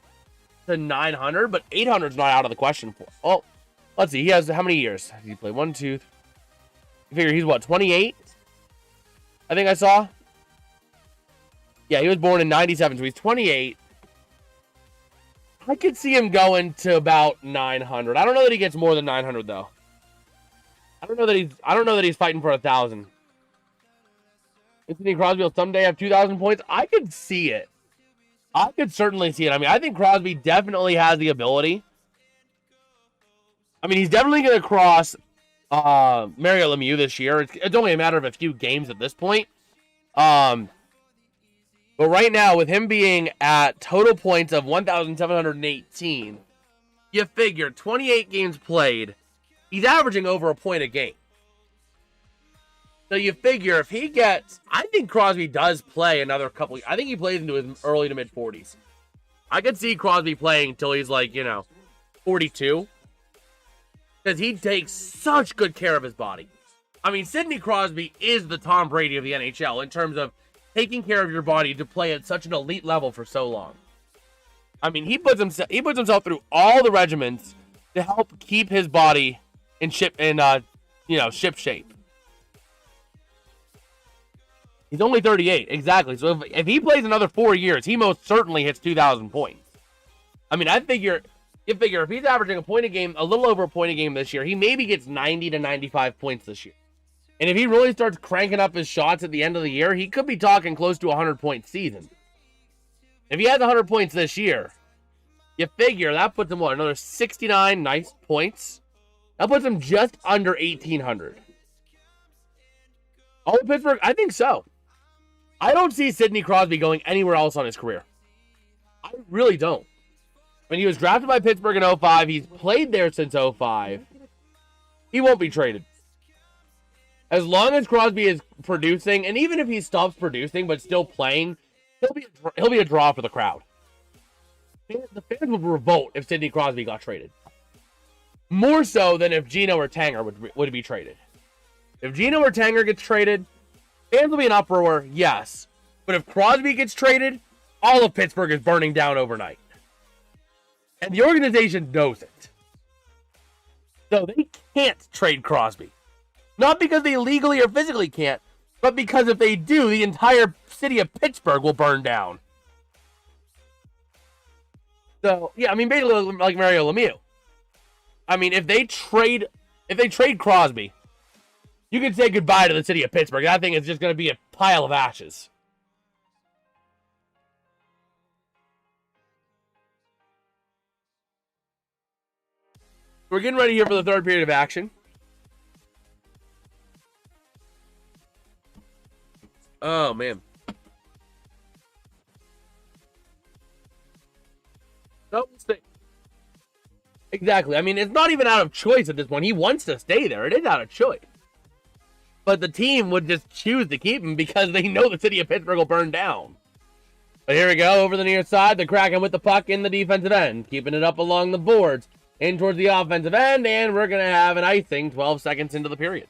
to 900, but 800 is not out of the question. Oh, let's see. He has how many years? Did he play? 1, 2, 3. I figure he's what, 28? I think I saw. Yeah, he was born in 97, so he's 28. I could see him going to about 900. I don't know that he gets more than 900 though. I don't know that he's fighting for 1,000. Sidney Crosby will someday have 2,000 points. I could see it. I could certainly see it. I mean, I think Crosby definitely has the ability. I mean, he's definitely going to cross Mario Lemieux this year. It's only a matter of a few games at this point. But right now, with him being at total points of 1,718, you figure 28 games played, he's averaging over a point a game. So you figure if he gets, I think Crosby does play another couple. I think he plays into his early to mid 40s. I could see Crosby playing until he's like, 42. Because he takes such good care of his body. I mean, Sidney Crosby is the Tom Brady of the NHL in terms of taking care of your body to play at such an elite level for so long. I mean, he puts himself through all the regimens to help keep his body in ship shape. He's only 38, exactly. So if he plays another 4 years, he most certainly hits 2,000 points. I mean, you figure if he's averaging a point a game, a little over a point a game this year, he maybe gets 90 to 95 points this year. And if he really starts cranking up his shots at the end of the year, he could be talking close to a 100-point season. If he has 100 points this year, you figure that puts him, another 69 nice points. That puts him just under 1,800. All of Pittsburgh? I think so. I don't see Sidney Crosby going anywhere else on his career. I really don't. When he was drafted by Pittsburgh in 2005, he's played there since 2005. He won't be traded. As long as Crosby is producing, and even if he stops producing but still playing, he'll be a draw for the crowd. The fans would revolt if Sidney Crosby got traded. More so than if Gino or Tanger would be traded. If Gino or Tanger gets traded, fans will be in uproar, yes. But if Crosby gets traded, all of Pittsburgh is burning down overnight. And the organization knows it. So they can't trade Crosby. Not because they legally or physically can't, but because if they do, the entire city of Pittsburgh will burn down. So, yeah, I mean, basically like Mario Lemieux. I mean, if they trade Crosby, you can say goodbye to the city of Pittsburgh. That thing is just going to be a pile of ashes. We're getting ready here for the third period of action. Oh, man. No mistake. Exactly. I mean, it's not even out of choice at this point. He wants to stay there. It is out of choice. But the team would just choose to keep him because they know the city of Pittsburgh will burn down. But here we go. Over the near side. The Kraken with the puck in the defensive end. Keeping it up along the boards. In towards the offensive end. And we're going to have an icing 12 seconds into the period.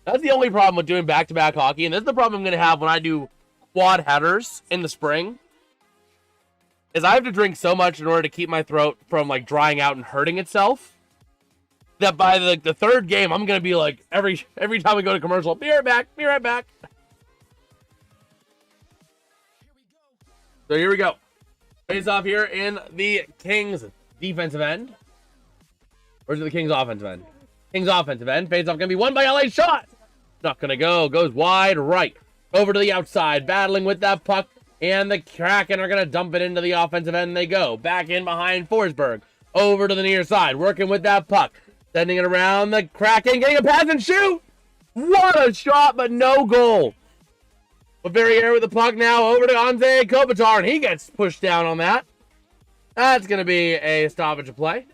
That's the only problem with doing back-to-back hockey. And this is the problem I'm going to have when I do quad headers in the spring. Is I have to drink so much in order to keep my throat from like drying out and hurting itself. That by the third game, I'm going to be like, every time we go to commercial, be right back. So here we go. Face off here in the Kings defensive end. Where's the Kings offensive end? Kings offensive end. Face off going to be won by LA. Shot. Not going to go. Goes wide right. Over to the outside. Battling with that puck. And the Kraken are going to dump it into the offensive end. They go. Back in behind Forsberg. Over to the near side. Working with that puck. Sending it around the Kraken. Getting a pass and shoot. What a shot, but no goal. But Verrier with the puck now. Over to Anze Kopitar. And he gets pushed down on that. That's going to be a stoppage of play.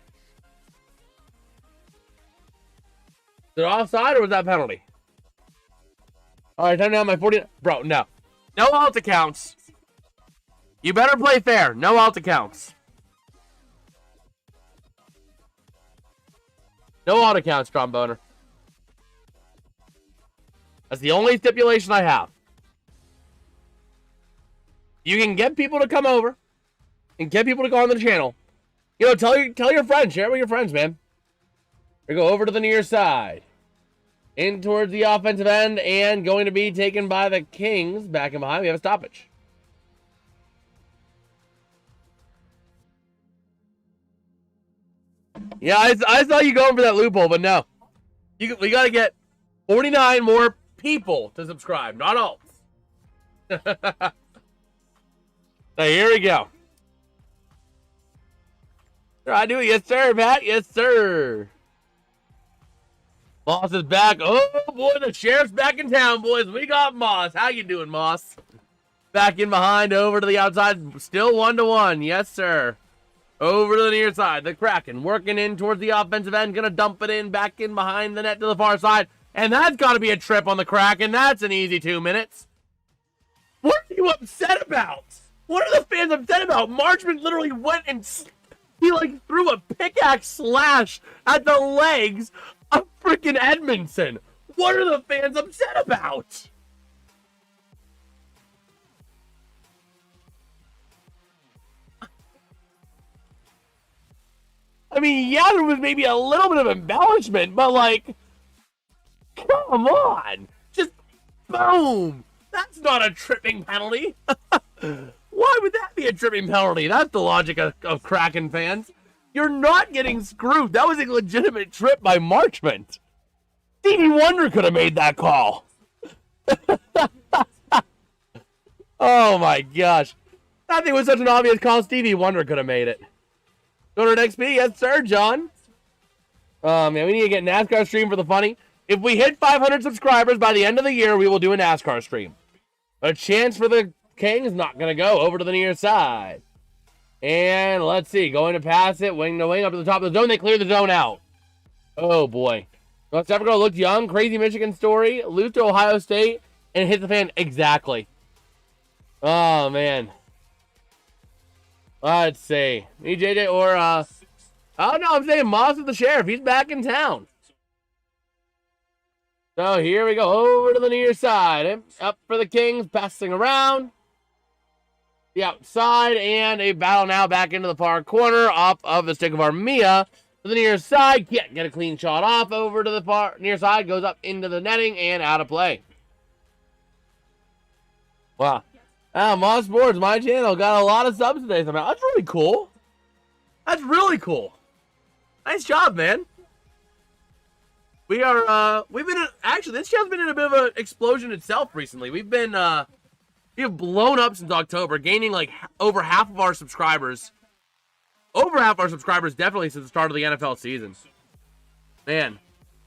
Is it offside or was that penalty? All right, time down my 40. Bro, no. No alt accounts. You better play fair. No alt accounts. No alt accounts, tromboner. That's the only stipulation I have. You can get people to come over and get people to go on the channel. You know, tell your friends. Share it with your friends, man. We go over to the near side. In towards the offensive end and going to be taken by the Kings. Back and behind. We have a stoppage. Yeah, I saw you going for that loophole, but no. We got to get 49 more people to subscribe, not all. So here we go. I do it. Yes, sir, Pat. Yes, sir. Moss is back. Oh, boy, the sheriff's back in town, boys. We got Moss. How you doing, Moss? Back in behind, over to the outside. Still 1-1. Yes, sir. Over to the near side. The Kraken working in towards the offensive end. Going to dump it in back in behind the net to the far side. And that's got to be a trip on the Kraken. That's an easy 2 minutes. What are you upset about? What are the fans upset about? Marchman literally went and he like threw a pickaxe slash at the legs of freaking Edmondson. What are the fans upset about? I mean, yeah, there was maybe a little bit of embellishment, but like, come on. Just boom. That's not a tripping penalty. Why would that be a tripping penalty? That's the logic of Kraken fans. You're not getting screwed. That was a legitimate trip by Marchment. Stevie Wonder could have made that call. Oh my gosh. That thing was such an obvious call. Stevie Wonder could have made it. Go to next XP. Yes, sir, John. Man, we need to get NASCAR stream for the funny. If we hit 500 subscribers by the end of the year, we will do a NASCAR stream. A chance for the Kings, not going to go. Over to the near side. And let's see. Going to pass it. Wing to wing up to the top of the zone. They clear the zone out. Oh, boy. North Africa looked young. Crazy Michigan story. Lose to Ohio State. And hit the fan. Exactly. Oh, man. Let's see. EJJ or, oh, no, I'm saying Moss with the Sheriff. He's back in town. So here we go. Over to the near side. Up for the Kings. Passing around. The outside. And a battle now back into the far corner. Off of the stick of Armia. To the near side. Can't get a clean shot off. Over to the far near side. Goes up into the netting. And out of play. Wow. Moss Sports, my channel, got a lot of subs today. That's really cool. That's really cool. Nice job, man. We've been, actually, this channel's been in a bit of an explosion itself recently. We've blown up since October, gaining like over half of our subscribers. Over half our subscribers, definitely since the start of the NFL season. Man.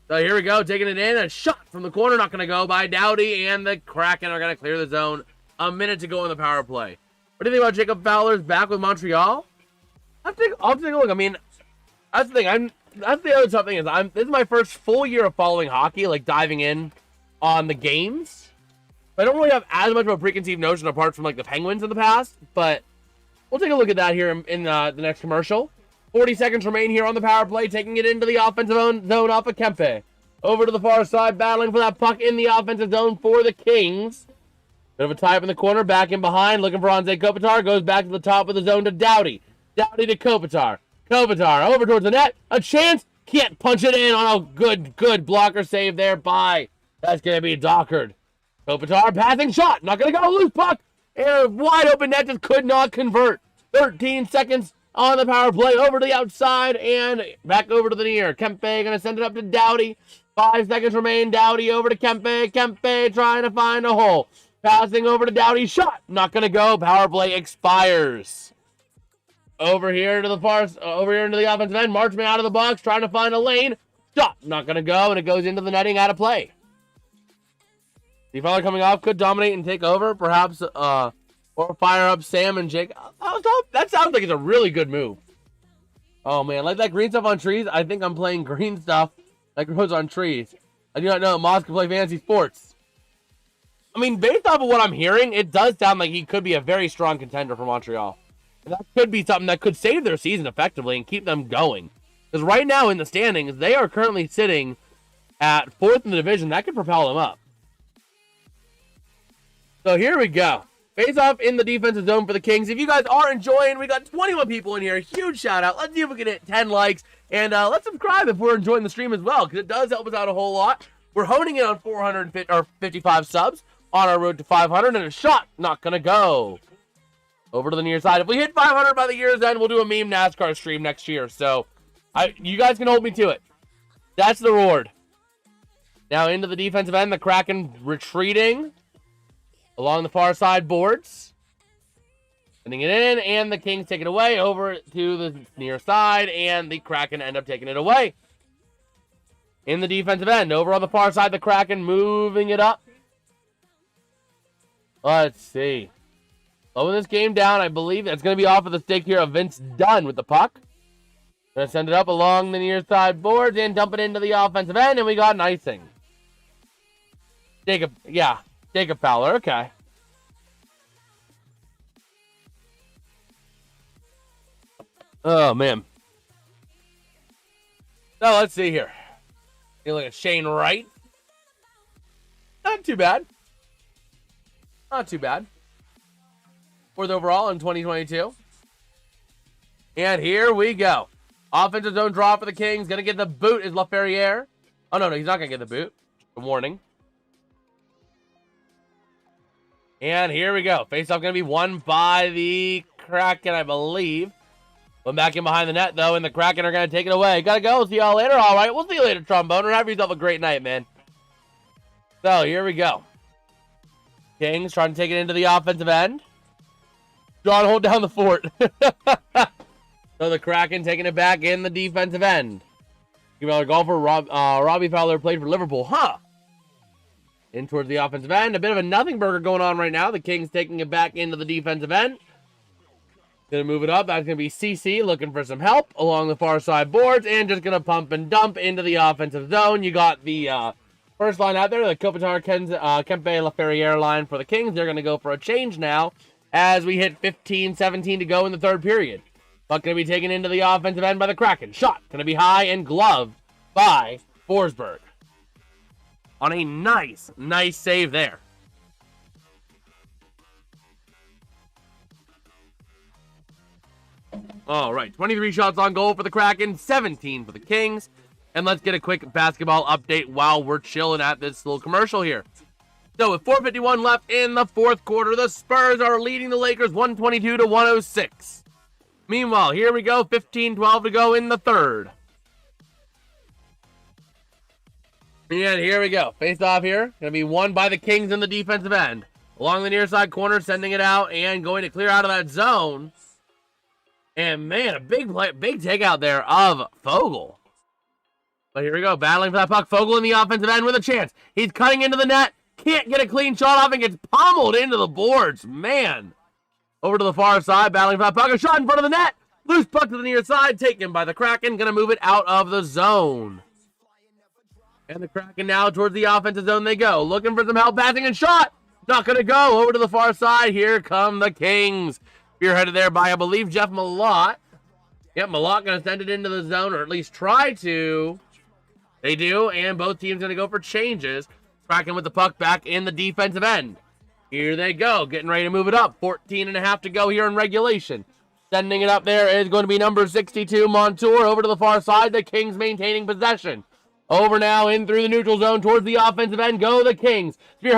So here we go, taking it in. A shot from the corner, not going to go by Doughty, and the Kraken are going to clear the zone. A minute to go in the power play. What do you think about Jacob Fowler's back with Montreal? I'll take a look. I mean, that's the thing. That's the other tough thing is this is my first full year of following hockey, like diving in on the games. I don't really have as much of a preconceived notion apart from like the Penguins in the past, but we'll take a look at that here in the next commercial. 40 seconds remain here on the power play, taking it into the offensive zone off of Kempe. Over to the far side, battling for that puck in the offensive zone for the Kings. Bit of a tie up in the corner, back in behind, looking for Anze Kopitar, goes back to the top of the zone to Doughty. Doughty to Kopitar. Kopitar over towards the net, a chance, can't punch it in on a good blocker save there by, that's going to be Dockard. Kopitar, passing shot, not going to go, loose puck, and a wide open net just could not convert. 13 seconds on the power play, over to the outside, and back over to the near. Kempe going to send it up to Doughty. 5 seconds remain, Doughty over to Kempe. Kempe trying to find a hole. Passing over to Doughty, shot, not going to go. Power play expires. Over here into the offensive end. Marchman out of the box, trying to find a lane. Shot, not going to go, and it goes into the netting, out of play. The Fowler coming off, could dominate and take over, perhaps, or fire up Sam and Jake. That sounds like it's a really good move. Oh, man, like that green stuff on trees. I think I'm playing green stuff that grows on trees. I do not know Moss can play fantasy sports. I mean, based off of what I'm hearing, it does sound like he could be a very strong contender for Montreal. And that could be something that could save their season effectively and keep them going. Because right now in the standings, they are currently sitting at 4th in the division. That could propel them up. So here we go. Face off in the defensive zone for the Kings. If you guys are enjoying, we got 21 people in here. Huge shout out. Let's see if we can hit 10 likes. And let's subscribe if we're enjoying the stream as well, because it does help us out a whole lot. We're honing in on 455 subs on our road to 500, and a shot not going to go. Over to the near side. If we hit 500 by the year's end, we'll do a meme NASCAR stream next year. So you guys can hold me to it. That's the reward. Now into the defensive end. The Kraken retreating along the far side boards. Sending it in, and the Kings take it away over to the near side, and the Kraken end up taking it away. In the defensive end, over on the far side, the Kraken moving it up. Let's see. Slowing this game down. I believe it's going to be off of the stick here of Vince Dunn with the puck. Going to send it up along the near side boards and dump it into the offensive end, and we got an icing. Jacob Fowler, okay. Oh, man. So, let's see here. You look at Shane Wright. Not too bad. Not too bad. Fourth overall in 2022. And here we go. Offensive zone draw for the Kings. Going to get the boot is LaFerriere. Oh, no, he's not going to get the boot. A warning. And here we go. Face-off going to be won by the Kraken, I believe. Went back in behind the net, though, and the Kraken are going to take it away. Gotta go. See y'all later. All right, we'll see you later, Tromboner. Have yourself a great night, man. So, here we go. Kings trying to take it into the offensive end. John, hold down the fort. So, the Kraken taking it back in the defensive end. Fowler golfer, Robbie Fowler played for Liverpool. Huh. In towards the offensive end. A bit of a nothing burger going on right now. The Kings taking it back into the defensive end. Going to move it up. That's going to be CC looking for some help along the far side boards. And just going to pump and dump into the offensive zone. You got the first line out there. The Kopitar, Kempe, LaFerriere line for the Kings. They're going to go for a change now as we hit 15-17 to go in the third period. Puck going to be taken into the offensive end by the Kraken. Shot going to be high and gloved by Forsberg. On a nice save there. All right, 23 shots on goal for the Kraken, 17 for the Kings. And let's get a quick basketball update while we're chilling at this little commercial here. So with 4:51 left in the fourth quarter, the Spurs are leading the Lakers 122-106. Meanwhile, here we go, 15-12 to go in the third. And here we go. Face off here. Going to be won by the Kings in the defensive end. Along the near side corner, sending it out and going to clear out of that zone. And man, a big takeout there of Fogle. But here we go, battling for that puck. Fogle in the offensive end with a chance. He's cutting into the net. Can't get a clean shot off and gets pummeled into the boards. Man. Over to the far side, battling for that puck. A shot in front of the net. Loose puck to the near side, taken by the Kraken. Going to move it out of the zone. And the Kraken now towards the offensive zone they go. Looking for some help, passing and shot. Not going to go. Over to the far side. Here come the Kings. Spearheaded there by, I believe, Jeff Malott. Yep, Malott going to send it into the zone, or at least try to. They do, and both teams going to go for changes. Kraken with the puck back in the defensive end. Here they go, getting ready to move it up. 14.5 to go here in regulation. Sending it up there is going to be number 62, Montour. Over to the far side, the Kings maintaining possession. Over now, in through the neutral zone towards the offensive end. Go the Kings. Spearhead